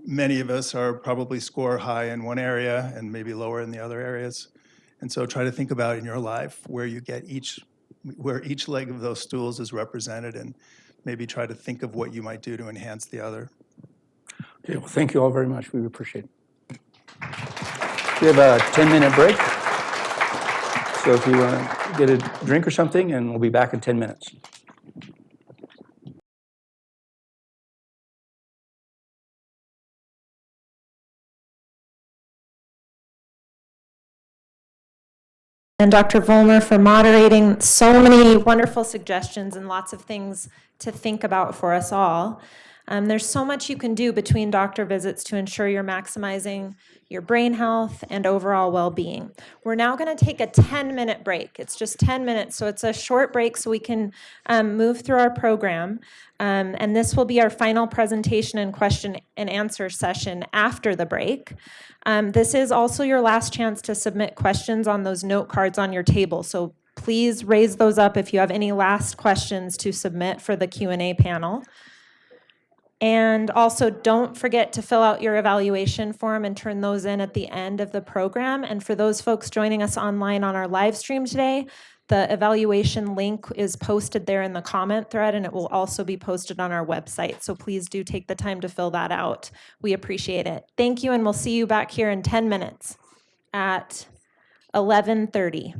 many of us are probably score high in one area and maybe lower in the other areas. And so try to think about in your life where you get where each leg of those stools is represented, and maybe try to think of what you might do to enhance the other. Okay, well, thank you all very much. We appreciate it. We have a 10-minute break. So if you want to get a drink or something, and we'll be back in 10 minutes. And Dr. Vollmer for moderating. So many wonderful suggestions and lots of things to think about for us all. There's so much you can do between doctor visits to ensure you're maximizing your brain health and overall well-being. We're now going to take a 10-minute break. It's just 10 minutes, so it's a short break so we can move through our program. And this will be our final presentation and question and answer session after the break. This is also your last chance to submit questions on those note cards on your table. So please raise those up if you have any last questions to submit for the Q&A panel. And also, don't forget to fill out your evaluation form and turn those in at the end of the program. And for those folks joining us online on our live stream today, the evaluation link is posted there in the comment thread, and it will also be posted on our website. So please do take the time to fill that out. We appreciate it. Thank you, and we'll see you back here in 10 minutes at 11:30.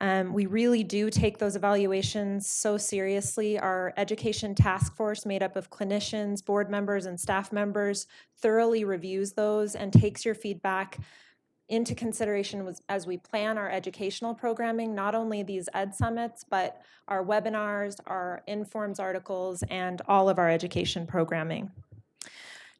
We really do take those evaluations so seriously. Our education task force, made up of clinicians, board members, and staff members, thoroughly reviews those and takes your feedback into consideration as we plan our educational programming, not only these Ed Summits, but our webinars, our Informs articles, and all of our education programming.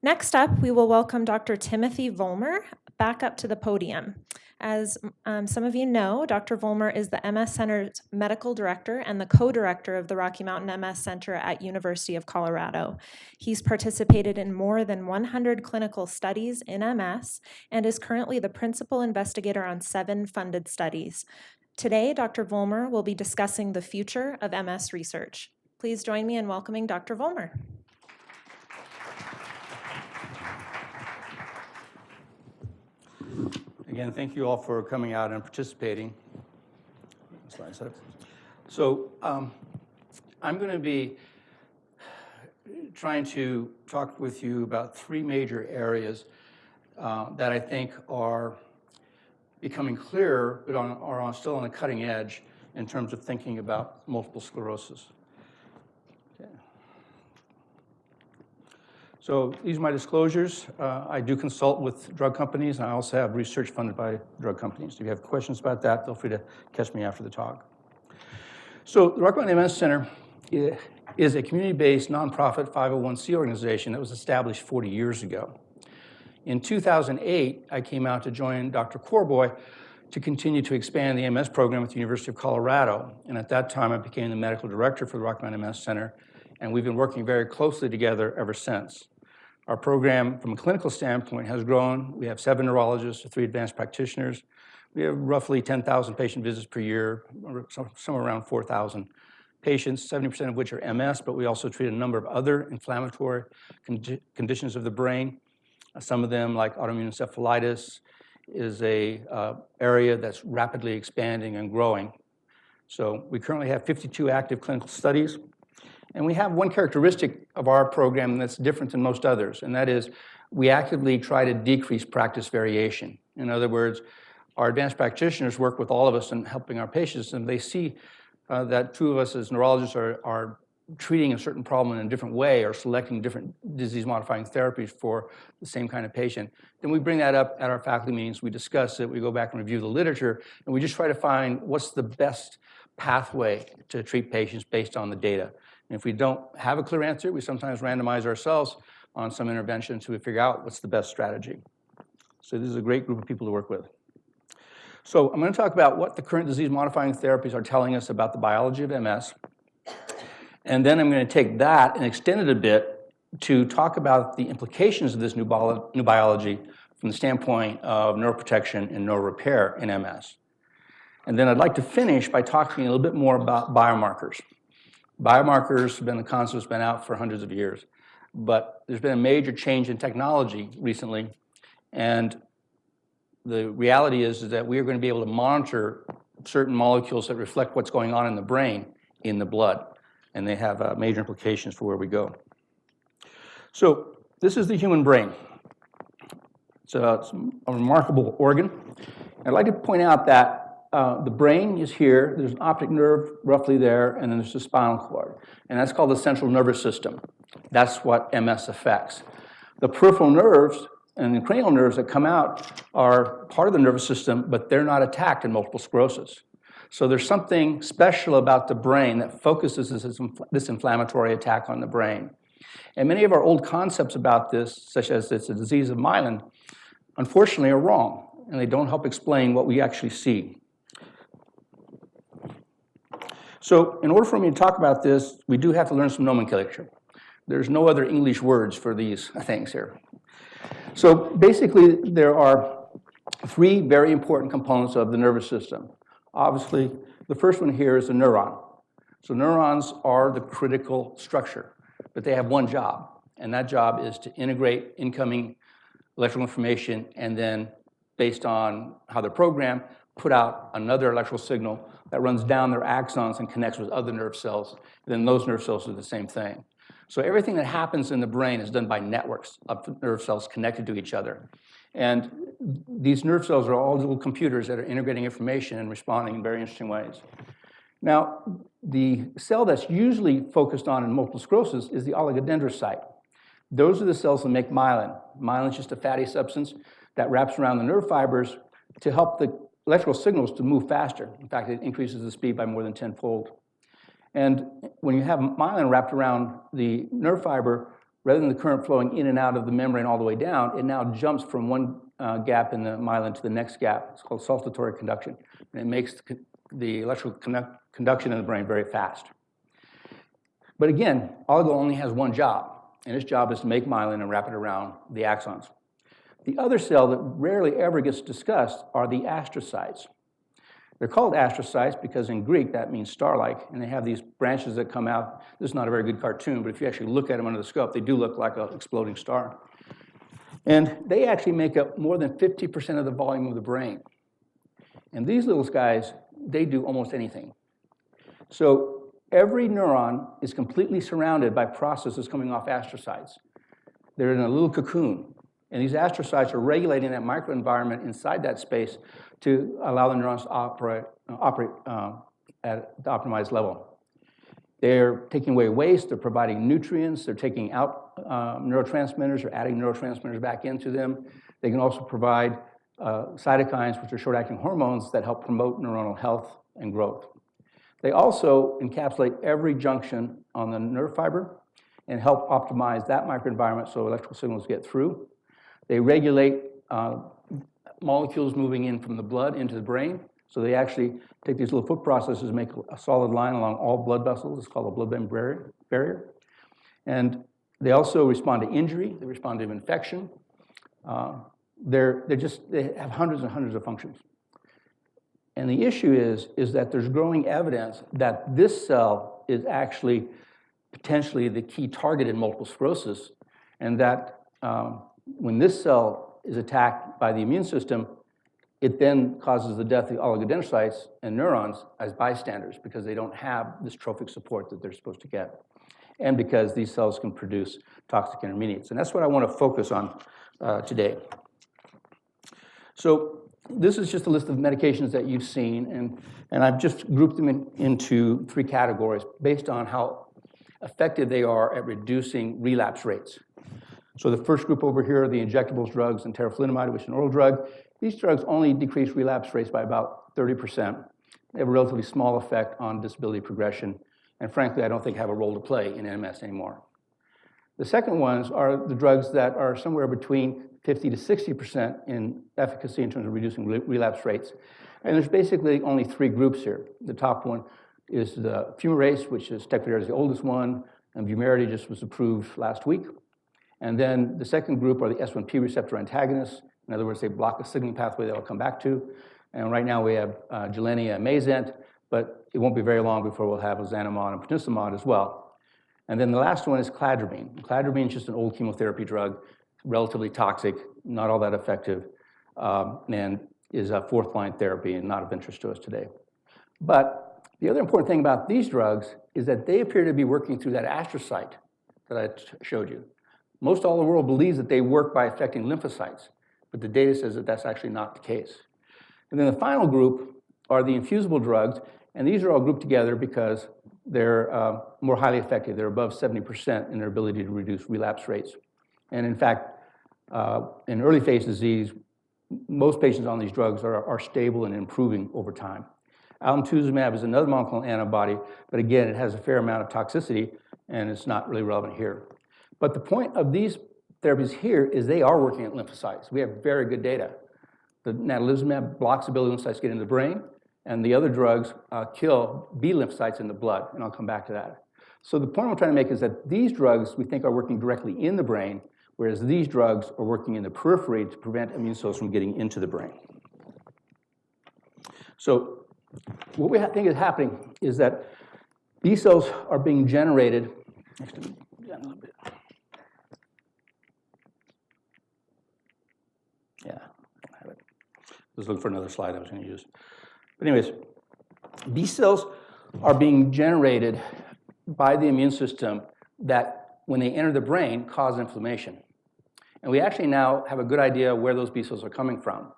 Next up, we will welcome Dr. Timothy Vollmer back up to the podium. As some of you know, Dr. Vollmer is the MS Center's medical director and the co-director of the Rocky Mountain MS Center at University of Colorado. He's participated in more than 100 clinical studies in MS and is currently the principal investigator on 7 funded studies. Today, Dr. Vollmer will be discussing the future of MS research. Please join me in welcoming Dr. Vollmer. Again, thank you all for coming out and participating. So I'm going to be trying to talk with you about 3 major areas that I think are becoming clearer, but are still on the cutting edge in terms of thinking about multiple sclerosis. Okay. So these are my disclosures. I do consult with drug companies, and I also have research funded by drug companies. If you have questions about that, feel free to catch me after the talk. So the Rocky Mountain MS Center is a community-based nonprofit 501c organization that was established 40 years ago. In 2008, I came out to join Dr. Corboy to continue to expand the MS program at the University of Colorado. And at that time, I became the medical director for the Rocky Mountain MS Center, and we've been working very closely together ever since. Our program, from a clinical standpoint, has grown. We have 7 neurologists, 3 advanced practitioners. We have roughly 10,000 patient visits per year, somewhere around 4,000 patients, 70% of which are MS, but we also treat a number of other inflammatory conditions of the brain. Some of them, like autoimmune encephalitis, is a area that's rapidly expanding and growing. So we currently have 52 active clinical studies. And we have one characteristic of our program that's different than most others, and that is we actively try to decrease practice variation. In other words, our advanced practitioners work with all of us in helping our patients, and they see that 2 of us as neurologists are treating a certain problem in a different way or selecting different disease-modifying therapies for the same kind of patient. Then we bring that up at our faculty meetings, we discuss it, we go back and review the literature, and we just try to find what's the best pathway to treat patients based on the data. And if we don't have a clear answer, we sometimes randomize ourselves on some intervention to figure out what's the best strategy. So this is a great group of people to work with. So I'm going to talk about what the current disease-modifying therapies are telling us about the biology of MS. And then I'm going to take that and extend it a bit to talk about the implications of this new biology from the standpoint of neuroprotection and neurorepair in MS. And then I'd like to finish by talking a little bit more about biomarkers. Biomarkers have been the concept that's been out for hundreds of years, but there's been a major change in technology recently, and the reality is that we are going to be able to monitor certain molecules that reflect what's going on in the brain in the blood, and they have major implications for where we go. So this is the human brain. It's a remarkable organ. I'd like to point out that the brain is here, there's an optic nerve roughly there, and then there's the spinal cord. And that's called the central nervous system. That's what MS affects. The peripheral nerves and the cranial nerves that come out are part of the nervous system, but they're not attacked in multiple sclerosis. So there's something special about the brain that focuses this inflammatory attack on the brain. And many of our old concepts about this, such as it's a disease of myelin, unfortunately are wrong, and they don't help explain what we actually see. So in order for me to talk about this, we do have to learn some nomenclature. There's no other English words for these things here. So basically, there are 3 very important components of the nervous system. Obviously, the first one here is a neuron. So neurons are the critical structure, but they have one job, and that job is to integrate incoming electrical information and then, based on how they're programmed, put out another electrical signal that runs down their axons and connects with other nerve cells. And then those nerve cells do the same thing. So everything that happens in the brain is done by networks of nerve cells connected to each other. And these nerve cells are all little computers that are integrating information and responding in very interesting ways. Now, the cell that's usually focused on in multiple sclerosis is the oligodendrocyte. Those are the cells that make myelin. Myelin is just a fatty substance that wraps around the nerve fibers to help the electrical signals to move faster. In fact, it increases the speed by more than 10-fold. And when you have myelin wrapped around the nerve fiber, rather than the current flowing in and out of the membrane all the way down, it now jumps from one gap in the myelin to the next gap. It's called saltatory conduction. And it makes the electrical conduction in the brain very fast. But again, oligo only has one job, and its job is to make myelin and wrap it around the axons. The other cell that rarely ever gets discussed are the astrocytes. They're called astrocytes because in Greek that means star-like, and they have these branches that come out. This is not a very good cartoon, but if you actually look at them under the scope, they do look like an exploding star. And they actually make up more than 50% of the volume of the brain. And these little guys, they do almost anything. So every neuron is completely surrounded by processes coming off astrocytes. They're in a little cocoon. And these astrocytes are regulating that microenvironment inside that space to allow the neurons to operate at the optimized level. They're taking away waste, they're providing nutrients, they're taking out neurotransmitters or adding neurotransmitters back into them. They can also provide cytokines, which are short-acting hormones that help promote neuronal health and growth. They also encapsulate every junction on the nerve fiber and help optimize that microenvironment so electrical signals get through. They regulate molecules moving in from the blood into the brain. So they actually take these little foot processes and make a solid line along all blood vessels. It's called a blood-brain barrier. And they also respond to injury. They respond to infection. They have hundreds and hundreds of functions. And the issue is that there's growing evidence that this cell is actually potentially the key target in multiple sclerosis, and that when this cell is attacked by the immune system, it then causes the death of the oligodendrocytes and neurons as bystanders because they don't have this trophic support that they're supposed to get, and because these cells can produce toxic intermediates. And that's what I want to focus on today. So this is just a list of medications that you've seen, and I've just grouped them into three categories based on how effective they are at reducing relapse rates. So the first group over here are the injectables drugs and teriflunomide, which is an oral drug. These drugs only decrease relapse rates by about 30%. They have a relatively small effect on disability progression, and frankly, I don't think have a role to play in MS anymore. The second ones are the drugs that are somewhere between 50 to 60% in efficacy in terms of reducing relapse rates. And there's basically only three groups here. The top one is the fumarate, which is Tecfidera is the oldest one, and Vumerity just was approved last week. And then the second group are the S1P receptor antagonists. In other words, they block a signaling pathway that I'll come back to. And right now we have Gilenya and Mayzent, but it won't be very long before we'll have ozanimod and prasinezumab as well. And then the last one is cladribine. Cladribine is just an old chemotherapy drug, relatively toxic, not all that effective, and is a fourth-line therapy and not of interest to us today. But the other important thing about these drugs is that they appear to be working through that astrocyte that I showed you. Most all the world believes that they work by affecting lymphocytes, but the data says that that's actually not the case. And then the final group are the infusible drugs, and these are all grouped together because they're more highly effective. They're above 70% in their ability to reduce relapse rates. And in fact, in early phase disease, most patients on these drugs are stable and improving over time. Alemtuzumab is another monoclonal antibody, but again, it has a fair amount of toxicity, and it's not really relevant here. But the point of these therapies here is they are working at lymphocytes. We have very good data. The natalizumab blocks the ability of lymphocytes to get into the brain, and the other drugs kill B lymphocytes in the blood, and I'll come back to that. So the point I'm trying to make is that these drugs we think are working directly in the brain, whereas these drugs are working in the periphery to prevent immune cells from getting into the brain. So what we think is happening is that B cells are being generated. Yeah, I have it. Just looking for another slide I was going to use. But anyways, B cells are being generated by the immune system that, when they enter the brain, cause inflammation. And we actually now have a good idea where those B cells are coming from.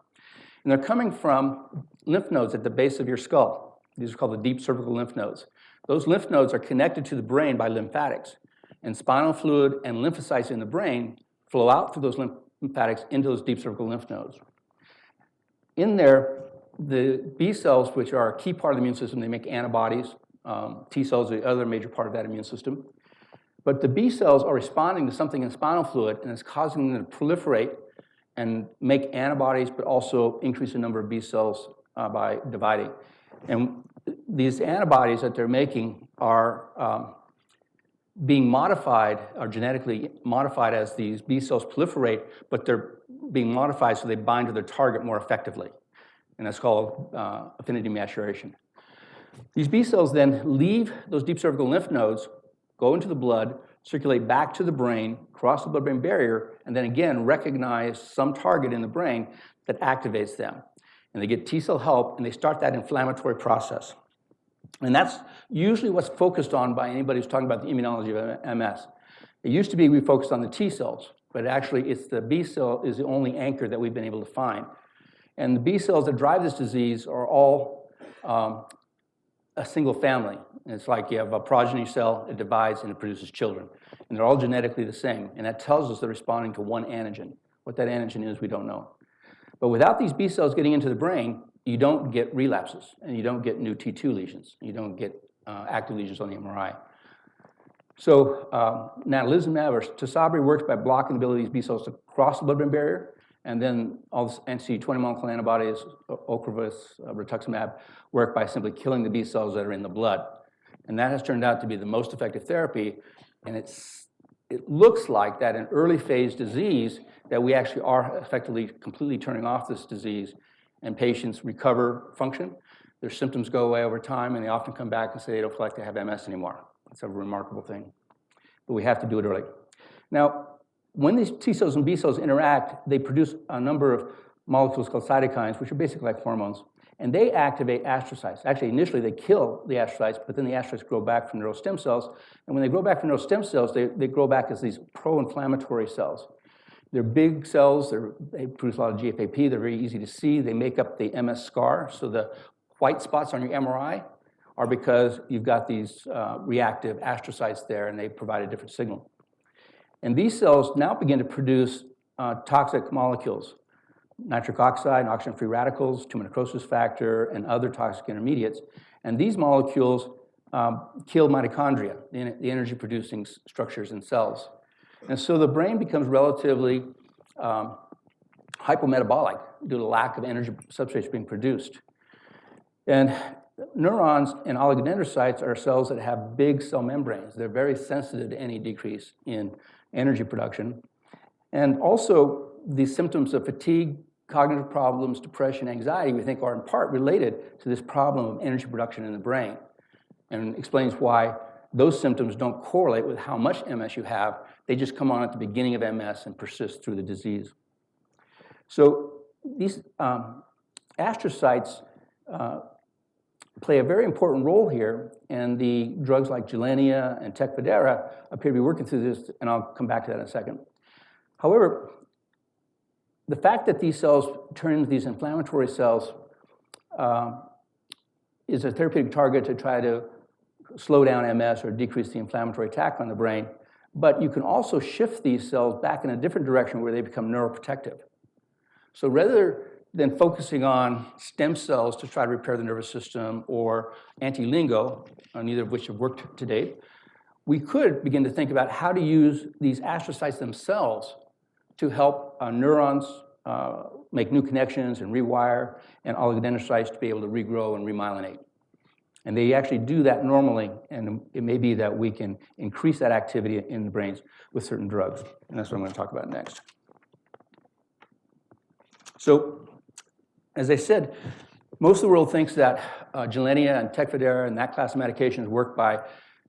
And they're coming from lymph nodes at the base of your skull. These are called the deep cervical lymph nodes. Those lymph nodes are connected to the brain by lymphatics. And spinal fluid and lymphocytes in the brain flow out through those lymphatics into those deep cervical lymph nodes. In there, the B cells, which are a key part of the immune system, they make antibodies. T cells are the other major part of that immune system. But the B cells are responding to something in spinal fluid, and it's causing them to proliferate and make antibodies, but also increase the number of B cells by dividing. And these antibodies that they're making are being modified, or genetically modified as these B cells proliferate, but they're being modified so they bind to their target more effectively. And that's called affinity maturation. These B cells then leave those deep cervical lymph nodes, go into the blood, circulate back to the brain, cross the blood-brain barrier, and then again recognize some target in the brain that activates them. And they get T cell help, and they start that inflammatory process. And that's usually what's focused on by anybody who's talking about the immunology of MS. It used to be we focused on the T cells, but actually it's the B cell is the only anchor that we've been able to find. And the B cells that drive this disease are all a single family. And it's like you have a progeny cell, it divides and it produces children. And they're all genetically the same. And that tells us they're responding to one antigen. What that antigen is, we don't know. But without these B cells getting into the brain, you don't get relapses, and you don't get new T2 lesions. You don't get active lesions on the MRI. So natalizumab or Tisabri works by blocking the ability of these B cells to cross the blood-brain barrier, and then all this anti-CD20 monoclonal antibodies, Ocrevus, rituximab, work by simply killing the B cells that are in the blood. And that has turned out to be the most effective therapy, and it looks like that in early phase disease that we actually are effectively completely turning off this disease, and patients recover function. Their symptoms go away over time, and they often come back and say they don't feel like they have MS anymore. It's a remarkable thing. But we have to do it early. Now, when these T cells and B cells interact, they produce a number of molecules called cytokines, which are basically like hormones, and they activate astrocytes. Actually, initially they kill the astrocytes, but then the astrocytes grow back from neural stem cells, and when they grow back from neural stem cells, they grow back as these pro-inflammatory cells. They're big cells, they produce a lot of GFAP, they're very easy to see, they make up the MS scar, so the white spots on your MRI are because you've got these reactive astrocytes there, and they provide a different signal. And these cells now begin to produce toxic molecules, nitric oxide, and oxygen-free radicals, tumor necrosis factor, and other toxic intermediates. And these molecules kill mitochondria, the energy-producing structures in cells. And so the brain becomes relatively hypometabolic due to lack of energy substrates being produced. And neurons and oligodendrocytes are cells that have big cell membranes. They're very sensitive to any decrease in energy production. And also, the symptoms of fatigue, cognitive problems, depression, anxiety, we think are in part related to this problem of energy production in the brain, and explains why those symptoms don't correlate with how much MS you have. They just come on at the beginning of MS and persist through the disease. So these astrocytes play a very important role here, and the drugs like Gilenya and Tecfidera appear to be working through this, and I'll come back to that in a second. However, the fact that these cells turn into these inflammatory cells is a therapeutic target to try to slow down MS or decrease the inflammatory attack on the brain, but you can also shift these cells back in a different direction where they become neuroprotective. So rather than focusing on stem cells to try to repair the nervous system or anti-lingo, neither of which have worked to date, we could begin to think about how to use these astrocytes themselves to help neurons make new connections and rewire, and oligodendrocytes to be able to regrow and remyelinate. And they actually do that normally, and it may be that we can increase that activity in the brains with certain drugs, and that's what I'm going to talk about next. So, as I said, most of the world thinks that Gilenya and Tecfidera and that class of medications work by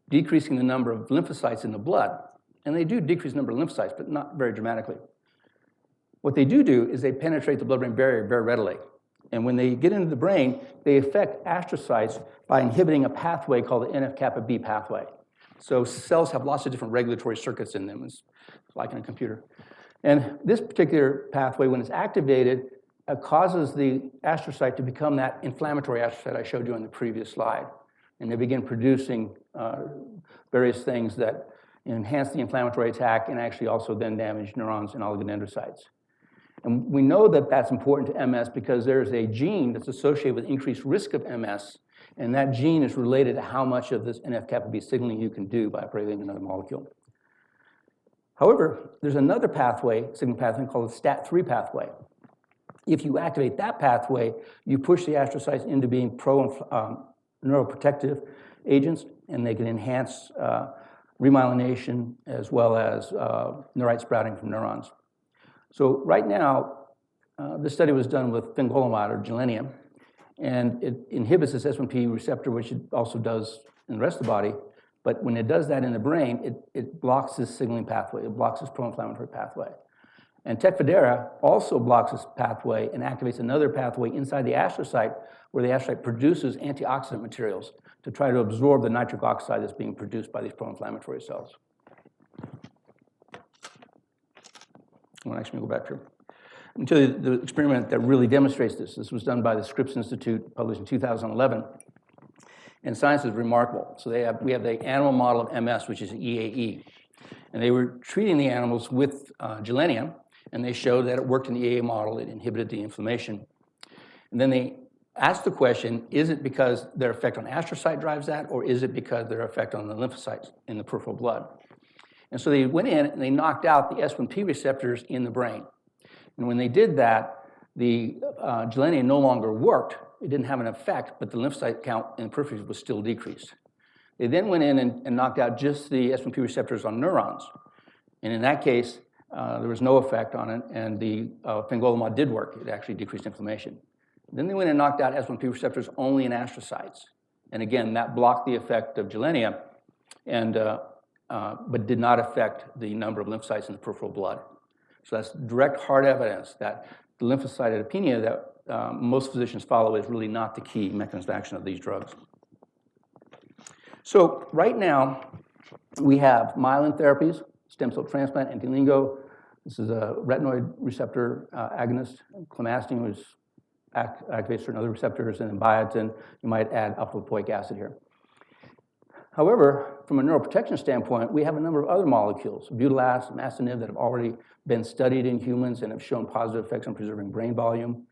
decreasing the number of lymphocytes in the blood, and they do decrease the number of lymphocytes, but not very dramatically. What they do is they penetrate the blood-brain barrier very readily. And when they get into the brain, they affect astrocytes by inhibiting a pathway called the NF-kappa B pathway. So cells have lots of different regulatory circuits in them. It's like in a computer. And this particular pathway, when it's activated, causes the astrocyte to become that inflammatory astrocyte I showed you on the previous slide. And they begin producing various things that enhance the inflammatory attack and actually also then damage neurons and oligodendrocytes. And we know that that's important to MS because there's a gene that's associated with increased risk of MS, and that gene is related to how much of this NF-kappa B signaling you can do by upregulating another molecule. However, there's another pathway, signaling pathway called the STAT3 pathway. If you activate that pathway, you push the astrocytes into being neuroprotective agents, and they can enhance remyelination as well as neurite sprouting from neurons. So right now, this study was done with fingolimod or gilenium, and it inhibits this S1P receptor, which it also does in the rest of the body. But when it does that in the brain, it blocks this signaling pathway. It blocks this pro-inflammatory pathway. And Tecfidera also blocks this pathway and activates another pathway inside the astrocyte where the astrocyte produces antioxidant materials to try to absorb the nitric oxide that's being produced by these pro-inflammatory cells. Well, actually, go back here. I'll tell you the experiment that really demonstrates this. This was done by the Scripps Institute, published in 2011. And science is remarkable. So we have the animal model of MS, which is EAE. And they were treating the animals with gilenium, and they showed that it worked in the EAE model. It inhibited the inflammation. And then they asked the question, is it because their effect on astrocyte drives that, or is it because their effect on the lymphocytes in the peripheral blood? And so they went in and they knocked out the S1P receptors in the brain. And when they did that, the gilenium no longer worked. It didn't have an effect, but the lymphocyte count in the periphery was still decreased. They then went in and knocked out just the S1P receptors on neurons. And in that case, there was no effect on it, and the fingolimod did work. It actually decreased inflammation. Then they went and knocked out S1P receptors only in astrocytes. And again, that blocked the effect of gilenium, and, but did not affect the number of lymphocytes in the peripheral blood. So that's direct hard evidence that the lymphocytopenia that most physicians follow is really not the key mechanism of action of these drugs. So right now, we have myelin therapies, stem cell transplant, anti-lingo. This is a retinoid receptor agonist. Clemastine, which activates certain other receptors, and then biotin, you might add alpha-lipoic acid here. However, from a neuroprotection standpoint, we have a number of other molecules, butylas, mastinev, that have already been studied in humans and have shown positive effects on preserving brain volume.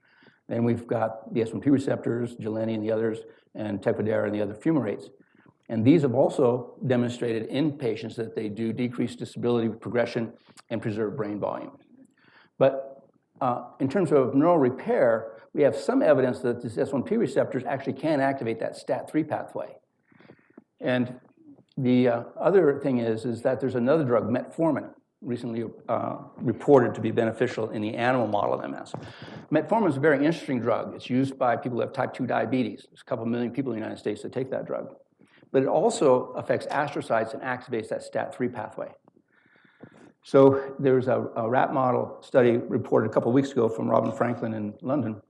Then we've got the S1P receptors, gilenium and the others, and Tecfidera and the other fumarates. And these have also demonstrated in patients that they do decrease disability progression and preserve brain volume. But in terms of neural repair, we have some evidence that these S1P receptors actually can activate that STAT3 pathway. And the other thing is that there's another drug, metformin, recently reported to be beneficial in the animal model of MS. Metformin is a very interesting drug. It's used by people who have type 2 diabetes. There's a couple million people in the United States that take that drug. But it also affects astrocytes and activates that STAT3 pathway. So there's a rat model study reported a couple of weeks ago from Robin Franklin in London.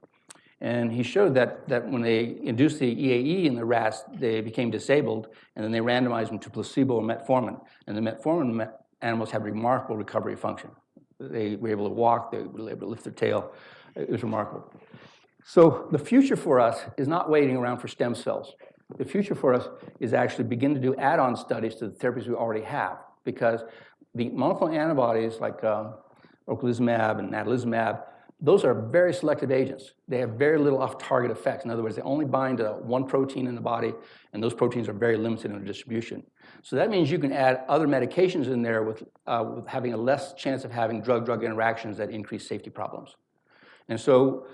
And he showed that when they induced the EAE in the rats, they became disabled, and then they randomized them to placebo or metformin. And the metformin animals had remarkable recovery function. They were able to walk, they were able to lift their tail. It was remarkable. So the future for us is not waiting around for stem cells. The future for us is actually begin to do add-on studies to the therapies we already have, because the monoclonal antibodies like ocrelizumab and natalizumab, those are very selective agents. They have very little off-target effects. In other words, they only bind to one protein in the body, and those proteins are very limited in their distribution. So that means you can add other medications in there with having a less chance of having drug-drug interactions that increase safety problems. And so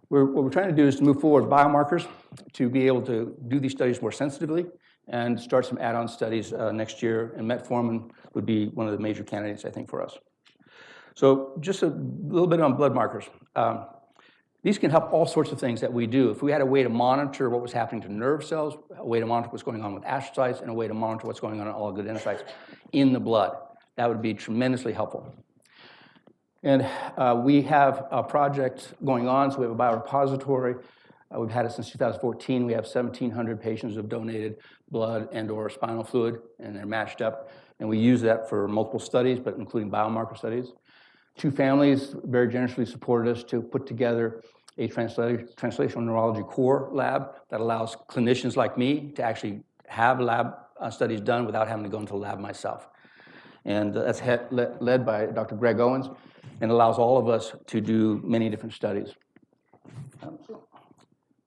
what we're trying to do is to move forward biomarkers to be able to do these studies more sensitively and start some add-on studies next year. And metformin would be one of the major candidates, I think, for us. So just a little bit on blood markers. These can help all sorts of things that we do. If we had a way to monitor what was happening to nerve cells, a way to monitor what's going on with astrocytes, and a way to monitor what's going on in oligodendrocytes in the blood, that would be tremendously helpful. And we have a project going on, so we have a biorepository. We've had it since 2014. We have 1,700 patients who have donated blood and or spinal fluid, and they're matched up. And we use that for multiple studies, but including biomarker studies. Two families very generously supported us to put together a translational neurology core lab that allows clinicians like me to actually have lab studies done without having to go into the lab myself. And that's led by Dr. Greg Owens, and allows all of us to do many different studies.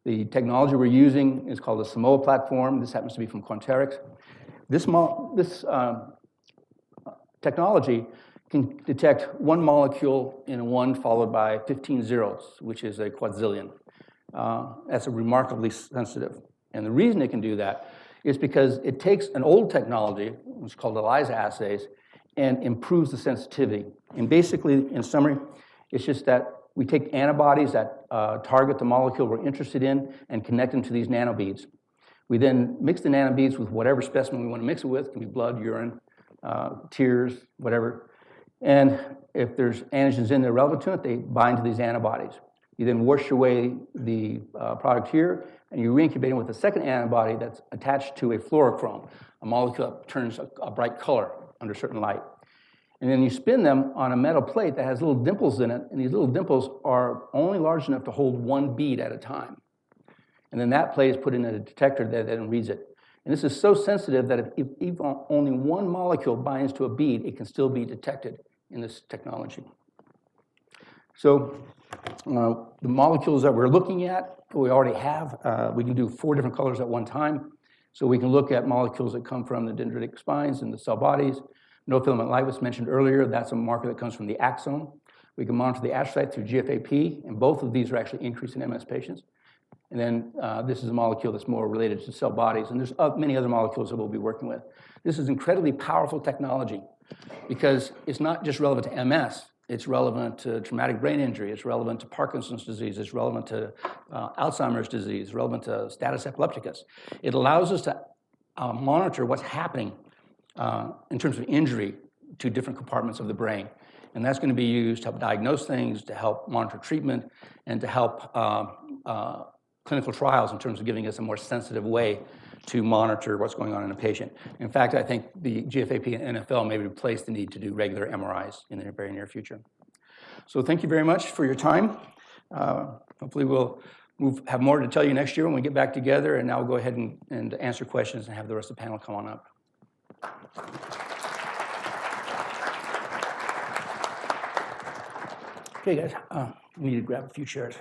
The technology we're using is called the Simoa platform. This happens to be from Quanterix. This technology can detect one molecule in one followed by 15 zeros, which is a quadrillion. That's remarkably sensitive. And the reason it can do that is because it takes an old technology, which is called ELISA assays, and improves the sensitivity. And basically, in summary, it's just that we take antibodies that target the molecule we're interested in and connect them to these nanobeads. We then mix the nanobeads with whatever specimen we want to mix it with. It can be blood, urine, tears, whatever. And if there's antigens in there relevant to it, they bind to these antibodies. You then wash away the product here, and you reincubate it with a second antibody that's attached to a fluorochrome, a molecule that turns a bright color under certain light. And then you spin them on a metal plate that has little dimples in it, and these little dimples are only large enough to hold one bead at a time. And then that plate is put in a detector that then reads it. And this is so sensitive that if only one molecule binds to a bead, it can still be detected in this technology. So the molecules that we're looking at, we already have. We can do 4 different colors at one time. So we can look at molecules that come from the dendritic spines and the cell bodies. No filament light was mentioned earlier. That's a marker that comes from the axon. We can monitor the astrocyte through GFAP, and both of these are actually increasing in MS patients. And then this is a molecule that's more related to cell bodies, and there's many other molecules that we'll be working with. This is incredibly powerful technology because it's not just relevant to MS, it's relevant to traumatic brain injury, it's relevant to Parkinson's disease, it's relevant to Alzheimer's disease, relevant to status epilepticus. It allows us to monitor what's happening in terms of injury to different compartments of the brain. And that's going to be used to help diagnose things, to help monitor treatment, and to help clinical trials in terms of giving us a more sensitive way to monitor what's going on in a patient. In fact, I think the GFAP and NFL may replace the need to do regular MRIs in the very near future. So thank you very much for your time. Hopefully we'll have more to tell you next year when we get back together, and now we'll go ahead and answer questions and have the rest of the panel come on up. Okay, guys, we need to grab a few chairs.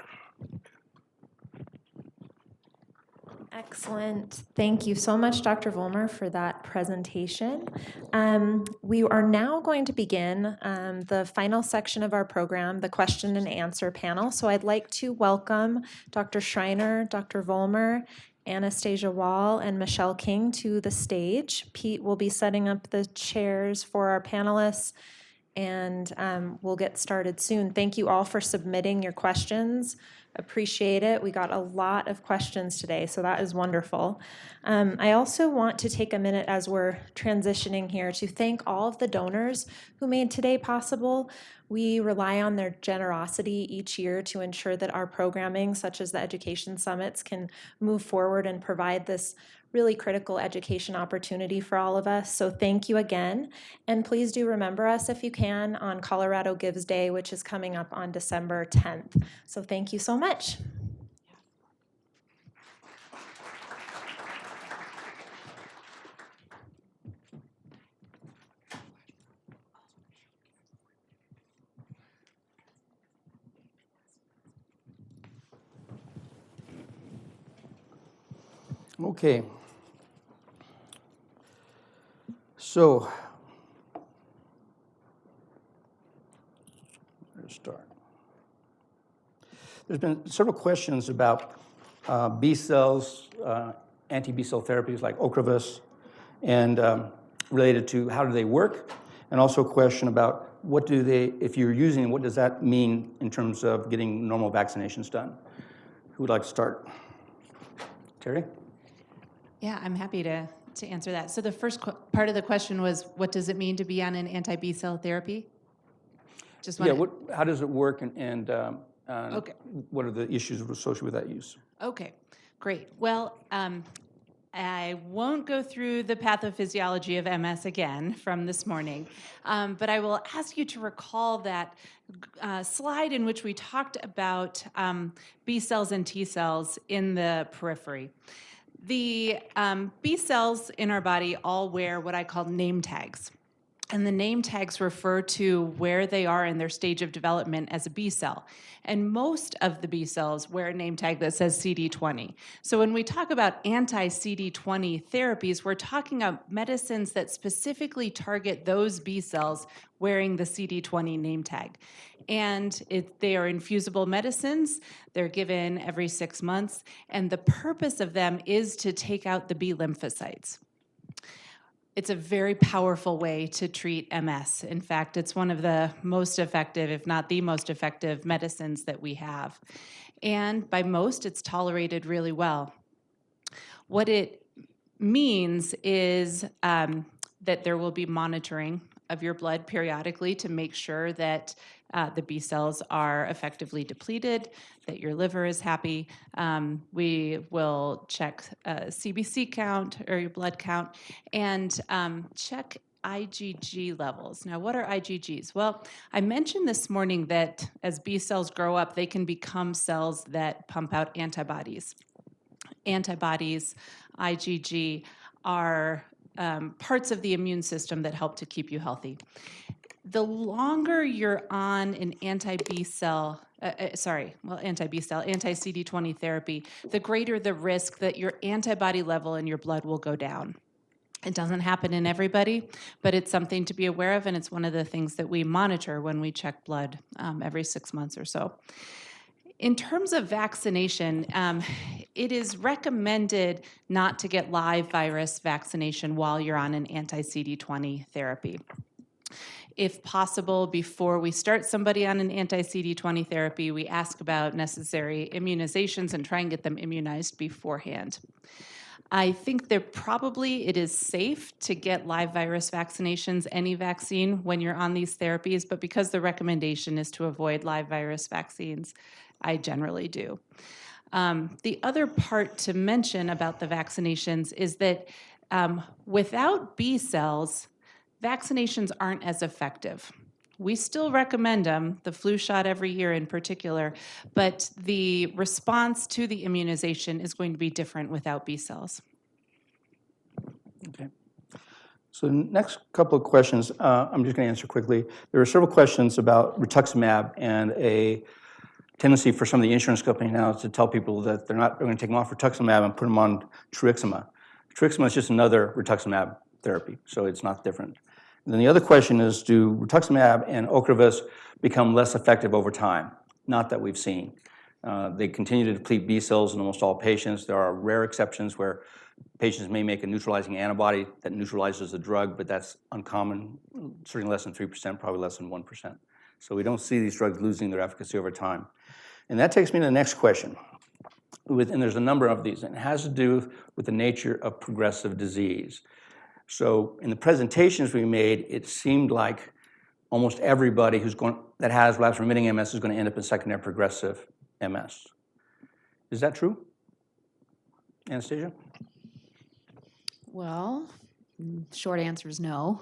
Excellent. Thank you so much, Dr. Vollmer, for that presentation. We are now going to begin the final section of our program, the question and answer panel. So I'd like to welcome Dr. Schreiner, Dr. Vollmer, Anastasia Wall, and Michelle King to the stage. Pete will be setting up the chairs for our panelists, and we'll get started soon. Thank you all for submitting your questions. Appreciate it. We got a lot of questions today, so that is wonderful. I also want to take a minute as we're transitioning here to thank all of the donors who made today possible. We rely on their generosity each year to ensure that our programming, such as the education summits, can move forward and provide this really critical education opportunity for all of us. So thank you again. And please do remember us if you can on Colorado Gives Day, which is coming up on December 10th. So thank you so much. Okay. So, where to start? There's been several questions about B cells, anti-B cell therapies like Ocrevus, and related to how do they work, and also a question about what do they, if you're using them, what does that mean in terms of getting normal vaccinations done? Who would like to start? Terry? Yeah, I'm happy to answer that. So the first part of the question was, what does it mean to be on an anti-B cell therapy? Just Yeah, how does it work, and okay. What are the issues associated with that use? Okay, great. Well, I won't go through the pathophysiology of MS again from this morning, but I will ask you to recall that slide in which we talked about B cells and T cells in the periphery. The B cells in our body all wear what I call name tags. And the name tags refer to where they are in their stage of development as a B cell. And most of the B cells wear a name tag that says CD20. So when we talk about anti-CD20 therapies, we're talking about medicines that specifically target those B cells wearing the CD20 name tag. And they are infusible medicines. They're given every 6 months. And the purpose of them is to take out the B lymphocytes. It's a very powerful way to treat MS. In fact, it's one of the most effective, if not the most effective, medicines that we have. And by most, it's tolerated really well. What it means is that there will be monitoring of your blood periodically to make sure that the B cells are effectively depleted, that your liver is happy. We will check CBC count or your blood count and check IgG levels. Now, what are IgGs? Well, I mentioned this morning that as B cells grow up, they can become cells that pump out antibodies. Antibodies, IgG, are parts of the immune system that help to keep you healthy. The longer you're on an anti-CD20 therapy, the greater the risk that your antibody level in your blood will go down. It doesn't happen in everybody, but it's something to be aware of, and it's one of the things that we monitor when we check blood every 6 months or so. In terms of vaccination, it is recommended not to get live virus vaccination while you're on an anti-CD20 therapy. If possible, before we start somebody on an anti-CD20 therapy, we ask about necessary immunizations and try and get them immunized beforehand. I think it is safe to get live virus vaccinations, any vaccine, when you're on these therapies, but because the recommendation is to avoid live virus vaccines, I generally do. The other part to mention about the vaccinations is that without B cells, vaccinations aren't as effective. We still recommend them, the flu shot every year in particular, but the response to the immunization is going to be different without B cells. Okay. So next couple of questions, I'm just going to answer quickly. There are several questions about rituximab and a tendency for some of the insurance companies now to tell people that they're going to take them off rituximab and put them on Truixima. Truixima is just another rituximab therapy, so it's not different. And then the other question is, do rituximab and Ocrevus become less effective over time? Not that we've seen. They continue to deplete B cells in almost all patients. There are rare exceptions where patients may make a neutralizing antibody that neutralizes the drug, but that's uncommon, certainly less than 3%, probably less than 1%. So we don't see these drugs losing their efficacy over time. And that takes me to the next question. And there's a number of these, and it has to do with the nature of progressive disease. So in the presentations we made, it seemed like almost everybody that has relapsing-remitting MS is going to end up in secondary progressive MS. Is that true? Anastasia? Well, short answer is no.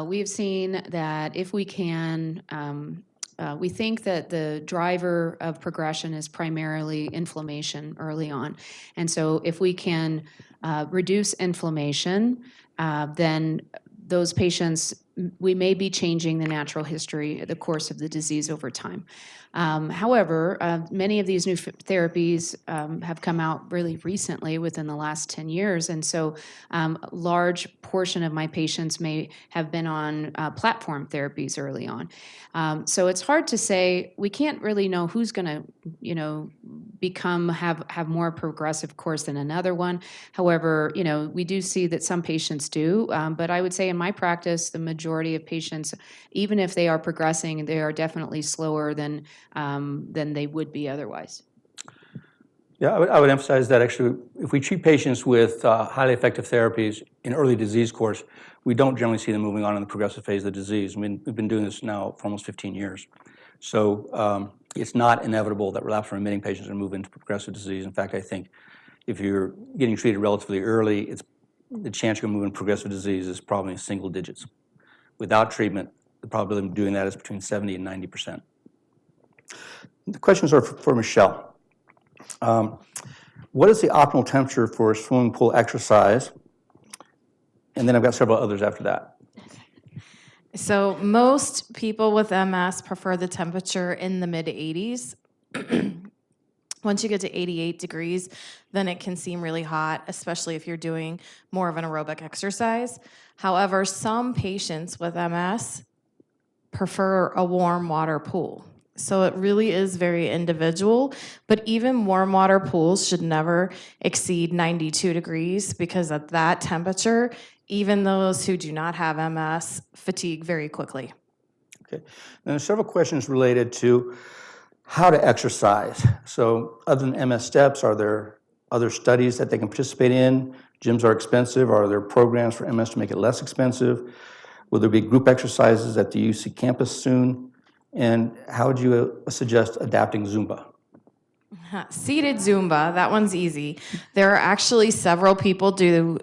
We've seen that if we can, we think that the driver of progression is primarily inflammation early on. And so if we can reduce inflammation, then those patients, we may be changing the natural history, the course of the disease over time. However, many of these new therapies have come out really recently within the last 10 years. And so a large portion of my patients may have been on platform therapies early on. So it's hard to say. We can't really know who's going to, have more progressive course than another one. However, we do see that some patients do. But I would say in my practice, the majority of patients, even if they are progressing, they are definitely slower than they would be otherwise. Yeah, I would emphasize that actually, if we treat patients with highly effective therapies in early disease course, we don't generally see them moving on in the progressive phase of the disease. I mean, we've been doing this now for almost 15 years. So it's not inevitable that relapsing remitting patients are moving into progressive disease. In fact, I think If you're getting treated relatively early, the chance you're going to move in progressive disease is probably in single digits. Without treatment, the probability of doing that is between 70 and 90%. The questions are for Michelle. What is the optimal temperature for a swimming pool exercise? And then I've got several others after that. So most people with MS prefer the temperature in the mid-80s. Once you get to 88 degrees, then it can seem really hot, especially if you're doing more of an aerobic exercise. However, some patients with MS prefer a warm water pool. So it really is very individual, but even warm water pools should never exceed 92 degrees because at that temperature, even those who do not have MS fatigue very quickly. Okay. Now, there's several questions related to how to exercise. So other than MS steps, are there other studies that they can participate in? Gyms are expensive. Are there programs for MS to make it less expensive? Will there be group exercises at the UC campus soon? And how would you suggest adapting Zumba? Seated Zumba, that one's easy. There are actually several people do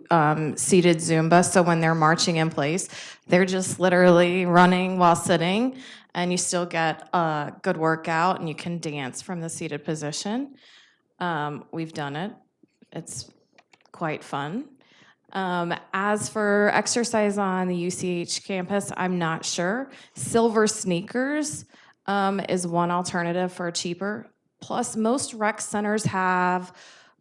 seated Zumba, so when they're marching in place, they're just literally running while sitting, and you still get a good workout, and you can dance from the seated position. We've done it. It's quite fun. As for exercise on the UCH campus, I'm not sure. Silver sneakers is one alternative for cheaper. Plus, most rec centers have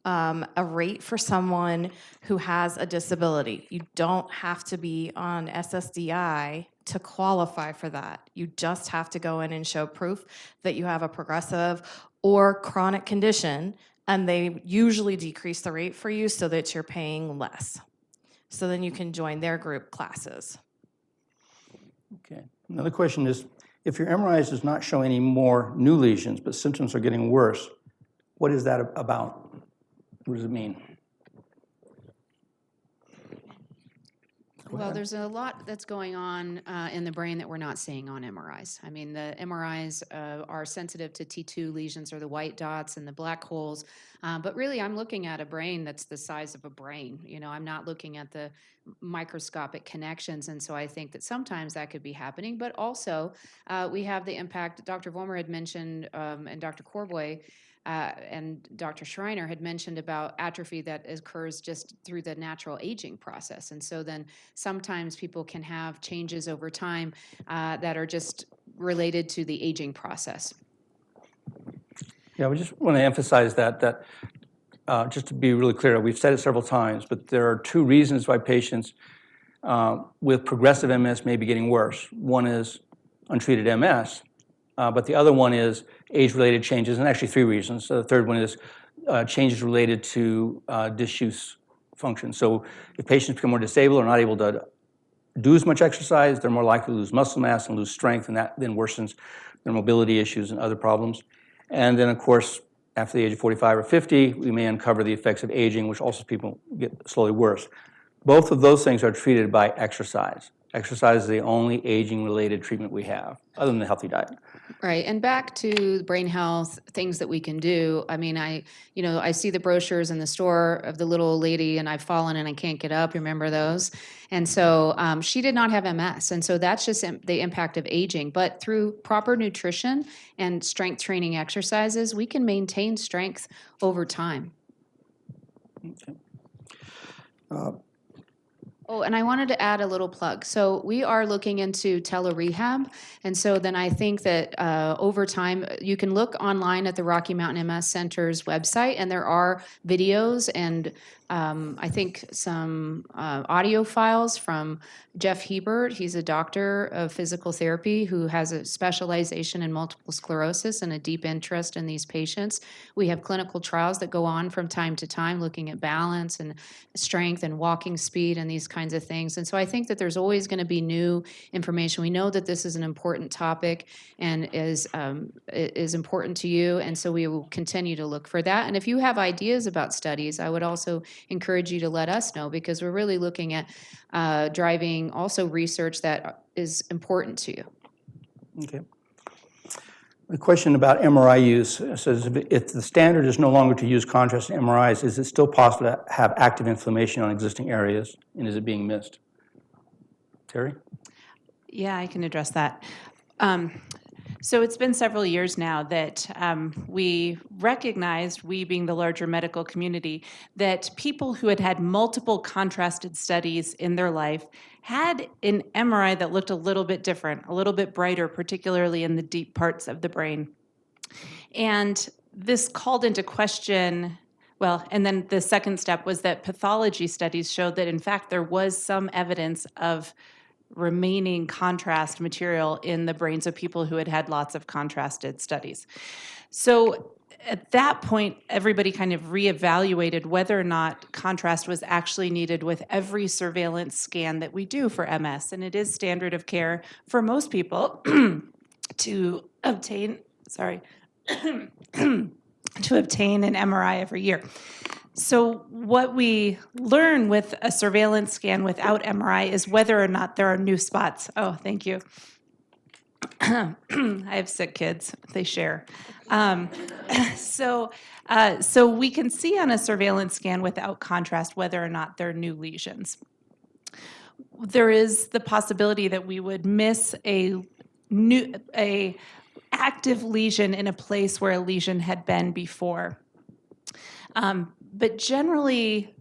a rate for someone who has a disability. You don't have to be on SSDI to qualify for that. You just have to go in and show proof that you have a progressive or chronic condition, and they usually decrease the rate for you so that you're paying less. So then you can join their group classes. Okay. Another question is, if your MRI does not show any more new lesions, but symptoms are getting worse, what is that about? What does it mean? Well, there's a lot that's going on in the brain that we're not seeing on MRIs. I mean, the MRIs are sensitive to T2 lesions or the white dots and the black holes, but really I'm looking at a brain that's the size of a brain. You know, I'm not looking at the microscopic connections, and so I think that sometimes that could be happening, but also we have the impact Dr. Vollmer had mentioned and Dr. Corboy and Dr. Schreiner had mentioned about atrophy that occurs just through the natural aging process. And so then sometimes people can have changes over time that are just related to the aging process. Yeah, we just want to emphasize that just to be really clear, we've said it several times, but there are two reasons why patients with progressive MS may be getting worse. One is untreated MS, but the other one is age-related changes, and actually three reasons. So the third one is changes related to disuse function. So if patients become more disabled or not able to do as much exercise, they're more likely to lose muscle mass and lose strength, and that then worsens their mobility issues and other problems. And then, of course, after the age of 45 or 50, we may uncover the effects of aging, which also people get slowly worse. Both of those things are treated by exercise. Exercise is the only aging-related treatment we have, other than the healthy diet. Right, and back to brain health, things that we can do. I mean, I see the brochures in the store of the little lady, and I've fallen and I can't get up. Remember those? And so she did not have MS, and so that's just the impact of aging. But through proper nutrition and strength training exercises, we can maintain strength over time. Okay. Oh, and I wanted to add a little plug. So we are looking into telerehab, and so then I think that over time, you can look online at the Rocky Mountain MS Center's website, and there are videos and I think some audio files from Jeff Hebert. He's a doctor of physical therapy who has a specialization in multiple sclerosis and a deep interest in these patients. We have clinical trials that go on from time to time looking at balance and strength and walking speed and these kinds of things. And so I think that there's always going to be new information. We know that this is an important topic and is important to you, and so we will continue to look for that. And if you have ideas about studies, I would also encourage you to let us know, because we're really looking at driving also research that is important to you. Okay. The question about MRI use says if the standard is no longer to use contrast in MRIs, is it still possible to have active inflammation on existing areas, and is it being missed? Terry? Yeah, I can address that. So it's been several years now that we recognized, we being the larger medical community, that people who had had multiple contrasted studies in their life had an MRI that looked a little bit different, a little bit brighter, particularly in the deep parts of the brain. And this called into question, well, and then the second step was that pathology studies showed that, in fact, there was some evidence of remaining contrast material in the brains of people who had had lots of contrasted studies. So at that point, everybody kind of reevaluated whether or not contrast was actually needed with every surveillance scan that we do for MS. And it is standard of care for most people to obtain, to obtain an MRI every year. So what we learn with a surveillance scan without MRI is whether or not there are new spots. Oh, thank you. I have sick kids. They share. So we can see on a surveillance scan without contrast whether or not there are new lesions. There is the possibility that we would miss a active lesion in a place where a lesion had been before. But generally,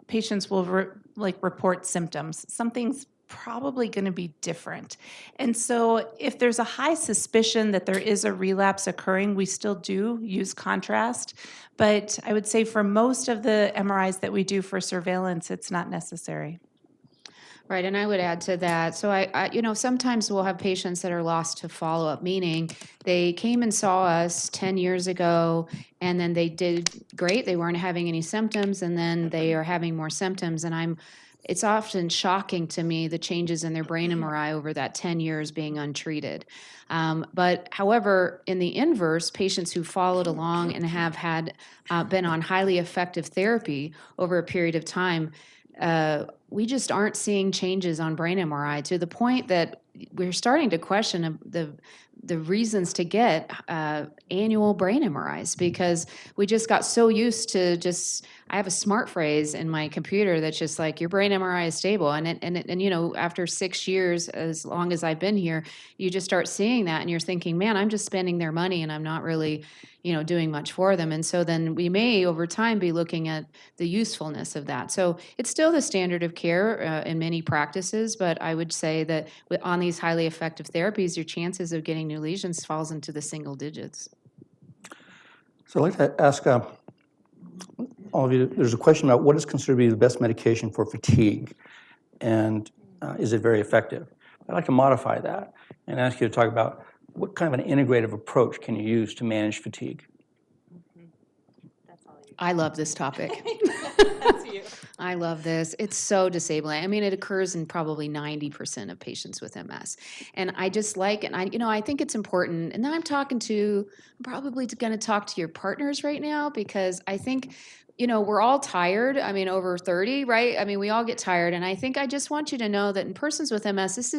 patients will report symptoms. Something's probably going to be different. And so if there's a high suspicion that there is a relapse occurring, we still do use contrast. But I would say for most of the MRIs that we do for surveillance, it's not necessary. Right, and I would add to that. So I sometimes we'll have patients that are lost to follow-up, meaning they came and saw us 10 years ago, and then they did great. They weren't having any symptoms, and then they are having more symptoms. And it's often shocking to me the changes in their brain MRI over that 10 years being untreated. But however, in the inverse, patients who followed along and have had been on highly effective therapy over a period of time, we just aren't seeing changes on brain MRI to the point that we're starting to question the reasons to get annual brain MRIs, because we just got so used to I have a smart phrase in my computer that's just like, your brain MRI is stable. And after 6 years, as long as I've been here, you just start seeing that and you're thinking, man, I'm just spending their money and I'm not really, doing much for them. And so then we may over time be looking at the usefulness of that. So it's still the standard of care in many practices, but I would say that on these highly effective therapies, your chances of getting new lesions falls into the single digits. So I'd like to ask all of you, there's a question about what is considered to be the best medication for fatigue, and is it very effective? I'd like to modify that and ask you to talk about what kind of an integrative approach can you use to manage fatigue? I love this topic. That's you. I love this. It's so disabling. I mean, it occurs in probably 90% of patients with MS. And I just I think it's important. And now I'm probably going to talk to your partners right now, because I think, we're all tired. I mean, over 30, right? I mean, we all get tired. And I think I just want you to know that in persons with MS, this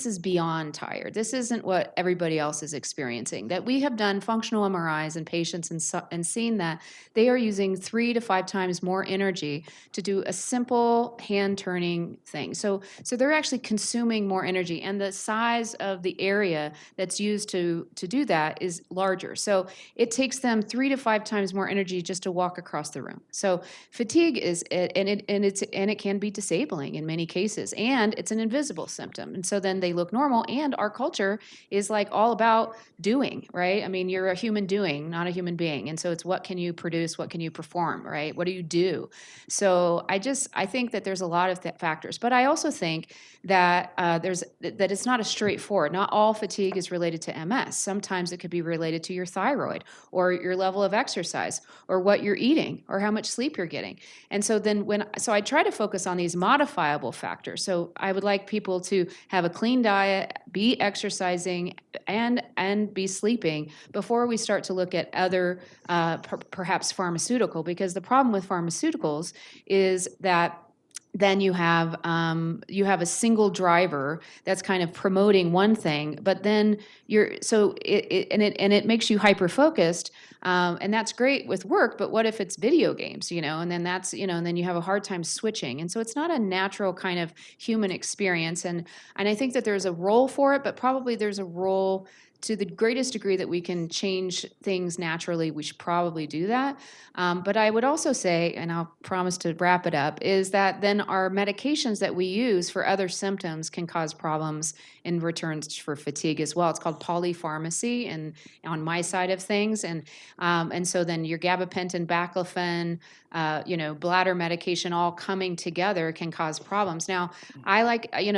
is beyond tired. This isn't what everybody else is experiencing. That we have done functional MRIs in patients and seen that they are using 3 to 5 times more energy to do a simple hand turning thing. So they're actually consuming more energy, and the size of the area that's used to do that is larger. So it takes them 3 to 5 times more energy just to walk across the room. So fatigue it can be disabling in many cases, and it's an invisible symptom. And so then they look normal, and our culture is like all about doing, right? I mean, you're a human doing, not a human being. And so it's what can you produce, what can you perform, right? What do you do? So I think that there's a lot of factors, but I also think that that it's not a straightforward. Not all fatigue is related to MS. Sometimes it could be related to your thyroid, or your level of exercise, or what you're eating, or how much sleep you're getting. And so then I try to focus on these modifiable factors. So I would like people to have a clean diet, be exercising, and be sleeping before we start to look at other perhaps pharmaceutical, because the problem with pharmaceuticals is that then you have a single driver that's kind of promoting one thing, but then it makes you hyper focused, and that's great with work. But what if it's video games, and then and then you have a hard time switching, and so it's not a natural kind of human experience, and I think that there's a role for it, but probably there's a role. To the greatest degree that we can change things naturally, we should probably do that. But I would also say, and I'll promise to wrap it up, is that then our medications that we use for other symptoms can cause problems in returns for fatigue as well. It's called polypharmacy, and on my side of things, and so then your gabapentin, baclofen, bladder medication all coming together can cause problems. Now,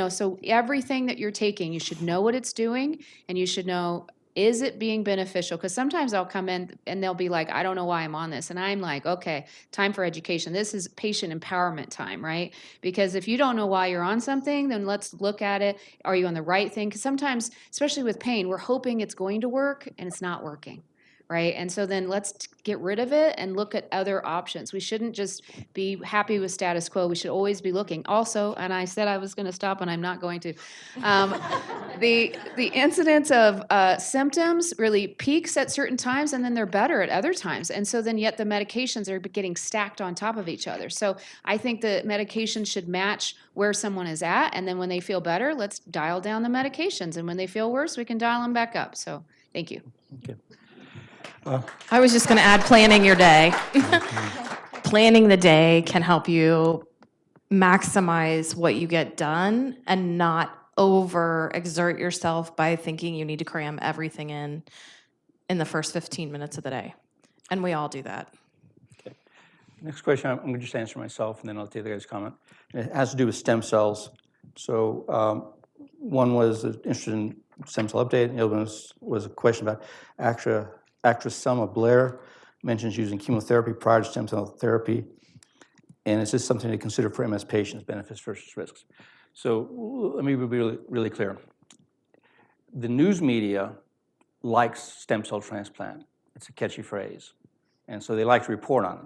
so everything that you're taking, you should know what it's doing, and you should know, is it being beneficial? Because sometimes I'll come in and they'll be like, I don't know why I'm on this. And I'm like, okay, time for education. This is patient empowerment time, right? Because if you don't know why you're on something, then let's look at it. Are you on the right thing? Because sometimes, especially with pain, we're hoping it's going to work and it's not working. Right? And so then let's get rid of it and look at other options. We shouldn't just be happy with status quo. We should always be looking. Also, and I said I was going to stop, and I'm not going to, the incidence of symptoms really peaks at certain times, and then they're better at other times. And so then yet the medications are getting stacked on top of each other. So I think the medication should match where someone is at, and then when they feel better, let's dial down the medications. And when they feel worse, we can dial them back up. So thank you. Okay. I was just going to add planning your day. Planning the day can help you maximize what you get done and not overexert yourself by thinking you need to cram everything in the first 15 minutes of the day. And we all do that. Okay. Next question, I'm going to just answer myself, and then I'll take the guy's comment. It has to do with stem cells. So one was interested in stem cell update, and the other one was a question about Actress Selma Blair mentions using chemotherapy prior to stem cell therapy, and is this something to consider for MS patients, benefits versus risks? So let me be really, really clear. The news media likes stem cell transplant. It's a catchy phrase, and so they like to report on it.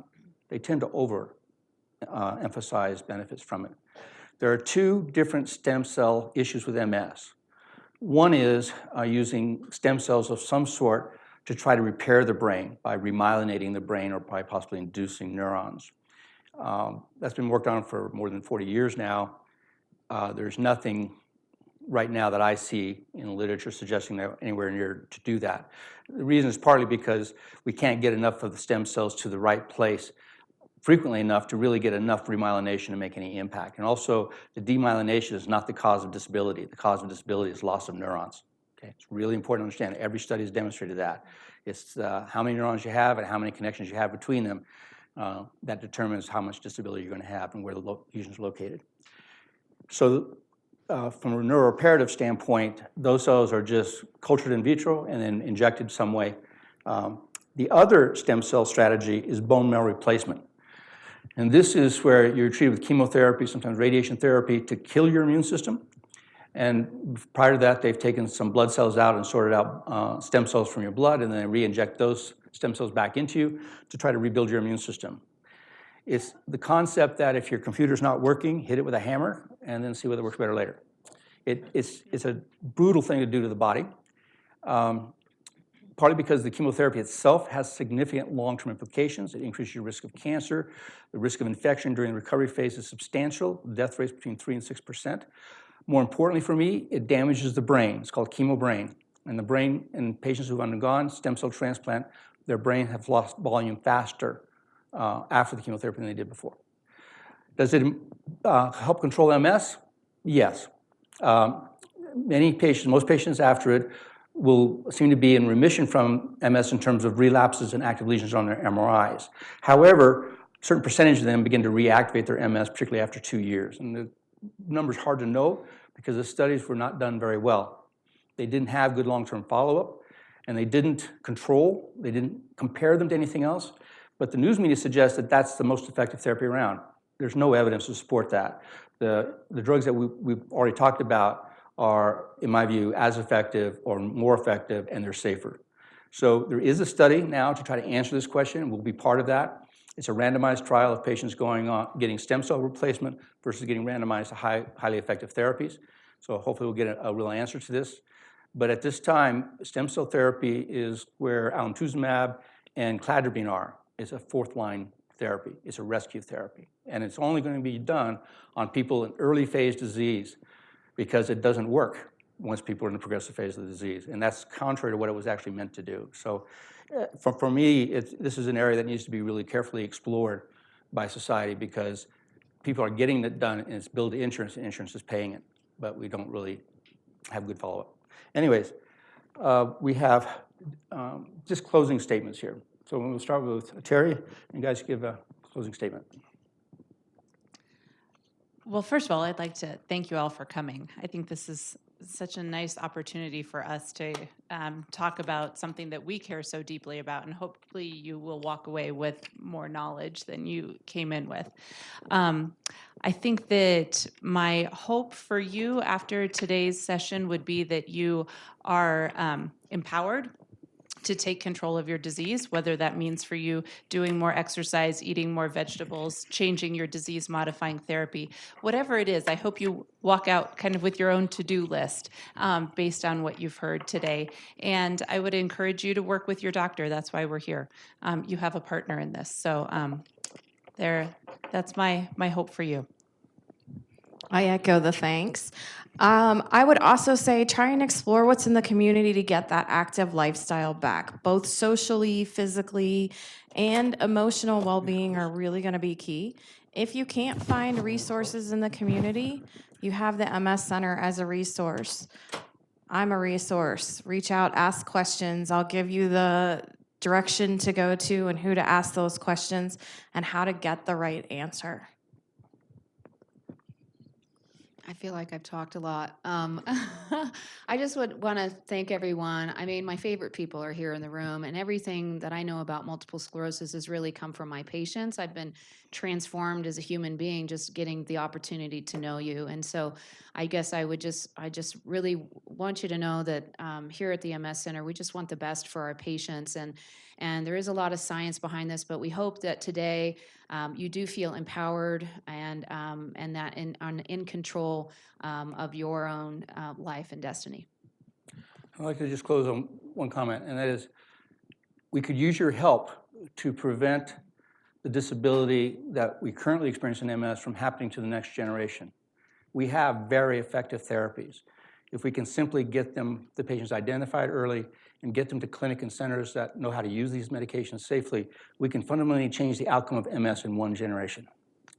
They tend to emphasize benefits from it. There are two different stem cell issues with MS. One is using stem cells of some sort to try to repair the brain by remyelinating the brain or by possibly inducing neurons. That's been worked on for more than 40 years now. There's nothing right now that I see in the literature suggesting that anywhere near to do that. The reason is partly because we can't get enough of the stem cells to the right place frequently enough to really get enough remyelination to make any impact. And also, the demyelination is not the cause of disability. The cause of disability is loss of neurons. Okay? It's really important to understand. Every study has demonstrated that. It's how many neurons you have and how many connections you have between them that determines how much disability you're going to have and where the lesion is located. So from a neuroparative standpoint, those cells are just cultured in vitro and then injected some way. The other stem cell strategy is bone marrow replacement. And this is where you're treated with chemotherapy, sometimes radiation therapy, to kill your immune system. And prior to that, they've taken some blood cells out and sorted out stem cells from your blood, and then re-inject those stem cells back into you to try to rebuild your immune system. It's the concept that if your computer's not working, hit it with a hammer and then see whether it works better later. It's a brutal thing to do to the body, partly because the chemotherapy itself has significant long-term implications. It increases your risk of cancer. The risk of infection during the recovery phase is substantial. Death rates between 3% and 6%. More importantly for me, it damages the brain. It's called chemobrain. And the brain in patients who've undergone stem cell transplant, their brain have lost volume faster after the chemotherapy than they did before. Does it help control MS? Yes. Many patients, most patients after it, will seem to be in remission from MS in terms of relapses and active lesions on their MRIs. However, a certain percentage of them begin to reactivate their MS, particularly after 2 years. And the number's hard to know because the studies were not done very well. They didn't have good long-term follow-up, and they didn't compare them to anything else. But the news media suggests that that's the most effective therapy around. There's no evidence to support that. The drugs that we've already talked about are, in my view, as effective or more effective, and they're safer. So there is a study now to try to answer this question, and we'll be part of that. It's a randomized trial of patients getting stem cell replacement versus getting randomized to highly effective therapies. So hopefully we'll get a real answer to this. But at this time, stem cell therapy is where alemtuzumab and cladribine are. It's a fourth-line therapy. It's a rescue therapy. And it's only going to be done on people in early phase disease because it doesn't work once people are in the progressive phase of the disease. And that's contrary to what it was actually meant to do. So for me, this is an area that needs to be really carefully explored by society because people are getting it done and it's billed to insurance and insurance is paying it, but we don't really have good follow-up. Anyways, we have just closing statements here. So we'll start with Terry. You guys give a closing statement. Well, first of all, I'd like to thank you all for coming. I think this is such a nice opportunity for us to talk about something that we care so deeply about, and hopefully you will walk away with more knowledge than you came in with. I think that my hope for you after today's session would be that you are empowered to take control of your disease, whether that means for you doing more exercise, eating more vegetables, changing your disease-modifying therapy. Whatever it is, I hope you walk out kind of with your own to-do list based on what you've heard today. And I would encourage you to work with your doctor. That's why we're here. You have a partner in this. So that's my hope for you. I echo the thanks. I would also say try and explore what's in the community to get that active lifestyle back. Both socially, physically, and emotional well-being are really going to be key. If you can't find resources in the community, you have the MS Center as a resource. I'm a resource. Reach out, ask questions. I'll give you the direction to go to and who to ask those questions and how to get the right answer. I feel like I've talked a lot. I just would want to thank everyone. I mean, my favorite people are here in the room, and everything that I know about multiple sclerosis has really come from my patients. I've been transformed as a human being just getting the opportunity to know you. And so I guess I just really want you to know that here at the MS Center, we just want the best for our patients. And there is a lot of science behind this, but we hope that today you do feel empowered and that in control of your own life and destiny. I'd like to just close on one comment, and that is we could use your help to prevent the disability that we currently experience in MS from happening to the next generation. We have very effective therapies. If we can simply get the patients identified early and get them to clinic and centers that know how to use these medications safely, we can fundamentally change the outcome of MS in one generation.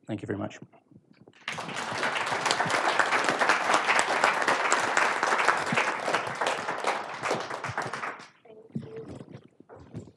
Thank you very much.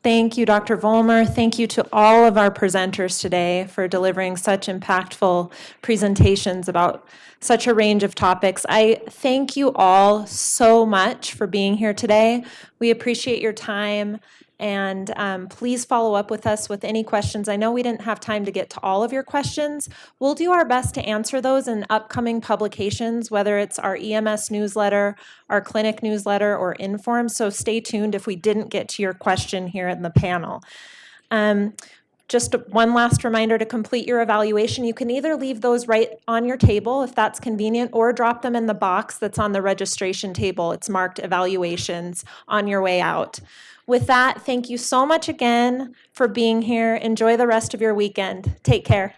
Thank you, Dr. Vollmer. Thank you to all of our presenters today for delivering such impactful presentations about such a range of topics. I thank you all so much for being here today. We appreciate your time, and please follow up with us with any questions. I know we didn't have time to get to all of your questions. We'll do our best to answer those in upcoming publications, whether it's our EMS newsletter, our clinic newsletter, or Inform. So stay tuned if we didn't get to your question here in the panel. Just one last reminder to complete your evaluation. You can either leave those right on your table if that's convenient, or drop them in the box that's on the registration table. It's marked evaluations on your way out. With that, thank you so much again for being here. Enjoy the rest of your weekend. Take care.